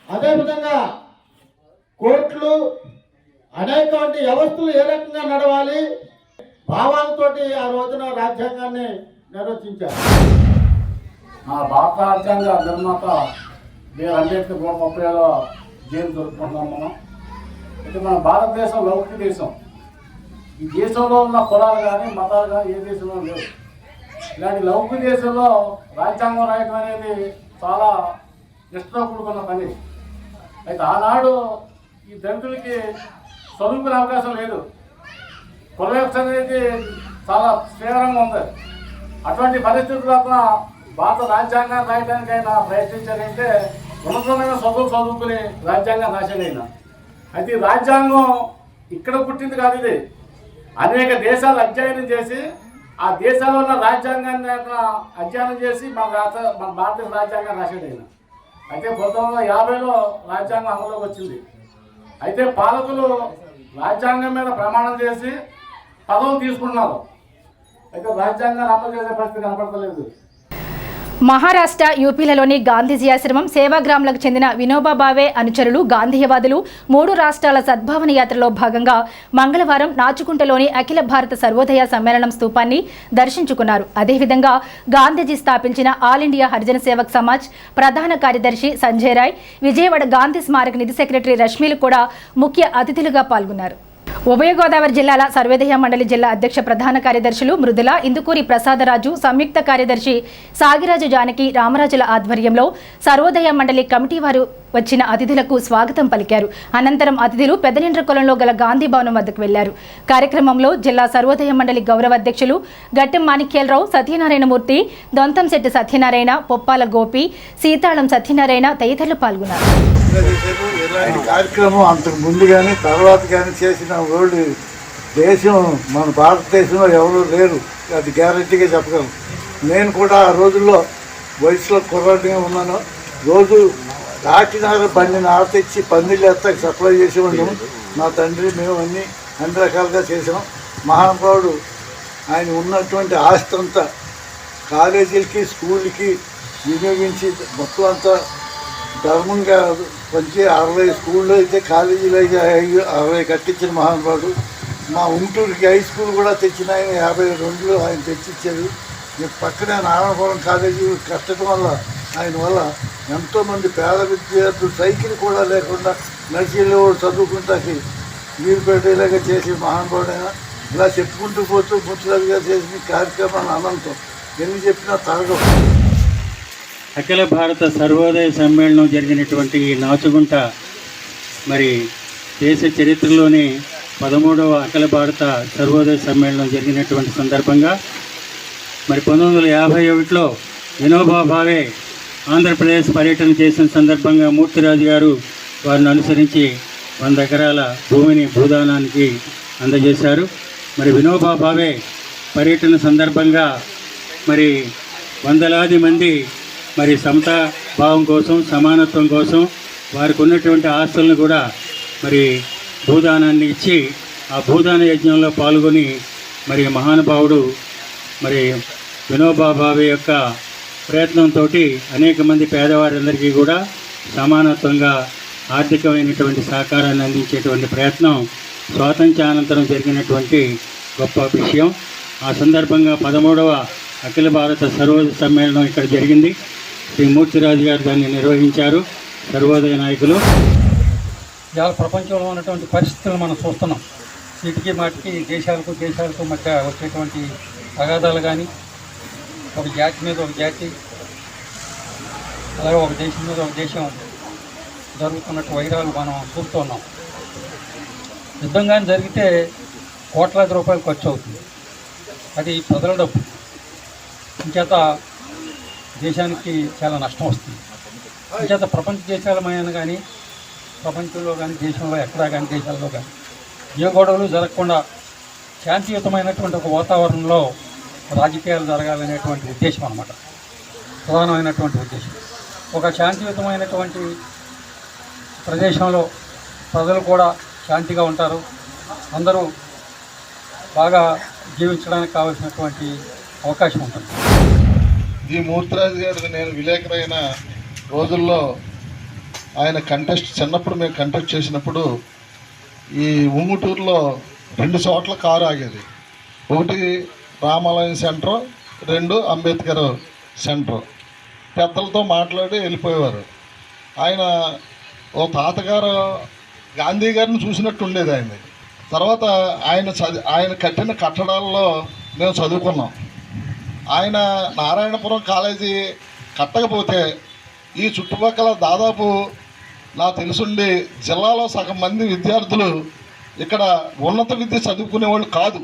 అదేవిధంగా కోర్టులు అనేకమంది వ్యవస్థలు ఏ రకంగా నడవాలి, భావాలతోటి ఆ రోజున రాజ్యాంగాన్ని నిర్వచించారు. మన భారత రాజ్యాంగ నిర్మాత బిఆర్ అంబేద్కర్ 135వ జయంతి జరుపుకుంటున్నాం మనం. అయితే మన భారతదేశం లౌకిక దేశం. ఈ దేశంలో ఉన్న కులాలు కానీ మతాలు కానీ ఏ దేశంలో లేవు. ఇలాంటి లౌకిక దేశంలో రాజ్యాంగం రాయటం అనేది చాలా నిష్ఠతో కూడుకున్న పని. అయితే ఆనాడు ఈ దళితులకి చదువుకునే అవకాశం లేదు. కుల వ్యవస్థ అనేది చాలా తీవ్రంగా ఉంది. అటువంటి పరిస్థితుల్లో భారత రాజ్యాంగాన్ని రాయడానికి ఆయన ప్రయత్నించారంటే ఉన్నతమైన చదువుకుని రాజ్యాంగాన్ని రాశాడు. అయితే ఈ రాజ్యాంగం ఇక్కడ పుట్టింది కాదు. ఇది అనేక దేశాలు అధ్యయనం చేసి ఆ దేశాల్లో ఉన్న రాజ్యాంగాన్ని అధ్యయనం చేసి మన భారతదేశ రాజ్యాంగాన్ని రాశాడు ఆయన. అయితే 1950లో రాజ్యాంగం అమలులోకి వచ్చింది. అయితే పాలకులు రాజ్యాంగం మీద ప్రమాణం చేసి పదవులు తీసుకున్నారు. అయితే రాజ్యాంగాన్ని అమలు చేసే పరిస్థితి కనపడతలేదు. మహారాష్ట్ర, యూపీలలోని గాంధీజీ ఆశ్రమం, సేవాగ్రాములకు చెందిన వినోబా భావే అనుచరులు, గాంధీయవాదులు 3 రాష్ట్రాల సద్భావన యాత్రలో భాగంగా మంగళవారం నాచుకుంటలోని అఖిల భారత సర్వోదయ సమ్మేళనం స్తూపాన్ని దర్శించుకున్నారు. అదేవిధంగా గాంధీజీ స్థాపించిన ఆల్ ఇండియా హరిజన సేవక్ సమాజ్ ప్రధాన కార్యదర్శి సంజయ్ రాయ్, విజయవాడ గాంధీ స్మారక నిధి సెక్రటరీ రష్మిలు కూడా ముఖ్య అతిథులుగా పాల్గొన్నారు. ఉభయ గోదావరి జిల్లాల సర్వోదయ మండలి జిల్లా అధ్యక్ష ప్రధాన కార్యదర్శులు మృదుల, ఇందుకూరి ప్రసాదరాజు, సంయుక్త కార్యదర్శి సాగిరాజు జానకి రామరాజుల ఆధ్వర్యంలో సర్వోదయ మండలి కమిటీ వారు వచ్చిన అతిథులకు స్వాగతం పలికారు. అనంతరం అతిథులు పెదనిండ్రకొలంలో గల గాంధీ భవనం వద్దకు వెళ్లారు. కార్యక్రమంలో జిల్లా సర్వోదయ మండలి గౌరవ అధ్యక్షులు గట్టెం మాణిక్యాలరావు, సత్యనారాయణమూర్తి, దొంతంశెట్టి సత్యనారాయణ, పొప్పాల గోపి, సీతాళం సత్యనారాయణ తదితరులు పాల్గొన్నారు. ఇలాంటి కార్యక్రమం అంతకు ముందు కానీ తర్వాత కానీ చేసిన వాళ్ళు దేశం మన భారతదేశంలో ఎవరూ లేరు, అది గ్యారంటీగా చెప్పగలను. నేను కూడా ఆ రోజుల్లో వయసులో కుర్రాడిగా ఉన్నాను. రోజు కాకినాడ బండి నార తెచ్చి పందిళ్ళు ఎత్తకి సప్లై చేసేవాళ్ళం. మా తండ్రి మేము అన్ని రకాలుగా చేసాం. మహానుభావుడు ఆయన ఉన్నటువంటి ఆస్తి అంతా కాలేజీలకి స్కూల్కి వినియోగించి మొత్తం అంతా ధర్మంగా పంచి 60 స్కూళ్ళు అయితే కాలేజీలు అయితే 60 కట్టించిన మహానుభావుడు. మా ఉంటూరుకి హై స్కూల్ కూడా తెచ్చిన ఆయన 52లో ఆయన తెచ్చిచ్చారు. పక్కనే నారాయణపురం కాలేజీ కట్టడం వల్ల ఆయన వల్ల ఎంతోమంది పేద విద్యార్థులు సైకిల్ కూడా లేకుండా నర్సీలో చదువుకుంటాకి వీలు పెట్టేలాగా చేసి మహానుభావుడైనా. ఇలా చెప్పుకుంటూ పోతూ ముత్తురాజు గారు చేసిన కార్యక్రమాన్ని అనంతం ఎన్ని చెప్పినా తరగదు. అఖిల భారత సర్వోదయ సమ్మేళనం జరిగినటువంటి ఈ నాచుగుంట మరి దేశ చరిత్రలోనే 13వ అఖిల భారత సర్వోదయ సమ్మేళనం జరిగినటువంటి సందర్భంగా మరి 1951లో వినోబా భావే ఆంధ్రప్రదేశ్ పర్యటన చేసిన సందర్భంగా మూర్తిరాజు గారు వారిని అనుసరించి 100 ఎకరాల భూమిని భూదానానికి అందజేశారు. మరి వినోబా భావే పర్యటన సందర్భంగా మరి వందలాది మంది మరి సమతా భావం కోసం, సమానత్వం కోసం వారికి ఉన్నటువంటి ఆస్తులను కూడా మరి భూదానాన్ని ఇచ్చి ఆ భూదాన యజ్ఞంలో పాల్గొని మరి మహానుభావుడు మరి వినోబా భావే యొక్క ప్రయత్నంతో అనేక మంది పేదవారందరికీ కూడా సమానత్వంగా ఆర్థికమైనటువంటి సహకారాన్ని అందించేటువంటి ప్రయత్నం స్వాతంత్ర్యానంతరం జరిగినటువంటి గొప్ప విషయం. ఆ సందర్భంగా 13వ అఖిల భారత సర్వోదయ సమ్మేళనం ఇక్కడ జరిగింది. శ్రీ మూర్తిరాజు గారు దాన్ని నిర్వహించారు. సర్వోదయ నాయకులు ఇవాళ ప్రపంచంలో ఉన్నటువంటి పరిస్థితులు మనం చూస్తున్నాం. వీటికి మాటికి దేశాలకు మధ్య వచ్చేటువంటి తగాదాలు కానీ, ఒక జాతి మీద ఒక జాతి, అలాగే ఒక దేశం మీద ఒక దేశం జరుగుతున్నట్టు వైరాలు మనం చూస్తున్నాం. యుద్ధం కానీ జరిగితే కోట్లాది రూపాయలు ఖర్చు అవుతుంది. అది ప్రజల డబ్బు. ఇంచేత దేశానికి చాలా నష్టం వస్తుంది. ఇంచేత ప్రపంచ దేశాలమైన కానీ, ప్రపంచంలో కానీ, దేశంలో ఎక్కడా కానీ, దేశాల్లో కానీ ఏ గొడవలు జరగకుండా శాంతియుతమైనటువంటి ఒక వాతావరణంలో రాజకీయాలు జరగాలనేటువంటి ఉద్దేశం అన్నమాట, ప్రధానమైనటువంటి ఉద్దేశం. ఒక శాంతియుతమైనటువంటి ప్రదేశంలో ప్రజలు కూడా శాంతిగా ఉంటారు. అందరూ బాగా జీవించడానికి కావాల్సినటువంటి అవకాశం ఉంటుంది. ఈ మూర్తిరాజు గారు నేను విలేకరైన రోజుల్లో ఆయన చిన్నప్పుడు మేము కంటెస్ట్ చేసినప్పుడు ఈ ఉంగుటూరులో 2 చోట్ల కారు ఆగేది. ఒకటి రామాలయం సెంటర్, 2 అంబేద్కర్ సెంటర్. పెద్దలతో మాట్లాడి వెళ్ళిపోయేవారు. ఆయన ఓ తాతగారు గాంధీ గారిని చూసినట్టు ఉండేది ఆయన. తర్వాత ఆయన కట్టిన కట్టడాల్లో మేము చదువుకున్నాం. ఆయన నారాయణపురం కాలేజీ కట్టకపోతే ఈ చుట్టుపక్కల దాదాపు నాకు తెలుసుండి జిల్లాలో సగం మంది విద్యార్థులు ఇక్కడ ఉన్నత విద్య చదువుకునే వాళ్ళు కాదు.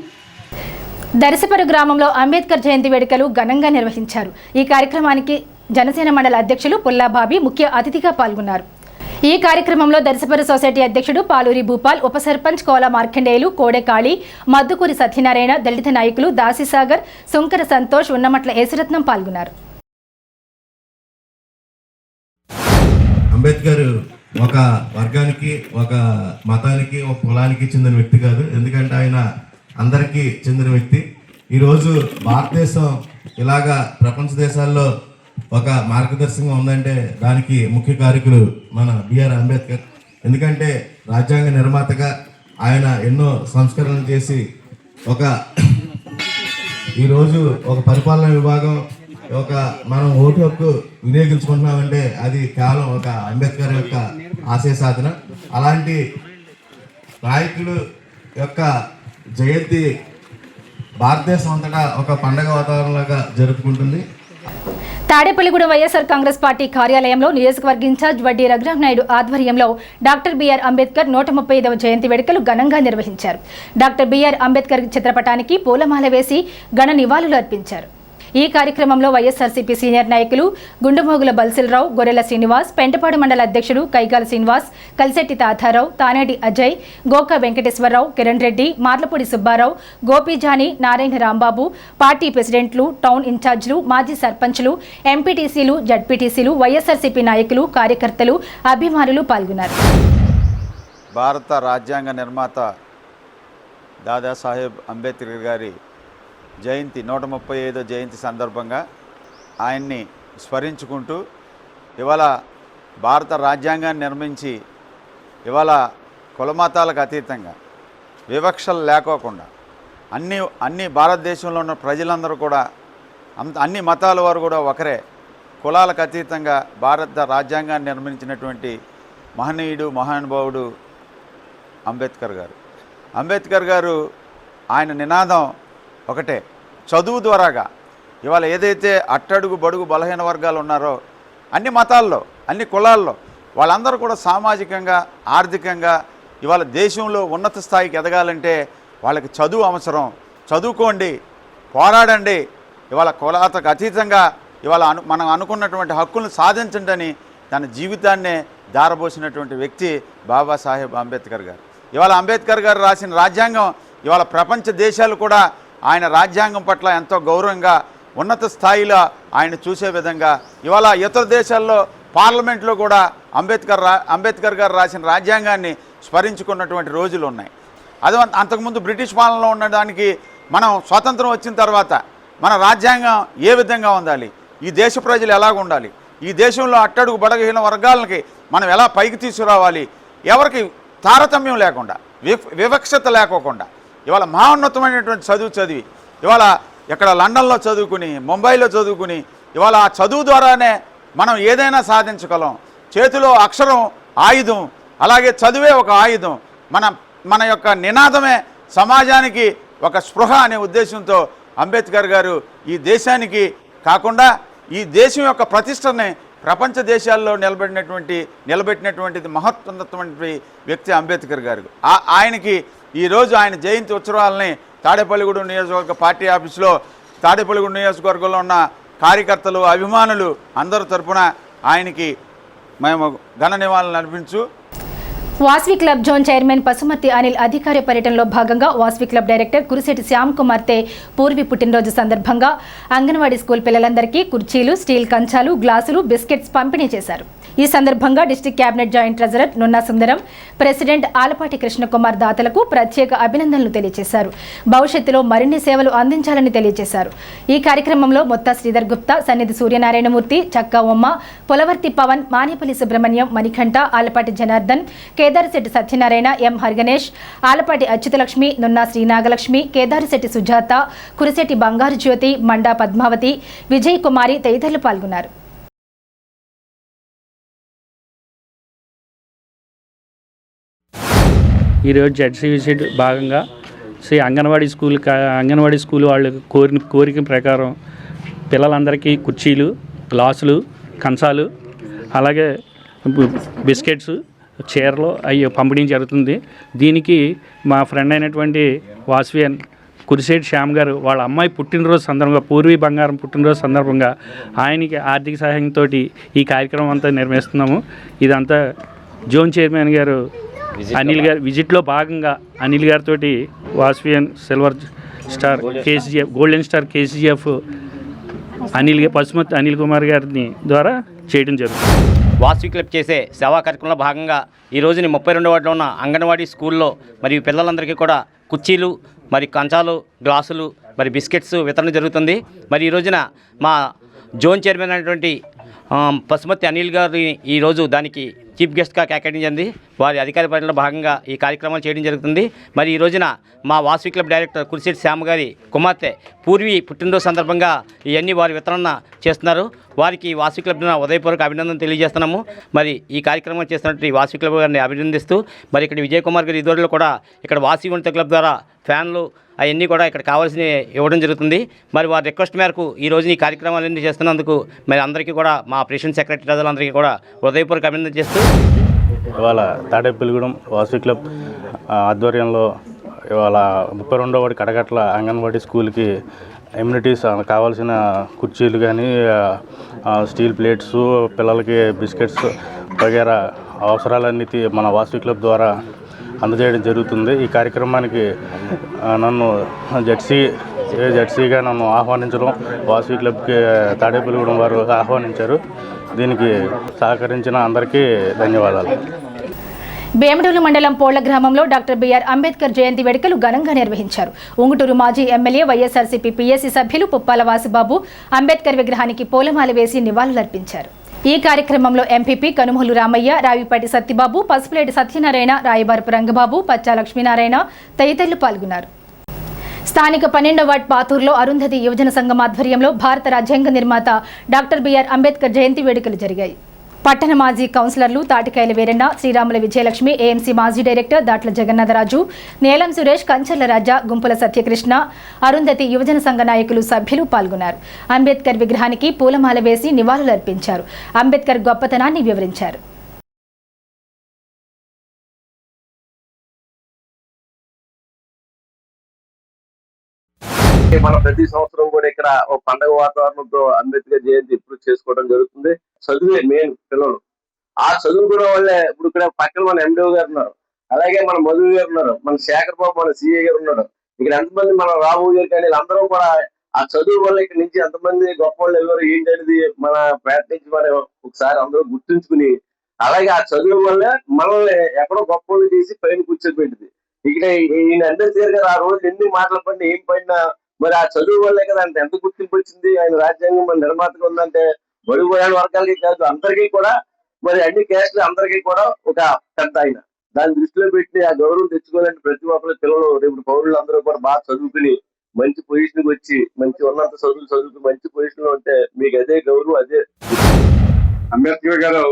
దర్శపరు గ్రామంలో అంబేద్కర్ జయంతి వేడుకలు ఘనంగా నిర్వహించారు. ఈ కార్యక్రమానికి జనసేన మండల అధ్యక్షులు పుల్లాబాబి ముఖ్య అతిథిగా పాల్గొన్నారు. ఈ కార్యక్రమంలో దర్శపరు సొసైటీ అధ్యక్షుడు పాలూరి భూపాల్, ఉప సర్పంచ్ కోల మార్కండేయులు, కోడెకాళి, మద్దుకూరి సత్యనారాయణ, దళిత నాయకులు దాసిసాగర్, సుంకర సంతోష్, ఉన్నమట్ల యేసురత్నం పాల్గొన్నారు. అంబేద్కర్ ఒక వర్గానికి, ఒక మతానికి, ఒక కులానికి చెందిన వ్యక్తి కాదు. ఎందుకంటే ఆయన అందరికీ చెందిన వ్యక్తి. ఈరోజు భారతదేశం ఇలాగా ప్రపంచ దేశాల్లో ఒక మార్గదర్శకంగా ఉందంటే దానికి ముఖ్య కారకులు మన బిఆర్ అంబేద్కర్. ఎందుకంటే రాజ్యాంగ నిర్మాతగా ఆయన ఎన్నో సంస్కరణలు చేసి ఈరోజు ఒక పరిపాలనా విభాగం మనం ఓటు హక్కు వినియోగించుకుంటున్నామంటే అది కేవలం ఒక అంబేద్కర్ యొక్క ఆశయ సాధన. అలాంటి నాయకులు యొక్క జయంతి భారతదేశం అంతటా ఒక పండగ వాతావరణంలాగా జరుపుకుంటుంది. తాడేపల్లిగూడెం వైఎస్ఆర్ కాంగ్రెస్ పార్టీ కార్యాలయంలో నియోజకవర్గ ఇన్ఛార్జ్ వడ్డీ రఘురామనాయుడు ఆధ్వర్యంలో డాక్టర్ బిఆర్ అంబేద్కర్ 135వ జయంతి వేడుకలు ఘనంగా నిర్వహించారు. డాక్టర్ బిఆర్ అంబేద్కర్ చిత్రపటానికి పూలమాల వేసి ఘన నివాళులు అర్పించారు. ఈ కార్యక్రమంలో వైఎస్ఆర్సీపీ సీనియర్ నాయకులు గుండుమోగుల బల్సిలరావు, గొర్రెల శ్రీనివాస్, పెంటపాడు మండల అధ్యక్షుడు కైగాల శ్రీనివాస్, కలిశెట్టి తాతారావు, తానేటి అజయ్, గోకా వెంకటేశ్వరరావు, కిరణ్ రెడ్డి, మార్లపూడి సుబ్బారావు, గోపీజాని, నారాయణ రాంబాబు, పార్టీ ప్రెసిడెంట్లు, టౌన్ ఇన్ఛార్జీలు, మాజీ సర్పంచ్లు, ఎంపీటీసీలు, జడ్పీటీసీలు, వైఎస్ఆర్సీపీ నాయకులు, కార్యకర్తలు, అభిమానులు పాల్గొన్నారు. భారత రాజ్యాంగ నిర్మాత దాదాసాహెబ్ అంబేద్కర్ గారి జయంతి 135వ జయంతి సందర్భంగా ఆయన్ని స్మరించుకుంటూ ఇవాళ భారత రాజ్యాంగాన్ని నిర్మించి ఇవాళ కులమతాలకు అతీతంగా వివక్షలు లేకోకుండా అన్ని భారతదేశంలో ఉన్న ప్రజలందరూ కూడా అన్ని మతాల వారు కూడా ఒకరే, కులాలకు అతీతంగా భారత రాజ్యాంగాన్ని నిర్మించినటువంటి మహనీయుడు, మహానుభావుడు అంబేద్కర్ గారు. అంబేద్కర్ గారు ఆయన నినాదం ఒకటే, చదువు ద్వారాగా ఇవాళ ఏదైతే అట్టడుగు బడుగు బలహీన వర్గాలు ఉన్నారో అన్ని మతాల్లో అన్ని కులాల్లో వాళ్ళందరూ కూడా సామాజికంగా ఆర్థికంగా ఇవాళ దేశంలో ఉన్నత స్థాయికి ఎదగాలంటే వాళ్ళకి చదువు అవసరం. చదువుకోండి, పోరాడండి, ఇవాళ కులాలకు అతీతంగా ఇవాళ మనం అనుకున్నటువంటి హక్కులను సాధించండి అని తన జీవితాన్నే దారబోసినటువంటి వ్యక్తి బాబాసాహెబ్ అంబేద్కర్ గారు. ఇవాళ అంబేద్కర్ గారు రాసిన రాజ్యాంగం ఇవాళ ప్రపంచ దేశాలు కూడా ఆయన రాజ్యాంగం పట్ల ఎంతో గౌరవంగా ఉన్నత స్థాయిలో ఆయన చూసే విధంగా ఇవాళ ఇతర దేశాల్లో పార్లమెంట్లో కూడా అంబేద్కర్ గారు రాసిన రాజ్యాంగాన్ని స్మరించుకున్నటువంటి రోజులు ఉన్నాయి. అది అంతకుముందు బ్రిటిష్ పాలనలో ఉండడానికి మనం స్వాతంత్రం వచ్చిన తర్వాత మన రాజ్యాంగం ఏ విధంగా ఉండాలి, ఈ దేశ ప్రజలు ఎలాగ ఉండాలి, ఈ దేశంలో అట్టడుగు బలహీన వర్గాలకి మనం ఎలా పైకి తీసుకురావాలి, ఎవరికి తారతమ్యం లేకుండా వివక్షత లేకోకుండా ఇవాళ మహోన్నతమైనటువంటి చదివి ఇవాళ ఇక్కడ లండన్లో చదువుకుని, ముంబైలో చదువుకుని ఇవాళ ఆ చదువు ద్వారానే మనం ఏదైనా సాధించగలం. చేతిలో అక్షరం ఆయుధం, అలాగే చదువే ఒక ఆయుధం. మన యొక్క నినాదమే సమాజానికి ఒక స్పృహ అనే ఉద్దేశంతో అంబేద్కర్ గారు ఈ దేశానికి కాకుండా ఈ దేశం యొక్క ప్రతిష్టని ప్రపంచ దేశాల్లో నిలబెట్టినటువంటిది మహోన్నతమైన వ్యక్తి అంబేద్కర్ గారు. ఆయనకి ఈరోజు ఆయన జయంతి ఉత్సవాలని తాడేపల్లిగూడెం నియోజకవర్గ పార్టీ ఆఫీసులో తాడేపల్లిగూడెం నియోజకవర్గంలో ఉన్న కార్యకర్తలు, అభిమానులు అందరి తరపున ఆయనకి మేము ఘన నివాళులు అర్పించు. Vasavi club zone chairman Pasumarthi Anil అధికార పర్యటనలో భాగంగా వాసవి క్లబ్ డైరెక్టర్ కురిశెట్టి శ్యామ్ కుమార్తె పూర్వి పుట్టినరోజు సందర్భంగా అంగన్వాడీ స్కూల్ పిల్లలందరికీ కుర్చీలు, స్టీల్ కంచాలు, గ్లాసులు, బిస్కెట్స్ పంపిణీ చేశారు. ఈ సందర్భంగా district cabinet joint treasurer Nunna Sundaram, president Alapati Krishnakumar దాతలకు ప్రత్యేక అభినందనలు తెలియజేశారు. భవిష్యత్తులో మరిన్ని సేవలు అందించాలని తెలియజేశారు. ఈ కార్యక్రమంలో మొత్తా శ్రీధర్ గుప్తా, సన్నిధి సూర్యనారాయణమూర్తి, చక్కా ఉమ్మ, పొలవర్తి పవన్, మానేపల్లి సుబ్రహ్మణ్యం, మణికంఠ, ఆలపాటి జనార్దన్, కేదారిశెట్టి సత్యనారాయణ, ఎం హరిగణేష్, ఆలపాటి అచ్యుతలక్ష్మి, నున్నా శ్రీనాగలక్ష్మి, కేదారిశెట్టి సుజాత, కురిశెట్టి బంగారు జ్యోతి, మండా పద్మావతి, విజయ్ కుమారి తదితరులు పాల్గొన్నారు. ఈరోజు జెడ్సీ విజిట్ భాగంగా అంగన్వాడీ స్కూల్ వాళ్ళు కోరిక ప్రకారం పిల్లలందరికీ కుర్చీలు, గ్లాసులు, కంచాలు, అలాగే బిస్కెట్స్, చీరలు అవి పంపిణీ జరుగుతుంది. దీనికి మా ఫ్రెండ్ అయినటువంటి వాసవి కురిశెట్టి శ్యామ్ గారు వాళ్ళ అమ్మాయి పుట్టినరోజు సందర్భంగా, పూర్వీ బంగారం పుట్టినరోజు సందర్భంగా ఆయనకి ఆర్థిక సహాయంతో ఈ కార్యక్రమం అంతా నిర్వహిస్తున్నాము. ఇదంతా జోన్ చైర్మన్ గారు అనిల్ గారు విజిట్లో భాగంగా అనిల్ గారితో Vasavian silver star KCF, golden star KCF Pasumarthi Anil Kumar గారిని ద్వారా చేయడం జరుగుతుంది. వాసవి క్లబ్ చేసే సేవా కార్యక్రమంలో భాగంగా ఈ రోజుని 32వ వార్డులో ఉన్న అంగన్వాడీ స్కూల్లో మరియు పిల్లలందరికీ కూడా కుర్చీలు, మరి కంచాలు, గ్లాసులు, మరి బిస్కెట్స్ వితరణ జరుగుతుంది. మరి ఈ రోజున మా జోన్ చైర్మన్ అయినటువంటి పసుమతి అనిల్ గారిని ఈరోజు దానికి చీఫ్ గెస్ట్గా కేటాయించింది. వారి అధికార పర్యటనలో భాగంగా ఈ కార్యక్రమాలు చేయడం జరుగుతుంది. మరి ఈ రోజున మా వాసవి క్లబ్ డైరెక్టర్ కురిశెట్టి శ్యామ గారి కుమార్తె పూర్వీ పుట్టినరోజు సందర్భంగా ఇవన్నీ వారి వితరణ చేస్తున్నారు. వారికి వాసవి క్లబ్ ఉదయపూర్వక అభినందన తెలియజేస్తున్నాము. మరి ఈ కార్యక్రమం చేస్తున్నట్టు వాసవి క్లబ్ గారిని అభినందిస్తూ మరి ఇక్కడ విజయ్ కుమార్ గారి ఇదివరలో కూడా ఇక్కడ వాసవి వనిత క్లబ్ ద్వారా ఫ్యాన్లు అవన్నీ కూడా ఇక్కడ కావాల్సినవి ఇవ్వడం జరుగుతుంది. మరి వారి రిక్వెస్ట్ మేరకు ఈ రోజు ఈ కార్యక్రమాలన్నీ చేస్తున్నందుకు మరి అందరికీ కూడా మా ప్రెసిడెంట్ సెక్రటరీ ప్రజలందరికీ కూడా హృదయపూర్వక అభినందన చేస్తూ ఇవాళ తాడేపల్లిగూడెం వాసవి క్లబ్ ఆధ్వర్యంలో ఇవాళ 32వ వార్డు కడగట్ల అంగన్వాడీ స్కూల్కి ఎమ్యూనిటీస్ కావాల్సిన కుర్చీలు కానీ స్టీల్ ప్లేట్స్ పిల్లలకి బిస్కెట్స్ వగేరా అవసరాలన్నీ మన వాసవి క్లబ్ ద్వారా అందజేయడం జరుగుతుంది. ఈ కార్యక్రమానికి నన్ను జెడ్సీగా నన్ను ఆహ్వానించడం వాసవి క్లబ్కి తాడేపల్లిగూడెం వారు ఆహ్వానించారు. దీనికి సహకరించిన అందరికీ ధన్యవాదాలు. భీమడోలు మండలం పోళ్ల గ్రామంలో డాక్టర్ బిఆర్ అంబేద్కర్ జయంతి వేడుకలు ఘనంగా నిర్వహించారు. ఉంగుటూరు మాజీ ఎమ్మెల్యే వైఎస్ఆర్సీపీ పీఎస్సీ సభ్యులు పుప్పాల వాసుబాబు అంబేద్కర్ విగ్రహానికి పూలమాల వేసి నివాళులర్పించారు. ఈ కార్యక్రమంలో ఎంపీపీ కనుమూలు రామయ్య, రావిపాటి సత్యబాబు, పసుపులేటి సత్యనారాయణ, రాయబారపు రంగబాబు, పచ్చా లక్ష్మీనారాయణ తదితరులు పాల్గొన్నారు. స్థానిక 12వ వార్డు పాతూరులో అరుంధతి యువజన సంఘం ఆధ్వర్యంలో భారత రాజ్యాంగ నిర్మాత డాక్టర్ బిఆర్ అంబేద్కర్ జయంతి వేడుకలు జరిగాయి. పట్టణ మాజీ కౌన్సిలర్లు తాటికాయల వీరన్న, శ్రీరాముల విజయలక్ష్మి, ఏఎంసీ మాజీ డైరెక్టర్ దాట్ల జగన్నాథరాజు, నేలం సురేష్, కంచర్ల రాజా, గుంపుల సత్యకృష్ణ, అరుంధతి యువజన సంఘ నాయకులు, సభ్యులు పాల్గొన్నారు. అంబేద్కర్ విగ్రహానికి పూలమాల వేసి నివాళులర్పించారు. అంబేద్కర్ గొప్పతనాన్ని వివరించారు. మన ప్రతి సంవత్సరం కూడా ఇక్కడ ఒక పండగ వాతావరణంతో అంబేద్కర్ జయంతి ఇప్పుడు చేసుకోవడం జరుగుతుంది. చదువే మెయిన్ పిల్లలు. ఆ చదువుకోవడం వల్లే ఇప్పుడు ఇక్కడ పక్కన మన ఎండిఓ గారు ఉన్నారు, అలాగే మన మధు గారు ఉన్నారు, మన శేఖర్ బాబు మన సిఏ గారు ఉన్నారు. ఇక్కడ ఎంతమంది మన రాము గారు కానీ అందరూ కూడా ఆ చదువు వల్ల ఇక్కడ నుంచి ఎంతమంది గొప్ప వాళ్ళు ఎవరు ఏంటనేది మన ప్రయత్నించి మరి ఒకసారి అందరూ గుర్తుంచుకుని, అలాగే ఆ చదువు వల్ల మనల్ని ఎక్కడో గొప్ప వాళ్ళు చేసి పైన కూర్చోబెట్టింది. ఇక్కడ ఈయన అంబేద్కర్ గారు ఆ రోజు ఎన్ని మాటలు పడినా ఏం పడినా మరి ఆ చదువు వల్లే కదా అంటే ఎంత గుర్తింపు వచ్చింది. ఆయన రాజ్యాంగం మన నిర్మాతగా ఉందంటే బడుగు బలహీన వర్గాలకి కాదు అందరికీ కూడా, మరి అన్ని క్యాస్ట్లు అందరికీ కూడా ఒక పెద్ద ఆయన. దాన్ని దృష్టిలో పెట్టి ఆ గౌరవం తెచ్చుకోవాలంటే ప్రతి ఒక్కరు పిల్లలు రేపు పౌరులు అందరూ కూడా బాగా చదువుకుని మంచి పొజిషన్కి వచ్చి మంచి ఉన్నంత చదువుకుని మంచి పొజిషన్ లో ఉంటే మీకు అదే గౌరవం. అదే అంబేద్కర్ గారు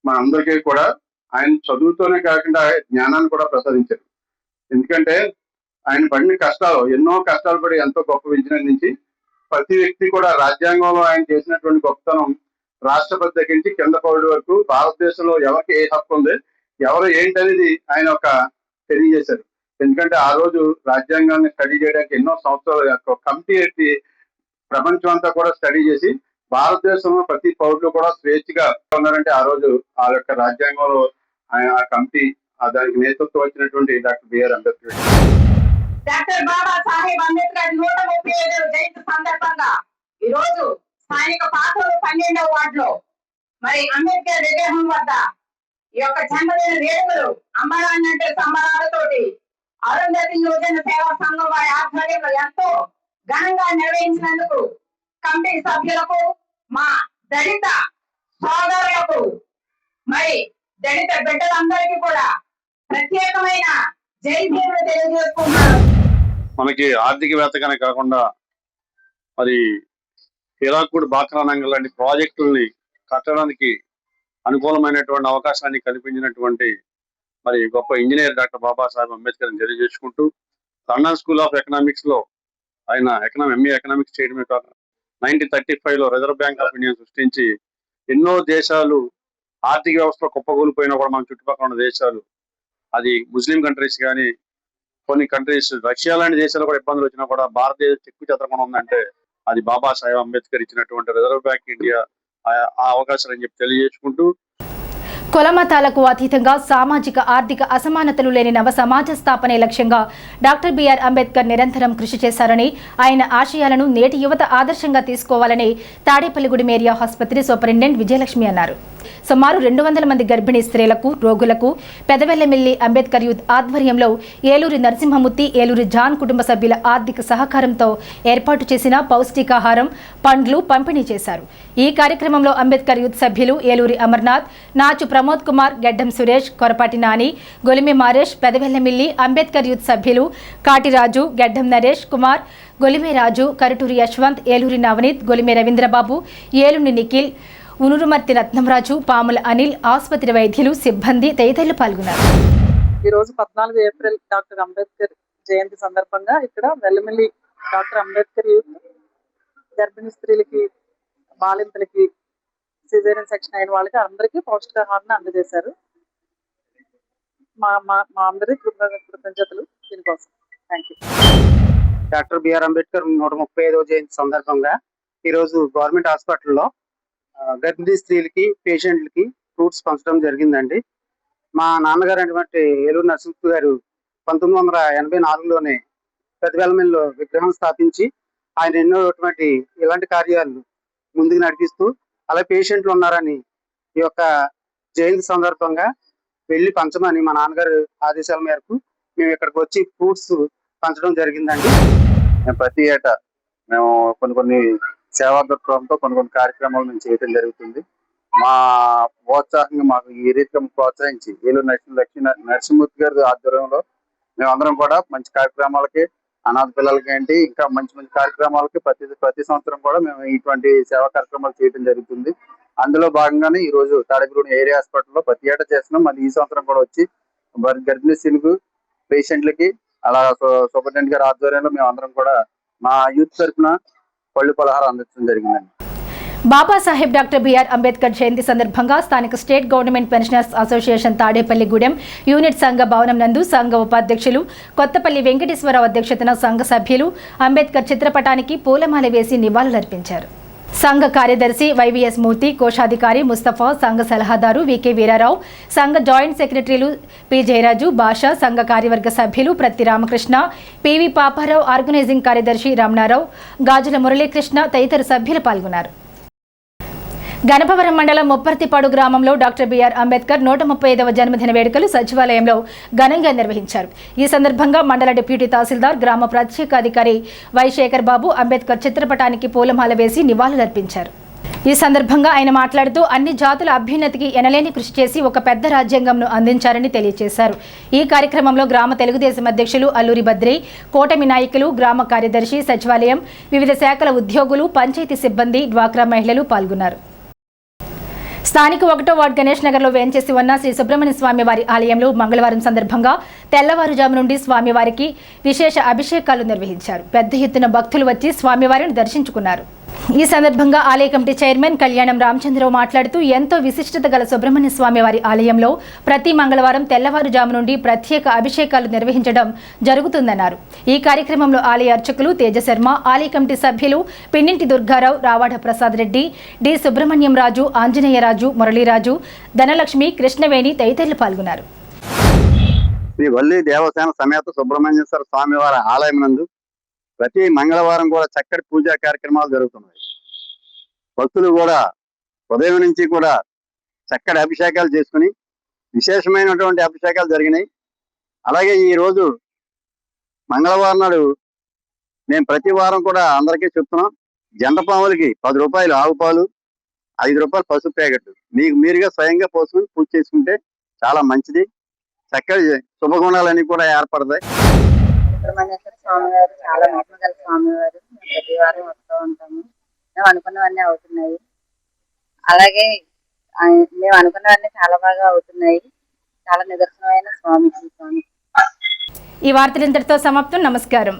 మన అందరికీ కూడా ఆయన చదువుతోనే కాకుండా జ్ఞానాన్ని కూడా ప్రసాదించారు. ఎందుకంటే ఆయన పడిన కష్టాలు, ఎన్నో కష్టాలు పడి ఎంతో గొప్ప ఇంజనీర్ నుంచి ప్రతి వ్యక్తి కూడా రాజ్యాంగంలో ఆయన చేసినటువంటి గొప్పతనం రాష్ట్రపతి దగ్గర నుంచి కింద పౌరుడు వరకు భారతదేశంలో ఎవరికి ఏ హక్కు ఉంది, ఎవరు ఏంటనేది ఆయన ఒక తెలియజేశారు. ఎందుకంటే ఆ రోజు రాజ్యాంగాన్ని స్టడీ చేయడానికి ఎన్నో సంవత్సరాలు కమిటీ ఎత్తి ప్రపంచం అంతా కూడా స్టడీ చేసి భారతదేశంలో ప్రతి పౌరులు కూడా స్వేచ్ఛగా ఉన్నారంటే ఆ రోజు ఆ యొక్క రాజ్యాంగంలో ఆయన ఆ కమిటీ దానికి నేతృత్వం వచ్చినటువంటి doctor BR Ambedkar. Doctor Baba Saheb Ambedkar 135వ జయంతి సందర్భంగా ఈ రోజు స్థానిక పాతూరు 12వ వార్డులో మరి అంబేద్కర్ విగ్రహం వద్ద ఈ యొక్క జన్మదిన వేడుకలు అంబరాన్నంటే సంబరాలతోటి అరుంధతి యువజన సేవా సంఘం వారి ఆధ్వర్యంలో ఎంతో ఘనంగా నిర్వహించినందుకు కమిటీ సభ్యులకు, మా దళిత సోదరులకు, మరి దళిత బిడ్డలందరికీ కూడా ప్రత్యేకమైన జై భీములు తెలియజేసుకుంటున్నారు. మనకి ఆర్థికవేత్తగానే కాకుండా మరి హీరాకుడ్ బాక్రానంగల్ లాంటి ప్రాజెక్టుల్ని కట్టడానికి అనుకూలమైనటువంటి అవకాశాన్ని కల్పించినటువంటి మరి గొప్ప ఇంజనీర్ డాక్టర్ బాబాసాహెబ్ అంబేద్కర్ తెలియజేసుకుంటూ లండన్ స్కూల్ ఆఫ్ ఎకనామిక్స్ లో ఆయన ఎంఏ ఎకనామిక్స్ చేయడమే కాకుండా 1935లో రిజర్వ్ బ్యాంక్ ఆఫ్ ఇండియా సృష్టించి ఎన్నో దేశాలు ఆర్థిక వ్యవస్థలో కుప్పకూలిపోయినా కూడా మన చుట్టుపక్కల ఉన్న దేశాలు, అది ముస్లిం కంట్రీస్ కానీ కొన్ని కంట్రీస్ రష్యా లాంటి దేశాలు కూడా ఇబ్బందులు వచ్చినా కూడా భారతదేశం చెక్కు చెదరకుండా ఉందంటే అది బాబాసాహెబ్ అంబేద్కర్ ఇచ్చినటువంటి రిజర్వ్ బ్యాంక్ ఇండియా ఆ అవకాశాలు అని చెప్పి తెలియజేసుకుంటూ కులమతాలకు అతీతంగా సామాజిక ఆర్థిక అసమానతలు లేని నవ సమాజ స్థాపనే లక్ష్యంగా డాక్టర్ బిఆర్ అంబేద్కర్ నిరంతరం కృషి చేశారని, ఆయన ఆశయాలను నేటి యువత ఆదర్శంగా తీసుకోవాలని తాడేపల్లిగూడెం ఏరియా ఆసుపత్రి సూపరింటెండెంట్ విజయలక్ష్మి అన్నారు. సుమారు 200 మంది గర్భిణీ స్త్రీలకు, రోగులకు పెదవెల్లమిల్లి అంబేద్కర్ యూత్ ఆధ్వర్యంలో ఏలూరి నరసింహమూర్తి, ఏలూరి జాన్ కుటుంబ సభ్యుల ఆర్థిక సహకారంతో ఏర్పాటు చేసిన పౌష్టికాహారం, పండ్లు పంపిణీ చేశారు. ఈ కార్యక్రమంలో అంబేద్కర్ యూత్ సభ్యులు ఏలూరి అమర్నాథ్, నాచు ప్రమోద్ కుమార్, గెడ్డం సురేష్, కొరపాటి నాని, గొలిమి మారేష్, పెదవెల్లమిల్లి అంబేద్కర్ యూత్ సభ్యులు కాటిరాజు, గెడ్డం నరేష్ కుమార్, గొలిమే రాజు, కరుటూరి యశ్వంత్, ఏలూరి నవనీత్, గొలిమే రవీంద్రబాబు, ఏలుని నిఖిల్, ఉనురుమర్తి రత్నంరాజు, పాముల అనిల్, ఆసుపత్రి వైద్యులు, సిబ్బంది తదితరులు పాల్గొన్నారు. ఈ రోజు 14 ఏప్రిల్ డాక్టర్ అంబేద్కర్ జయంతి సందర్భంగా ఇక్కడ వెల్లమిల్లి డాక్టర్ అంబేద్కర్ యూత్ గర్భిణీ స్త్రీలకి, బాలింతలకి, సిజేరియన్ సెక్షన్ అయిన వాళ్ళకి అందరికీ పౌష్టికాహారాన్ని అందజేశారు. మా అందరి కృతజ్ఞతలు దీనికోసం. Thank you. Doctor BR Ambedkar 135వ జయంతి సందర్భంగా ఈరోజు గవర్నమెంట్ హాస్పిటల్లో గర్భిణీ స్త్రీలకి, పేషెంట్లకి ఫ్రూట్స్ పంచడం జరిగిందండి. మా నాన్నగారు అటువంటి ఏలూరు నరసింహ గారు 1984లోనే పెదవెల్లమిల్లిలో విగ్రహం స్థాపించి ఆయన ఎన్నోటువంటి ఇలాంటి కార్యాలు ముందుకు నడిపిస్తూ అలా పేషెంట్లు ఉన్నారని ఈ యొక్క జయంతి సందర్భంగా వెళ్ళి పంచమని మా నాన్నగారు ఆదేశాల మేరకు మేము ఇక్కడికి వచ్చి ఫ్రూట్స్ పంచడం జరిగిందండి. ప్రతి ఏటా మేము కొన్ని సేవా దృక్పథంతో కొన్ని కార్యక్రమాలు మేము చేయడం జరుగుతుంది. మా ప్రోత్సాహంగా మాకు ఈ రీతిగా ప్రోత్సహించి ఏలూరు నరసింహమూర్తి గారి ఆధ్వర్యంలో మేమందరం కూడా మంచి కార్యక్రమాలకి, అనాథ పిల్లలకి ఏంటి ఇంకా మంచి మంచి కార్యక్రమాలకి ప్రతి సంవత్సరం కూడా మేము ఇటువంటి సేవా కార్యక్రమాలు చేయడం జరుగుతుంది. అందులో భాగంగానే ఈ రోజు తాడేపల్లిగూడెం ఏరియా హాస్పిటల్లో ప్రతి ఏటా చేస్తున్నాం. మళ్ళీ ఈ సంవత్సరం కూడా వచ్చి గర్భిణీ స్త్రీలకు, పేషెంట్లకి అలా సూపరింటెండెంట్ గారి ఆధ్వర్యంలో మేము అందరం కూడా మా యూత్ తరఫున పళ్ళు పలహారం అందించడం జరిగిందండి. బాబాసాహెబ్ డాక్టర్ బిఆర్ అంబేద్కర్ జయంతి సందర్భంగా స్థానిక state government pensioners association Tadepalligudem unit సంఘ భవనం నందు సంఘ ఉపాధ్యక్షులు కొత్తపల్లి వెంకటేశ్వరరావు అధ్యక్షతన సంఘ సభ్యులు అంబేద్కర్ చిత్రపటానికి పూలమాల వేసి నివాళులర్పించారు. సంఘ కార్యదర్శి వైవీఎస్ మూర్తి, కోశాధికారి ముస్తఫా, సంఘ సలహాదారు వికే వీరారావు, సంఘ జాయింట్ సెక్రటరీలు పి జయరాజు, భాష, సంఘ కార్యవర్గ సభ్యులు ప్రతి రామకృష్ణ, పివి పాపారావు, ఆర్గనైజింగ్ కార్యదర్శి రమణారావు, గాజుల మురళీకృష్ణ తదితర సభ్యులు పాల్గొన్నారు. గణపవరం మండలం ముప్పర్తిపాడు గ్రామంలో డాక్టర్ బిఆర్ అంబేద్కర్ 135వ జన్మదిన వేడుకలు సచివాలయంలో ఘనంగా నిర్వహించారు. ఈ సందర్భంగా మండల డిప్యూటీ తహసీల్దార్, గ్రామ ప్రత్యేక అధికారి వై శేఖర్ బాబు అంబేద్కర్ చిత్రపటానికి పూలమాల వేసి నివాళులర్పించారు. ఈ సందర్భంగా ఆయన మాట్లాడుతూ అన్ని జాతుల అభ్యున్నతికి ఎనలేని కృషి చేసి ఒక పెద్ద రాజ్యాంగంను అందించారని తెలియజేశారు. ఈ కార్యక్రమంలో గ్రామ తెలుగుదేశం అధ్యక్షులు అల్లూరి బద్రి, కూటమి నాయకులు, గ్రామ కార్యదర్శి, సచివాలయం, వివిధ శాఖల ఉద్యోగులు, పంచాయతీ సిబ్బంది, డ్వాక్రా మహిళలు పాల్గొన్నారు. స్థానిక 1వ వార్డు గణేష్ నగర్లో వేంచేసి ఉన్న శ్రీ సుబ్రహ్మణ్య స్వామి వారి ఆలయంలో మంగళవారం సందర్భంగా తెల్లవారుజాము నుండి స్వామివారికి విశేష అభిషేకాలు నిర్వహించారు. పెద్ద ఎత్తున భక్తులు వచ్చి స్వామివారిని దర్శించుకున్నారు. ఈ సందర్భంగా ఆలయ కమిటీ చైర్మన్ కళ్యాణం రామచంద్రరావు మాట్లాడుతూ ఎంతో విశిష్టత గల సుబ్రహ్మణ్య స్వామి వారి ఆలయంలో ప్రతి మంగళవారం తెల్లవారుజాము నుండి ప్రత్యేక అభిషేకాలు నిర్వహించడం జరుగుతుందన్నారు. ఈ కార్యక్రమంలో ఆలయ అర్చకులు తేజశర్మ, ఆలయ కమిటీ సభ్యులు పిన్నింటి దుర్గారావు, రావాడ ప్రసాద్ రెడ్డి, డి సుబ్రహ్మణ్యం రాజు, ఆంజనేయరాజు, మురళీరాజు, ధనలక్ష్మి, కృష్ణవేణి తదితరులు పాల్గొన్నారు. శ్రీ వల్లి దేవసేన సమేత సుబ్రహ్మణ్యేశ్వర స్వామి వారి ఆలయం నందు ప్రతి మంగళవారం కూడా చక్కటి పూజా కార్యక్రమాలు జరుగుతున్నాయి. భక్తులు కూడా ఉదయం నుంచి కూడా చక్కటి అభిషేకాలు చేసుకుని విశేషమైనటువంటి అభిషేకాలు జరిగినాయి. అలాగే ఈ రోజు మంగళవారం నాడు మేము ప్రతి వారం కూడా అందరికీ చెప్తున్నాం, జంటపాములకి 10 రూపాయలు ఆవు పాలు, 5 రూపాయలు పసుపు ప్యాకెట్ మీకు మీరుగా స్వయంగా పోసుకుని పూజ చేసుకుంటే చాలా మంచిది. చక్కటి శుభగుణాలన్నీ కూడా ఏర్పడతాయి. సుబ్రహ్మణ్యేశ్వర స్వామి వారు చాలా మహిమ గల స్వామి వారు. ప్రతి వారం వస్తూ ఉంటాము. మేము అనుకున్నవన్నీ అవుతున్నాయి. అలాగే మేము అనుకున్నవన్నీ చాలా బాగా అవుతున్నాయి. చాలా నిదర్శనమైన స్వామి. ఈ వార్తలు ఇంతటితో సమాప్తం. నమస్కారం.